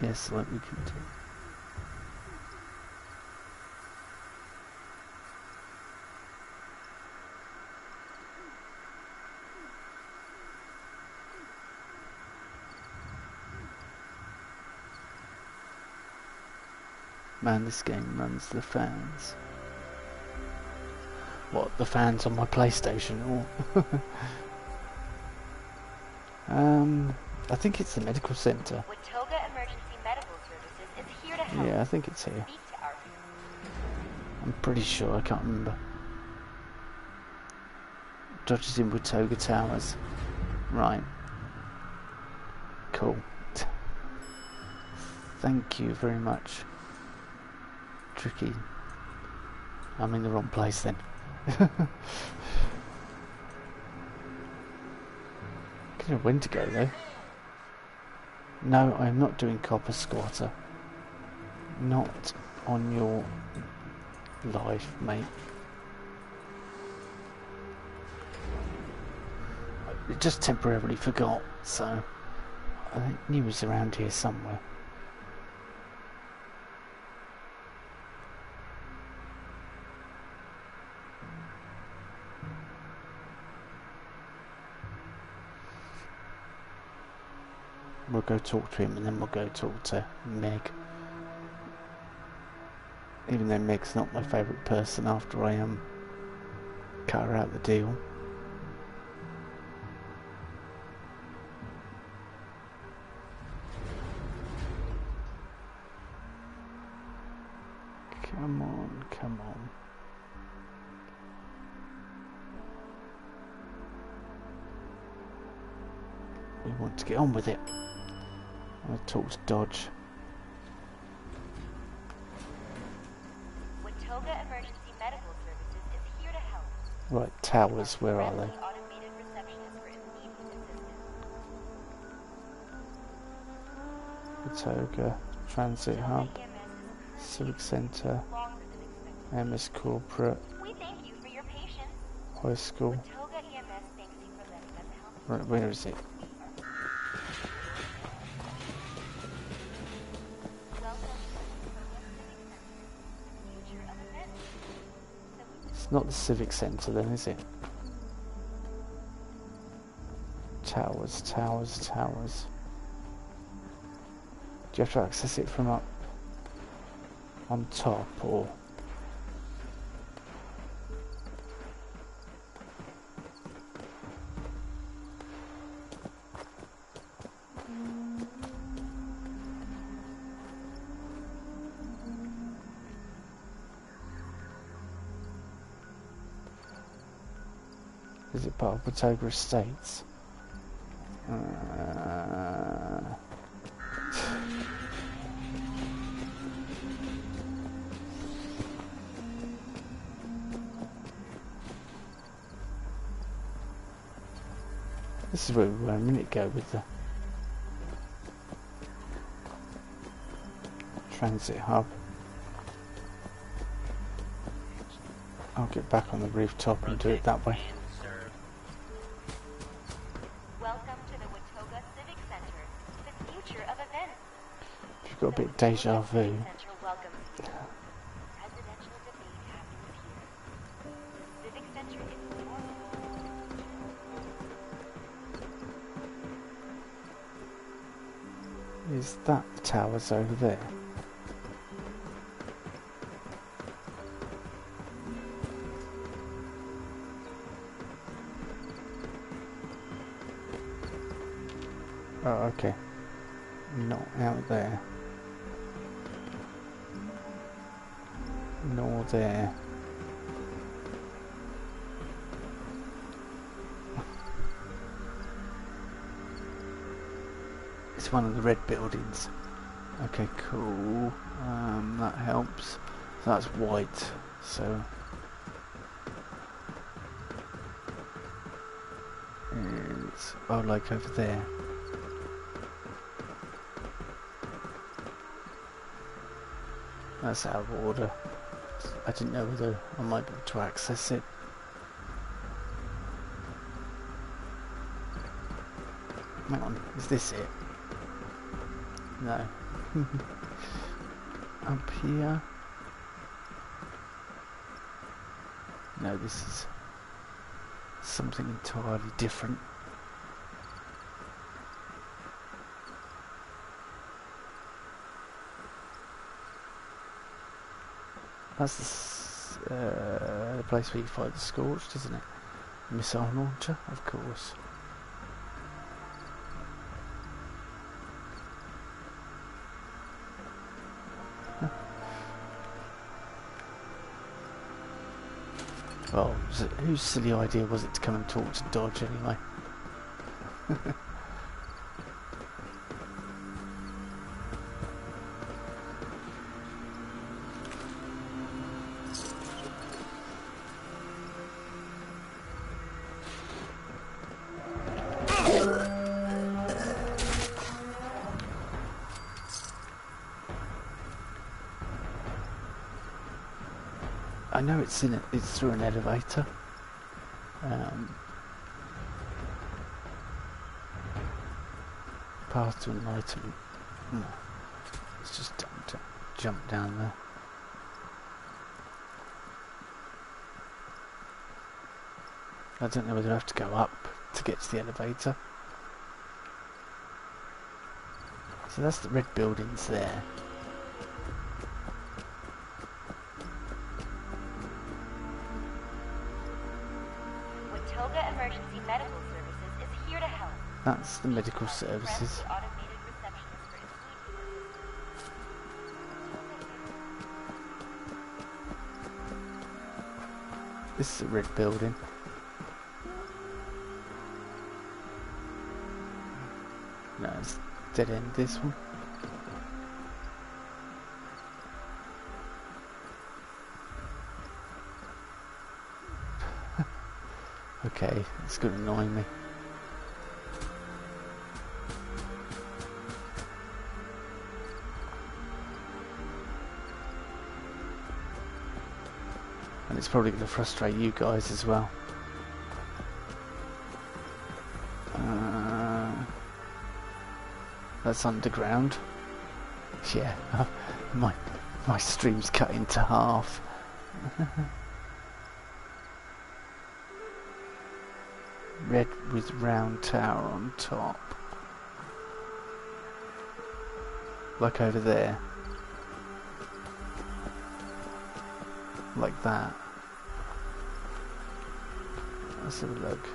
Yes, like we can do. Man, this game runs the fans. What, the fans on my PlayStation? Or I think it's the medical centre. Watoga Emergency Medical Services is here to help. Yeah, I think it's here. Speak to our... I'm pretty sure, I can't remember. Dodge is in Watoga Towers. Right. Cool. Thank you very much. Tricky. I'm in the wrong place then. I don't know when to go though. No, I'm not doing Copper Squatter. Not on your life, mate. I just temporarily forgot, so I knew it was around here somewhere. We'll go talk to him and then we'll go talk to Meg. Even though Meg's not my favourite person after I cut her out the deal. Come on, come on. We want to get on with it. I'm going to talk to Dodge. Watoga Emergency Medical Services is here to help. Right, towers, where are they? Automated receptionist for immediate assistance. Watoga, Transit Hub, EMS is Civic Centre, longer than expected. MS Corporate, We thank you for your patience. High School. Watoga EMS thanks you for letting us help. Right, where is it? It's not the Civic Centre then, is it? Towers, towers, towers. Do you have to access it from up on top, or? Is it part of Watoga Estates? This is where we were a minute ago with the transit hub. I'll get back on the rooftop and do it that way. Welcome to the Watoga Civic Center, the future of events. You've got a bit of deja vu. Civic Center welcomes you. Presidential debate happens here. The Civic Center is your Is that the towers over there? Oh, okay. Not out there. Nor there. It's one of the red buildings. Okay, cool. That helps. That's white, so it's like over there. That's out of order. I didn't know whether I might be able to access it. Hang on, is this it? No. Up here? No, this is something entirely different. That's the place where you fight the Scorched, isn't it? Missile launcher, of course. Well, whose silly idea was it to come and talk to Dodge anyway? I know it's through an elevator. Path to an item. Let's just jump down there. I don't know whether I have to go up to get to the elevator. So that's the red buildings there. Watoga Emergency Medical Services is here to help. That's the medical services. Automated receptionist for immediate assistance. This is a red building. No, it's dead end, this one. Okay, it's going to annoy me. And it's probably going to frustrate you guys as well. That's underground. Yeah, my stream's cut into half. Red with round tower on top. Like over there. Like that. Let's have a look.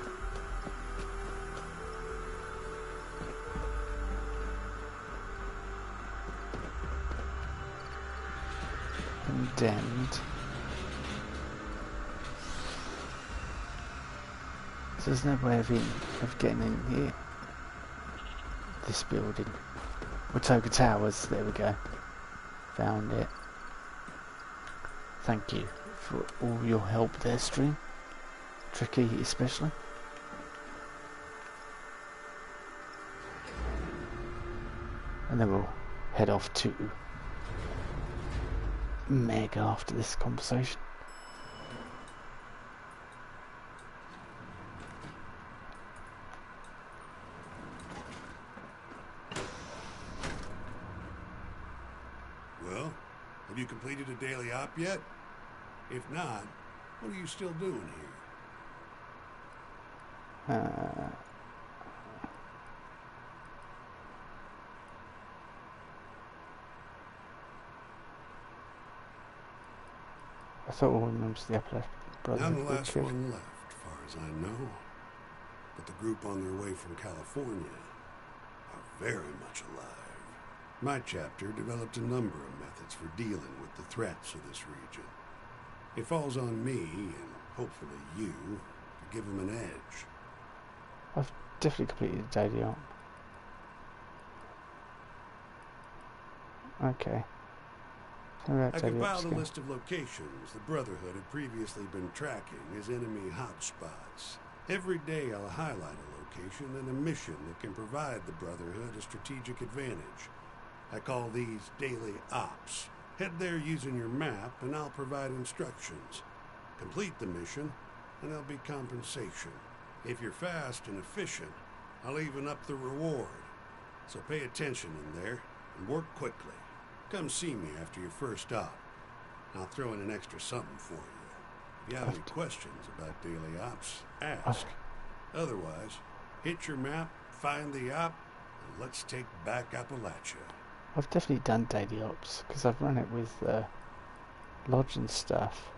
Condemned. So there's no way of getting in here. This building. Watoga Towers, there we go. Found it. Thank you for all your help there, stream. Tricky especially. And then we'll head off to Meg after this conversation. Well, have you completed a daily op yet? If not, what are you still doing here? I thought all members of the Appalachian Brotherhood I'm the were last killed. one left, as far as I know. But the group on their way from California are very much alive. My chapter developed a number of methods for dealing with the threats of this region. It falls on me, and hopefully you, to give them an edge. I've definitely completed the daily op. Okay. I compiled a list of locations the Brotherhood had previously been tracking as enemy hotspots. Every day I'll highlight a location and a mission that can provide the Brotherhood a strategic advantage. I call these daily ops. Head there using your map and I'll provide instructions. Complete the mission and there'll be compensation. If you're fast and efficient, I'll even up the reward. So pay attention in there and work quickly. Come see me after your first op. I'll throw in an extra something for you. If you have any questions about daily ops, ask. Otherwise, hit your map, find the op, and let's take back Appalachia. I've definitely done daily ops because I've run it with Lodge and stuff.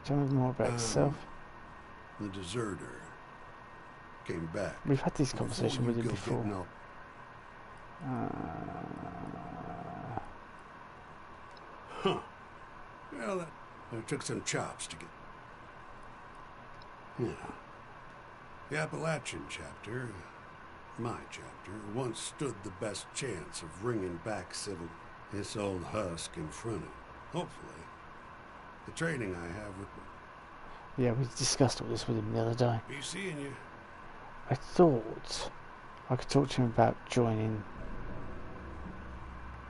Tell me more about yourself. The deserter came back. We've had this conversation with him before. Huh. Well, that took some chops to get. Yeah. The Appalachian chapter, my chapter, once stood the best chance of bringing back civil. This old husk in front of it. Hopefully. The training I have with me. Yeah, we discussed all this with him the other day. Be seeing you. I thought I could talk to him about joining,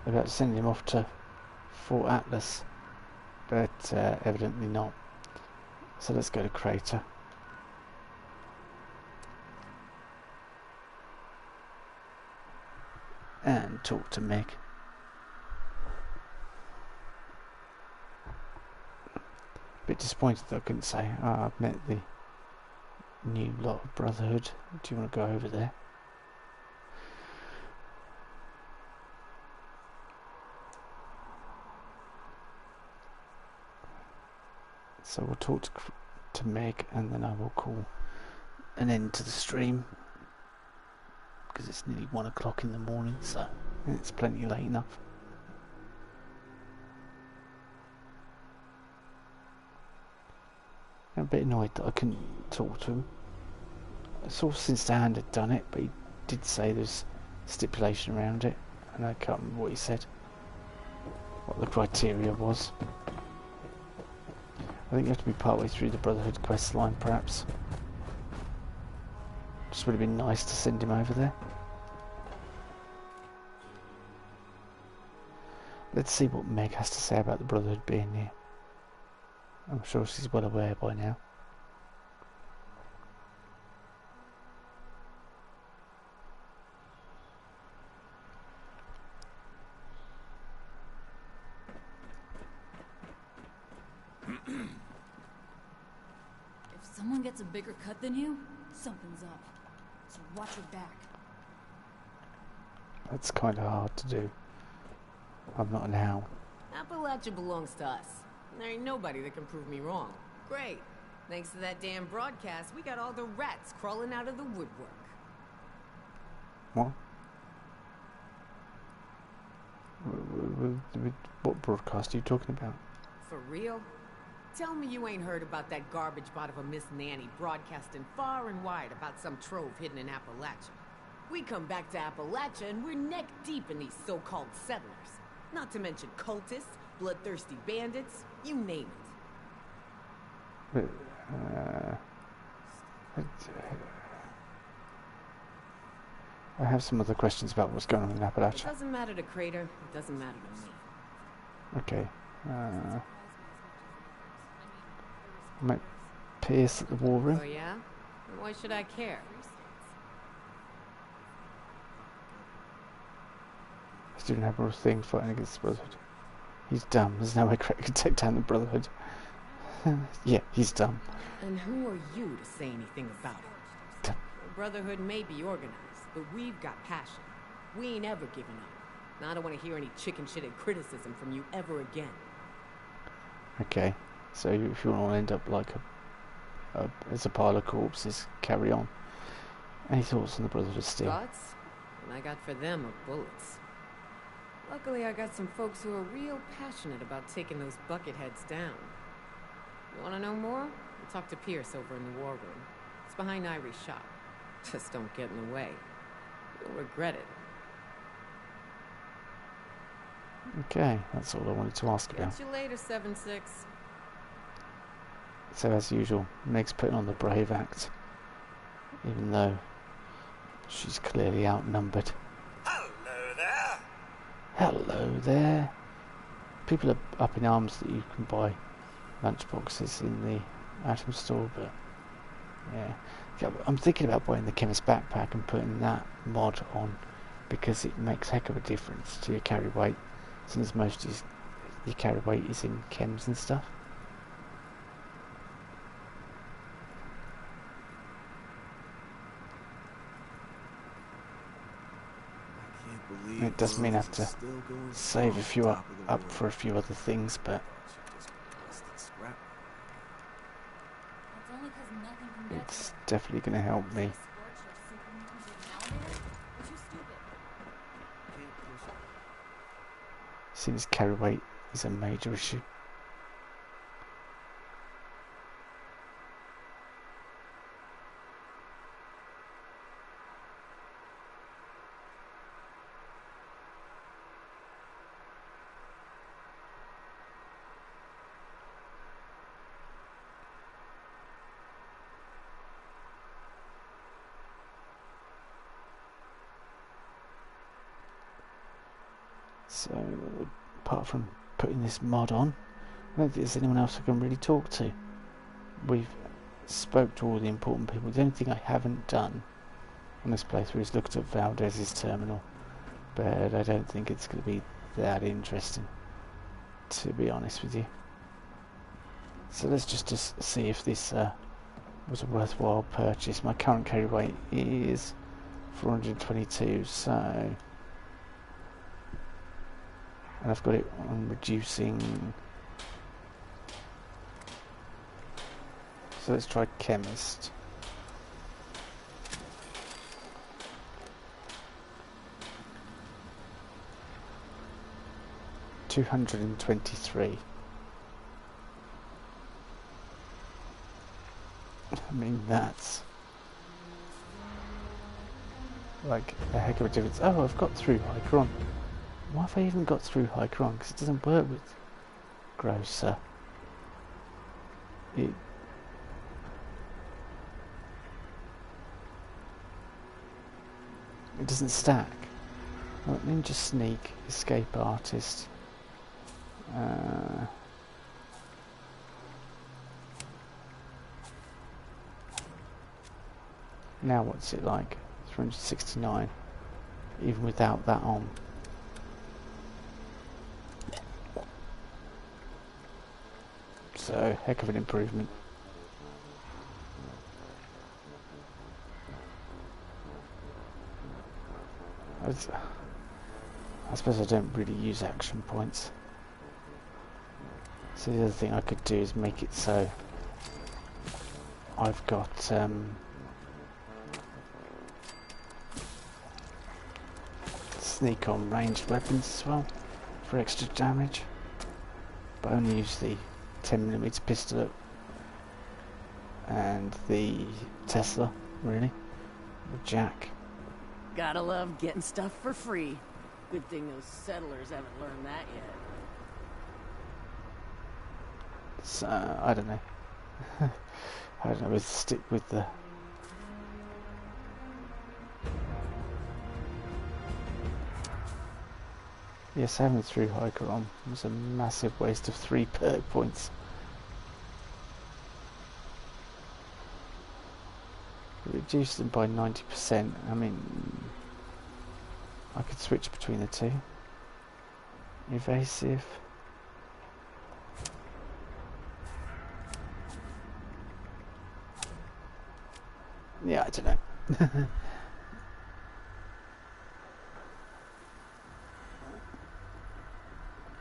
about sending him off to Fort Atlas, but evidently not. So let's go to Crater. And talk to Meg. Bit disappointed that I couldn't say, I've met the new lot of Brotherhood. Do you want to go over there? So we'll talk to Meg and then I will call an end to the stream because it's nearly 1 o'clock in the morning, so it's plenty late enough. I'm a bit annoyed that I couldn't talk to him. I saw since Dan had done it, but he did say there's stipulation around it, and I can't remember what he said. What the criteria was. I think you have to be partway through the Brotherhood quest line, perhaps. Just would have been nice to send him over there. Let's see what Meg has to say about the Brotherhood being here. I'm sure she's well aware by now. If someone gets a bigger cut than you, something's up. So watch your back. That's kind of hard to do. I'm not an owl. Appalachia belongs to us. There ain't nobody that can prove me wrong. Great. Thanks to that damn broadcast, we got all the rats crawling out of the woodwork. What? What broadcast are you talking about? For real? Tell me you ain't heard about that garbage bot of a Miss Nanny broadcasting far and wide about some trove hidden in Appalachia. We come back to Appalachia and we're neck deep in these so-called settlers. Not to mention cultists, bloodthirsty bandits, you name it. I have some other questions about what's going on in Appalachia. It doesn't matter to Crater, it doesn't matter to me. Okay. Might Pierce at the war room. Oh yeah? Why should I care? He's doing a real thing fighting against the Brotherhood. He's dumb. There's no way Craig can take down the Brotherhood. Yeah, he's dumb. And who are you to say anything about it? The Brotherhood may be organized, but we've got passion. We ain't ever giving up. And I don't want to hear any chicken-shitted criticism from you ever again. Okay, so if you want to end up like as a pile of corpses, carry on. Any thoughts on the Brotherhood still? Thoughts? And I got for them are bullets. Luckily, I got some folks who are real passionate about taking those bucketheads down. You want to know more? We'll talk to Pierce over in the war room. It's behind Irie's shop. Just don't get in the way. You'll regret it. Okay, that's all I wanted to ask about. Catch you later, 7-6. So as usual, Meg's putting on the brave act, even though she's clearly outnumbered. Hello there. Hello there. People are up in arms that you can buy lunchboxes in the item store, but yeah, I'm thinking about buying the chemist backpack and putting that mod on because it makes a heck of a difference to your carry weight, since most of your carry weight is in chems and stuff. It does mean I have to save a few up for a few other things, but it's definitely going to help me. Since carry weight is a major issue. So, apart from putting this mod on, I don't think there's anyone else I can really talk to. We've spoke to all the important people. The only thing I haven't done on this playthrough is looked at Valdez's terminal, but I don't think it's going to be that interesting, to be honest with you. So let's just see if this was a worthwhile purchase. My current carry weight is 422, so... and I've got it on reducing. So let's try chemist. $223. I mean, that's like a heck of a difference. Oh, I've got through High. Why have I even got through High? Because it doesn't work with Grosser. It doesn't stack. Well, Ninja Sneak, Escape Artist. Now what's it like? 369, even without that on. So, heck of an improvement. I suppose I don't really use action points. So the other thing I could do is make it so I've got sneak on ranged weapons as well for extra damage, but I only use the 10mm pistol and the Tesla, really, the Jack. Gotta love getting stuff for free. Good thing those settlers haven't learned that yet. So, I don't know. I don't know whether to stick with the... Yes, having through Hiker was a massive waste of 3 perk points. Reduce them by 90%. I mean, I could switch between the two. Evasive. Yeah, I don't know.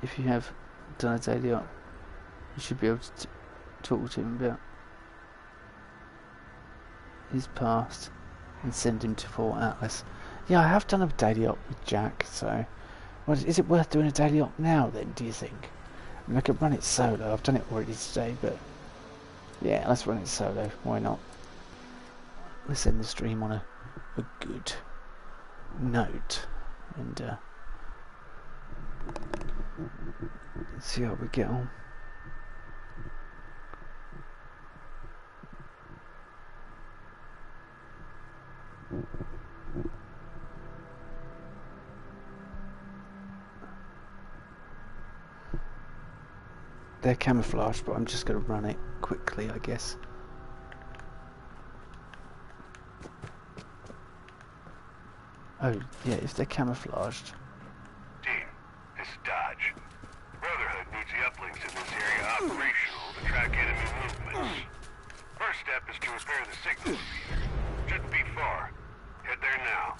If you have done a daily op, you should be able to talk to him about his past and send him to Fort Atlas. Yeah, I have done a daily op with Jack, so well, is it worth doing a daily op now then, do you think? I mean, I could run it solo. I've done it already today, but yeah, let's run it solo. Why not? Let's end the stream on a good note and see how we get on. They're camouflaged, but I'm just going to run it quickly, I guess. Oh, yeah, if they're camouflaged. Team, this is Dodge. Brotherhood needs the uplinks in this area operational to track enemy movements. First step is to repair the signal repeater. Shouldn't be far. Head there now.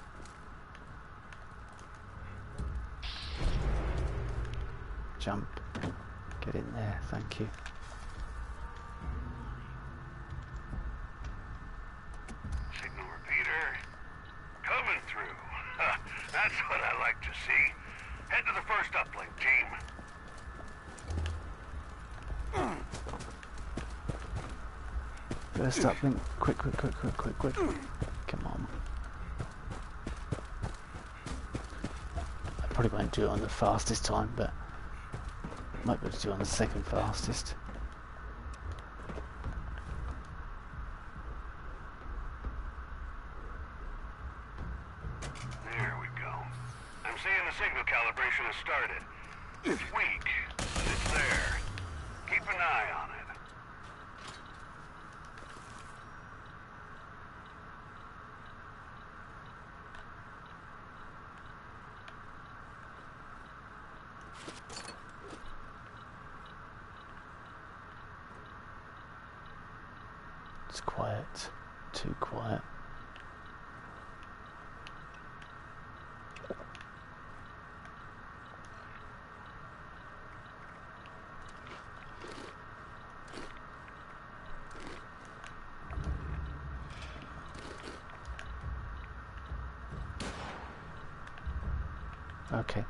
Jump. Get in there, thank you. Signal repeater. Coming through. That's what I like to see. Head to the first uplink, team. First uplink. Quick. Come on. I probably won't do it on the fastest time, but might be able to do it on the second fastest. There we go. I'm seeing the signal calibration has started. It's weak, but it's there. Keep an eye on it. It's quiet. Too quiet. Okay.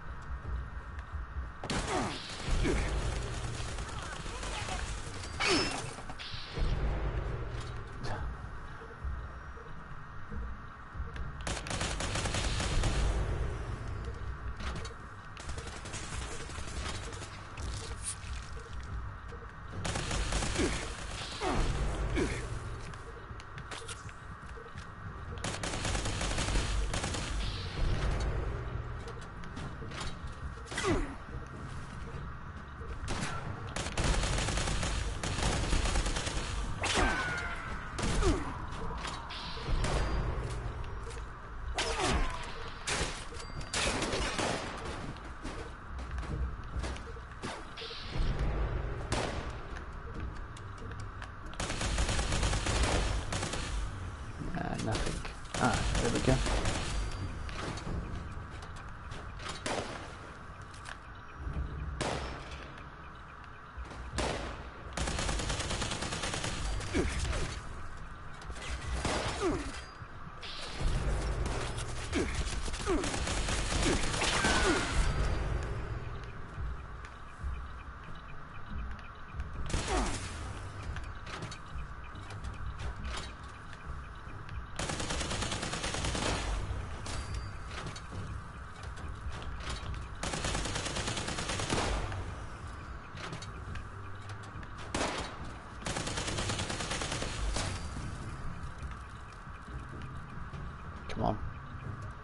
Nothing. Ah, there we go. Come on.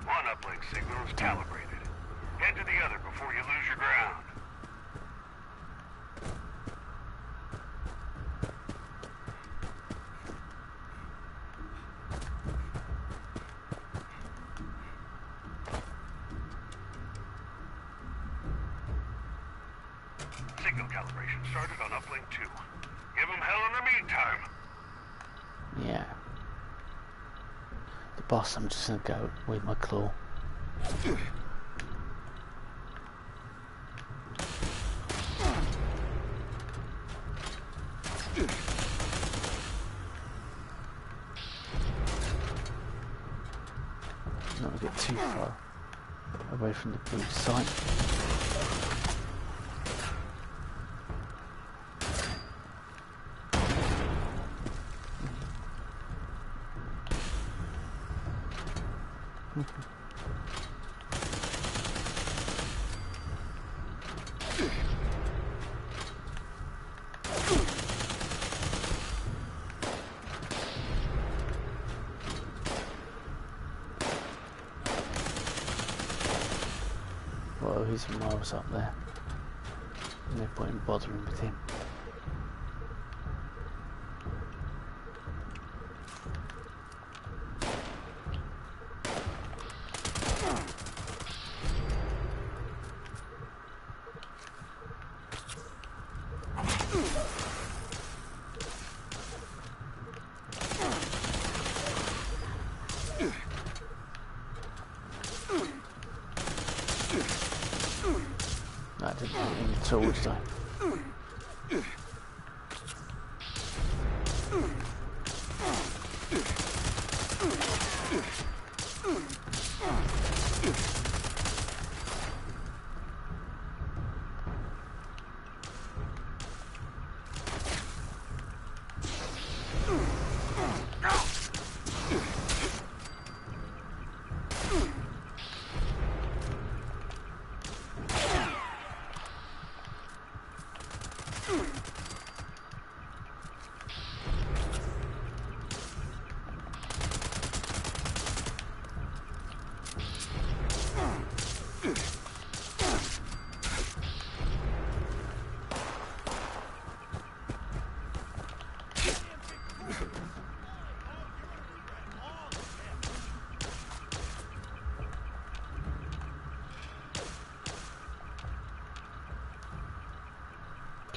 One uplink signal is calibrated. Head to the other before you lose your ground. Signal calibration started on uplink 2. Give them hell in the meantime. Yeah. The boss, I'm just gonna go with my claw. Not get too far away from the blue site. Whoa, he's miles up there. No point in bothering with him. I didn't hit him at all, did I?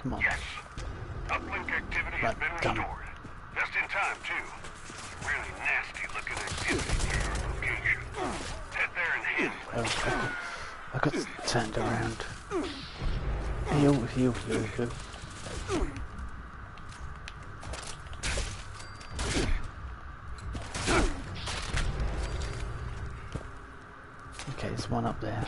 Come on. Yes. Uplink activity has been restored. Just in time, too. Really nasty looking activity near your location. Head there and handle it. I got turned around. Heal, heal, heal, heal. Okay, there's one up there.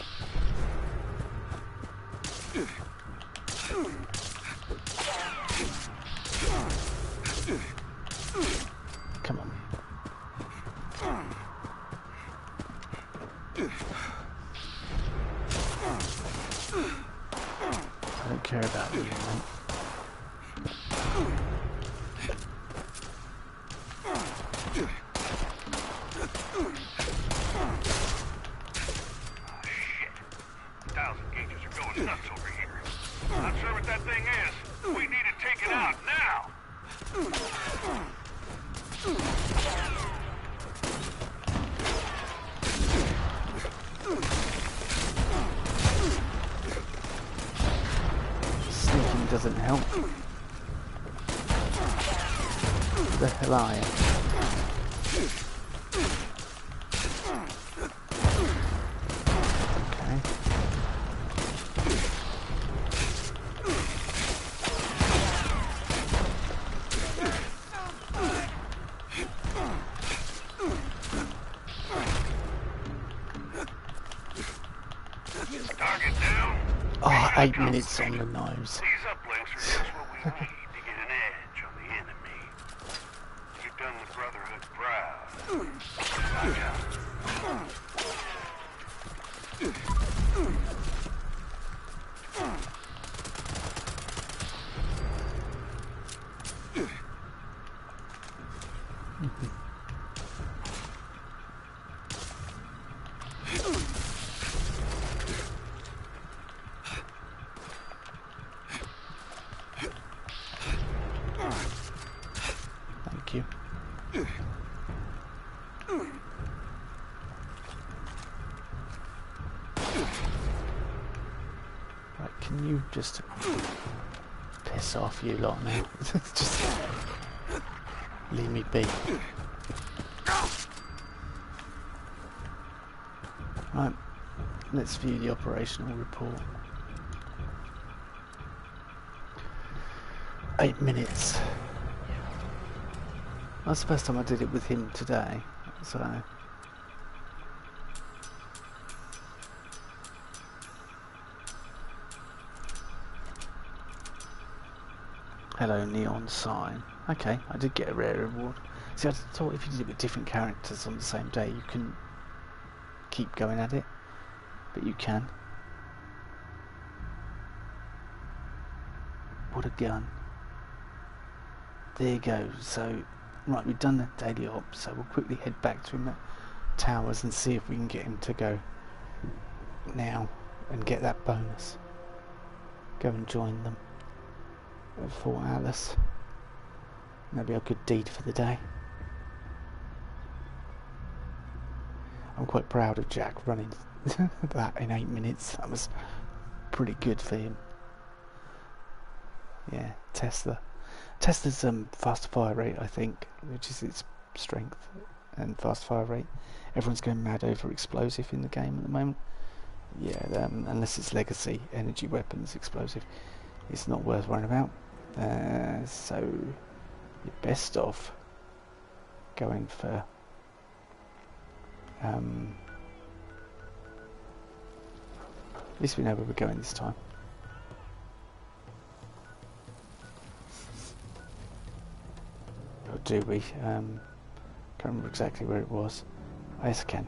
Come on. I don't care about you, mate. Not sure what that thing is. We need to take it out now. Sneaking doesn't help. The hell are you? Okay. Target down. Oh, 8 minutes on the nose. These uplinks are just what we need to get an edge on the enemy. You've done the Brotherhood proud. Thank you. Right, can you just piss off, you lot now? Just leave me be. Right, let's view the operational report. 8 minutes. That's the first time I did it with him today, so... Hello, neon sign. Okay, I did get a rare reward. See, I thought if you did it with different characters on the same day, you couldn't keep going at it, but you can. What a gun. There you go. So, right, we've done the daily op, so we'll quickly head back to him at Towers and see if we can get him to go now and get that bonus. Go and join them at Fort Alice. That'll be a good deed for the day. I'm quite proud of Jack running that in 8 minutes. That was pretty good for him. Yeah, Tesla's fast fire rate, I think, which is its strength and fast fire rate. Everyone's going mad over explosive in the game at the moment. Yeah, unless it's legacy, energy weapons, explosive, it's not worth worrying about. So you're best off going for at least we know where we're going this time. Or do we? Can't remember exactly where it was. Yes, I can.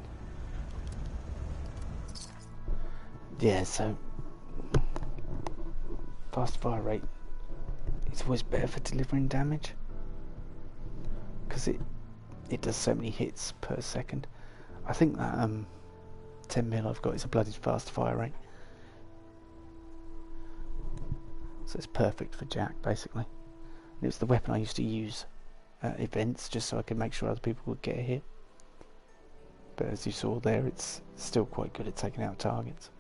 Yeah, so fast fire rate is always better for delivering damage because it does so many hits per second. I think that 10mm I've got is a bloody fast fire rate, so it's perfect for Jack basically. And it was the weapon I used to use at events just so I could make sure other people would get a hit. But as you saw there, it's still quite good at taking out targets.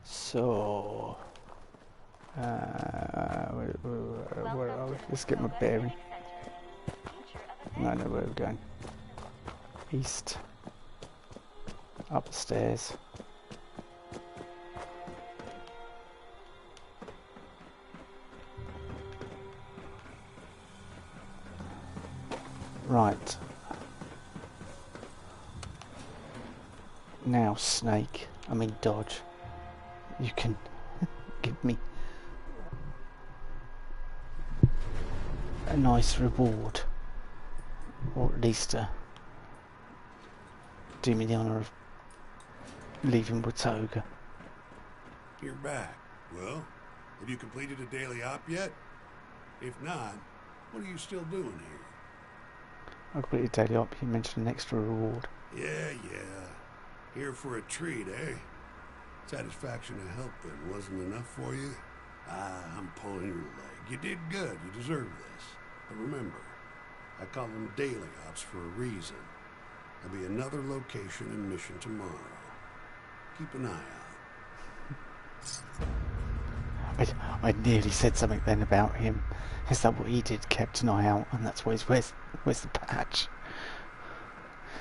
So, where are we? Let's get my bearing. No, I know where we're going. East. Up the stairs. Right. Now, Snake. I mean, Dodge. You can give me a nice reward, or at least do me the honour of leaving Watoga. You're back. Well, have you completed a daily op yet? If not, what are you still doing here? I completed daily op. You mentioned an extra reward. Yeah. Here for a treat, eh? Satisfaction to help them wasn't enough for you? I'm pulling your leg. You did good. You deserve this. But remember, I call them daily ops for a reason. There'll be another location and mission tomorrow. Keep an eye out. I nearly said something then about him. Is that what he did? Kept an eye out, and that's why he's where's the patch?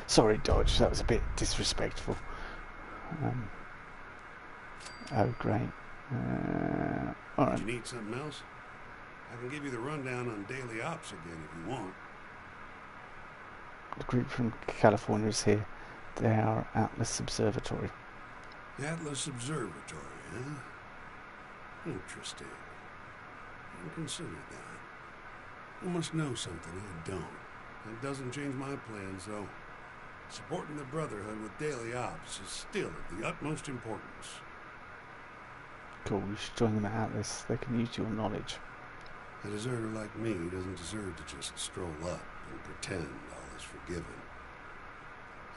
Sorry, Dodge. That was a bit disrespectful. Oh, great. All right. Do you need something else? I can give you the rundown on daily ops again if you want. The group from California is here. They are Atlas Observatory. Atlas Observatory, huh? Interesting. I hadn't considered that. You must know something I don't. That doesn't change my plans, though. Supporting the Brotherhood with daily ops is still of the utmost importance. Cool, you should join them at Atlas. They can use your knowledge. A deserter like me doesn't deserve to just stroll up and pretend all is forgiven.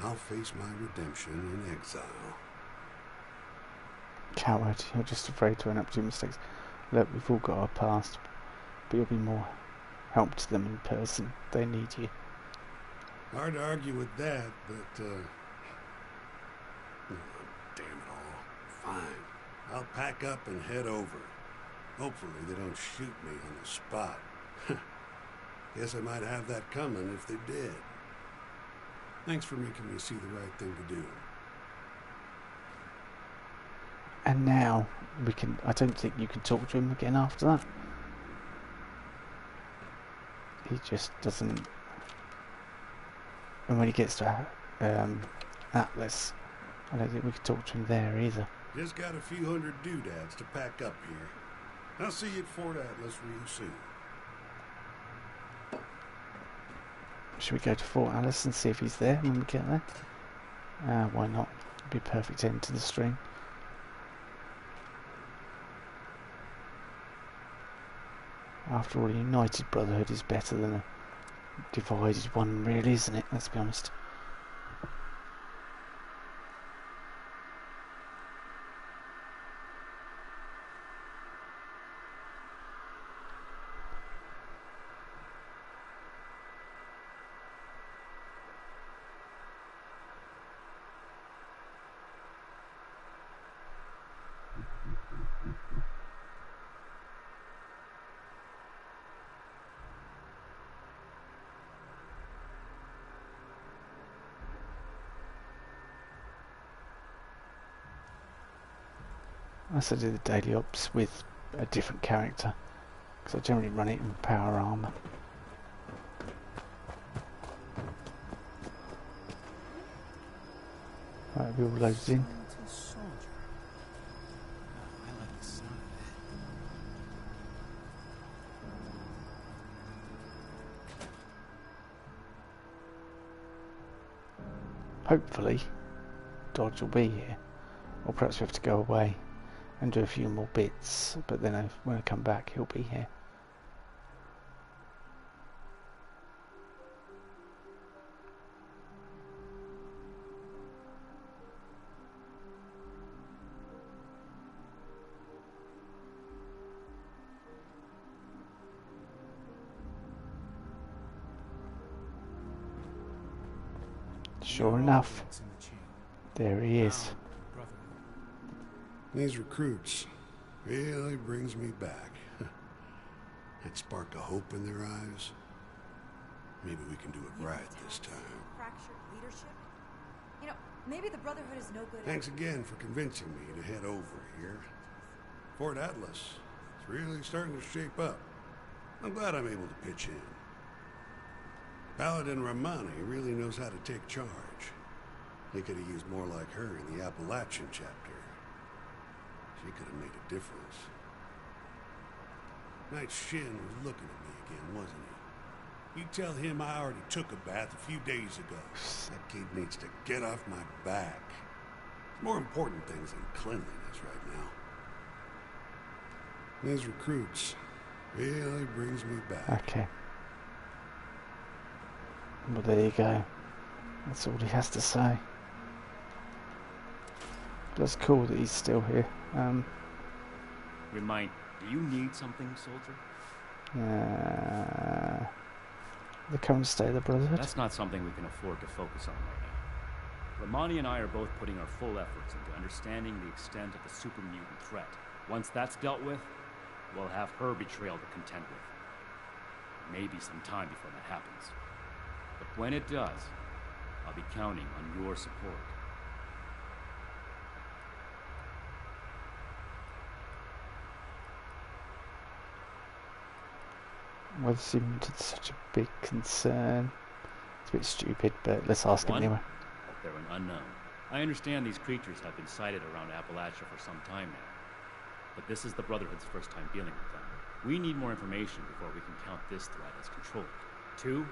I'll face my redemption in exile. Coward, you're just afraid to own up to your mistakes. Look, we've all got our past, but you'll be more help to them in person. They need you. Hard to argue with that, but, oh, damn it all. Fine. I'll pack up and head over. Hopefully they don't shoot me on the spot. Guess I might have that coming if they did. Thanks for making me see the right thing to do. And now, I don't think you can talk to him again after that. He just doesn't... And when he gets to Atlas, I don't think we can talk to him there either. Just got a few hundred doodads to pack up here. I'll see you at Fort Atlas real soon. Should we go to Fort Atlas and see if he's there when we get there? Why not? It'd be a perfect end to the stream. After all, a united brotherhood is better than a divided one, really, isn't it? Let's be honest. I also do the daily ops with a different character, because I generally run it in power armor. Right, we all loaded in. Hopefully, Dodge will be here, or perhaps we have to go away and do a few more bits, but then when I come back he'll be here. Sure enough, there he is. These recruits really brings me back. That spark of hope in their eyes. Maybe we can do it right this time. Fractured leadership? You know, maybe the Brotherhood is no good. Thanks again for convincing me to head over here. Fort Atlas is really starting to shape up. I'm glad I'm able to pitch in. Paladin Romani really knows how to take charge. He could have used more like her in the Appalachian chapter. She could have made a difference. Knight Shin was looking at me again, wasn't he? You tell him I already took a bath a few days ago. That kid needs to get off my back. There's more important things than cleanliness right now. These recruits really brings me back. Okay. Well, there you go. That's all he has to say. That's cool that he's still here. Do you need something, soldier? The current state of the Brotherhood? That's not something we can afford to focus on right now. Romani and I are both putting our full efforts into understanding the extent of the super mutant threat. Once that's dealt with, we'll have her betrayal to contend with. Maybe some time before that happens. But when it does, I'll be counting on your support. Why the super mutant's such a big concern? It's a bit stupid, but let's ask him anyway. They're an unknown. I understand these creatures have been sighted around Appalachia for some time now. But this is the Brotherhood's first time dealing with them. We need more information before we can count this threat as controlled. 2,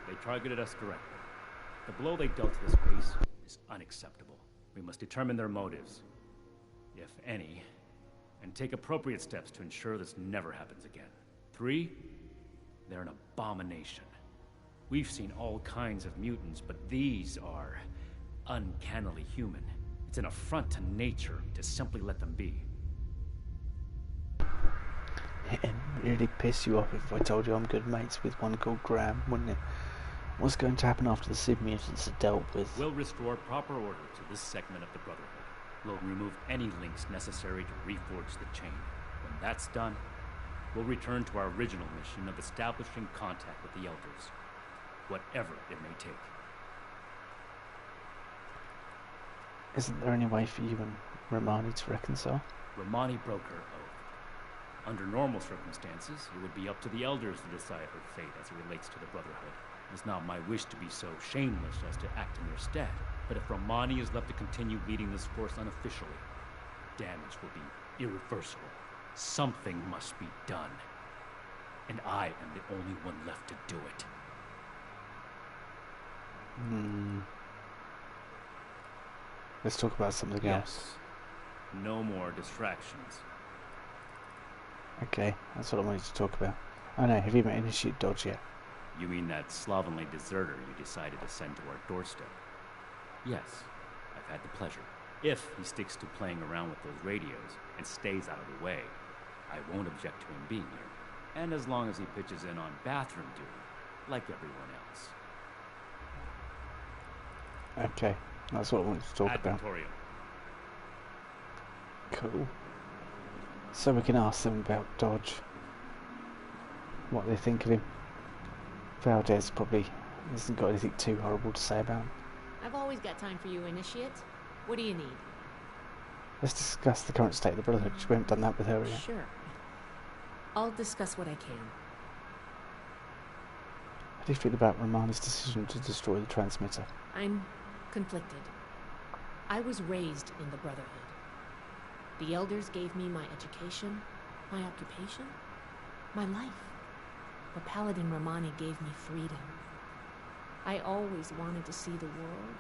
they targeted us directly. The blow they dealt to this base is unacceptable. We must determine their motives, if any, and take appropriate steps to ensure this never happens again. 3, they're an abomination. We've seen all kinds of mutants, but these are uncannily human. It's an affront to nature to simply let them be. It'd really piss you off if I told you I'm good mates with one called Graham, wouldn't it? What's going to happen after the super mutants are dealt with? We'll restore proper order to this segment of the Brotherhood. We'll remove any links necessary to reforge the chain. When that's done, we'll return to our original mission of establishing contact with the Elders, whatever it may take. Isn't there any way for you and Romani to reconcile? Romani broke her oath. Under normal circumstances, it would be up to the Elders to decide her fate as it relates to the Brotherhood. It's not my wish to be so shameless as to act in their stead, but if Romani is left to continue leading this force unofficially, damage will be irreversible. Something must be done. And I am the only one left to do it. Let's talk about something else. No more distractions. Okay, that's what I wanted to talk about. Oh no, have you met Initiate Dodge yet? You mean that slovenly deserter you decided to send to our doorstep? Yes, I've had the pleasure. If he sticks to playing around with those radios and stays out of the way, I won't object to him being here. And as long as he pitches in on bathroom duty, like everyone else. Okay, that's what I wanted to talk about. Victorium. Cool. So we can ask them about Dodge. What they think of him. Valdez probably hasn't got anything too horrible to say about him. I've always got time for you, Initiate. What do you need? Let's discuss the current state of the Brotherhood, because we haven't done that with her yet. Sure. I'll discuss what I can. How do you feel about Romani's decision to destroy the transmitter? I'm conflicted. I was raised in the Brotherhood. The Elders gave me my education, my occupation, my life. But Paladin Romani gave me freedom. I always wanted to see the world.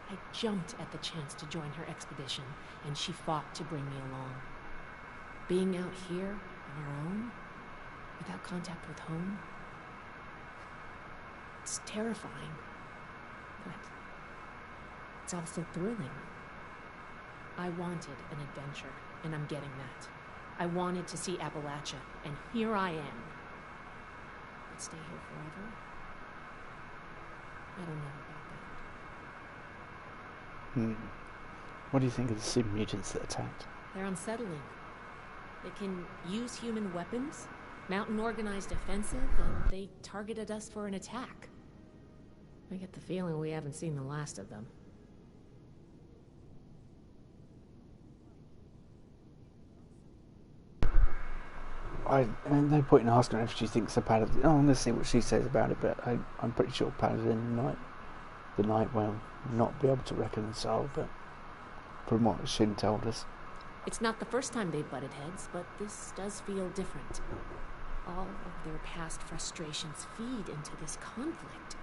I jumped at the chance to join her expedition, and she fought to bring me along. Being out here on our own, without contact with home, it's terrifying, but it's also thrilling. I wanted an adventure, and I'm getting that. I wanted to see Appalachia, and here I am. But stay here forever? I don't know about that. What do you think of the super mutants that attacked? They're unsettling. They can use human weapons, mount an organized offensive, and they targeted us for an attack. I get the feeling we haven't seen the last of them. And no point in asking her if she thinks the Paladin... Oh, let's see what she says about it, but I'm pretty sure Paladin might... The Night will not be able to reconcile, but... From what Shin told us. It's not the first time they've butted heads, but this does feel different. All of their past frustrations feed into this conflict.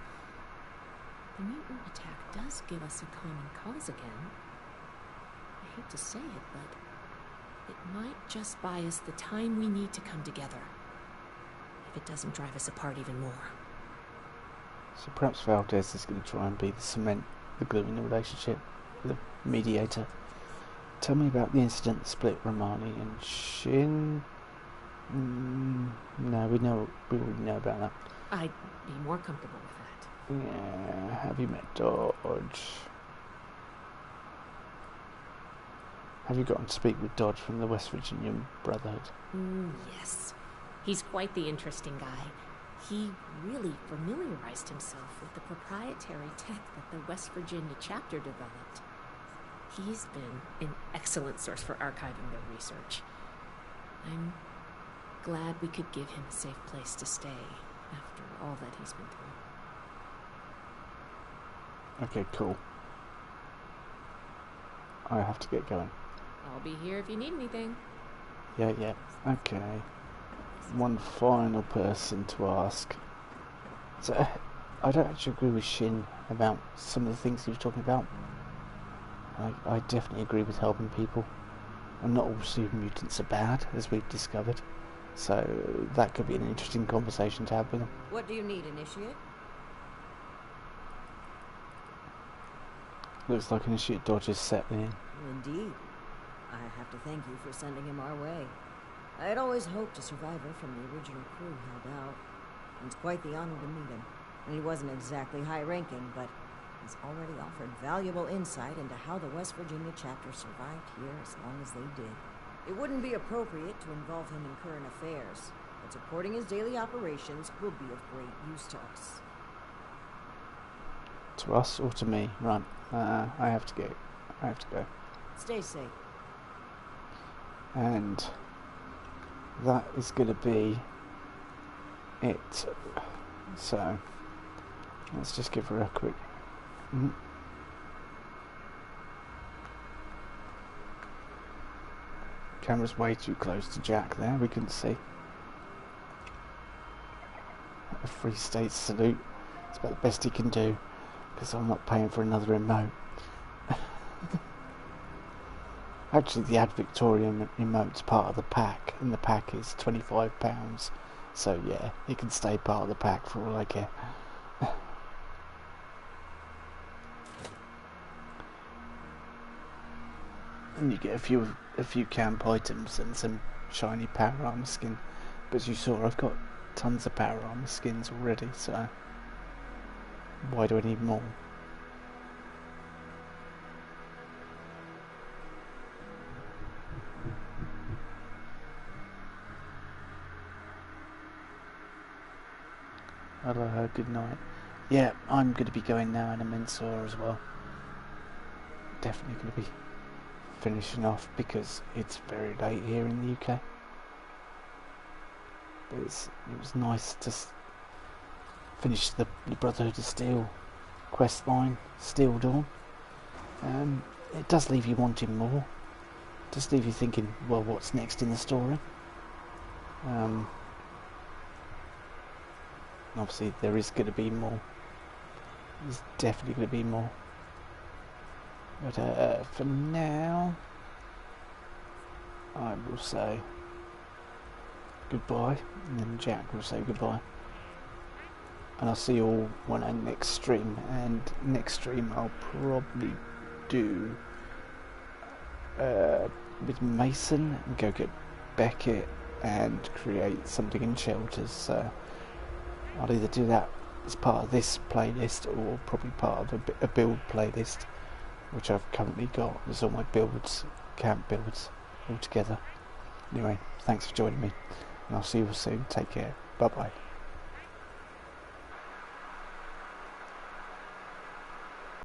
The mutant attack does give us a common cause again. I hate to say it, but it might just buy us the time we need to come together. If it doesn't drive us apart even more. So perhaps Valdez is going to try and be the cement, the glue in the relationship, the mediator. Tell me about the incident that split Romani and Shin. No, we already know about that. I'd be more comfortable with that. Yeah, have you met Dodge? Have you gotten to speak with Dodge from the West Virginia Brotherhood? Yes. He's quite the interesting guy. He really familiarized himself with the proprietary tech that the West Virginia chapter developed. He's been an excellent source for archiving their research. I'm glad we could give him a safe place to stay after all that he's been through. Okay, cool. I have to get going. I'll be here if you need anything. Yeah. Okay. One final person to ask. So, I don't actually agree with Shin about some of the things he was talking about. I definitely agree with helping people. And not all super mutants are bad, as we've discovered. So, that could be an interesting conversation to have with him. What do you need, Initiate? Looks like Initiate Dodge is settling in. Indeed. I have to thank you for sending him our way. I had always hoped a survivor from the original crew held out. It's quite the honor to meet him. And he wasn't exactly high-ranking, but he's already offered valuable insight into how the West Virginia chapter survived here as long as they did. It wouldn't be appropriate to involve him in current affairs, but supporting his daily operations will be of great use to us. To us or to me? Right. I have to go. Stay safe. And that is going to be it. So let's just give her a quick camera's way too close to Jack there, we couldn't see. A Free State salute. It's about the best he can do, because I'm not paying for another remote. Actually, the Ad Victorian remote's part of the pack, and the pack is £25. So yeah, it can stay part of the pack for all I care. And you get a few camp items and some shiny power armor skin. But as you saw, I've got tons of power armor skins already, so why do I need more? Hello, good night. Yeah, I'm going to be going now in a Mensor as well. Definitely going to be finishing off because it's very late here in the UK. But it was nice to finish the Brotherhood of Steel quest line, Steel Dawn. It does leave you wanting more. It does leave you thinking, well, what's next in the story? Obviously there is going to be more. There's definitely going to be more. But for now, I will say goodbye, and then Jack will say goodbye. And I'll see you all when I next stream. And next stream I'll probably do with Mason and go get Beckett and create something in shelters. So I'll either do that as part of this playlist or probably part of a build playlist, which I've currently got. There's all my builds, camp builds, all together. Anyway, thanks for joining me, and I'll see you all soon. Take care. Bye bye.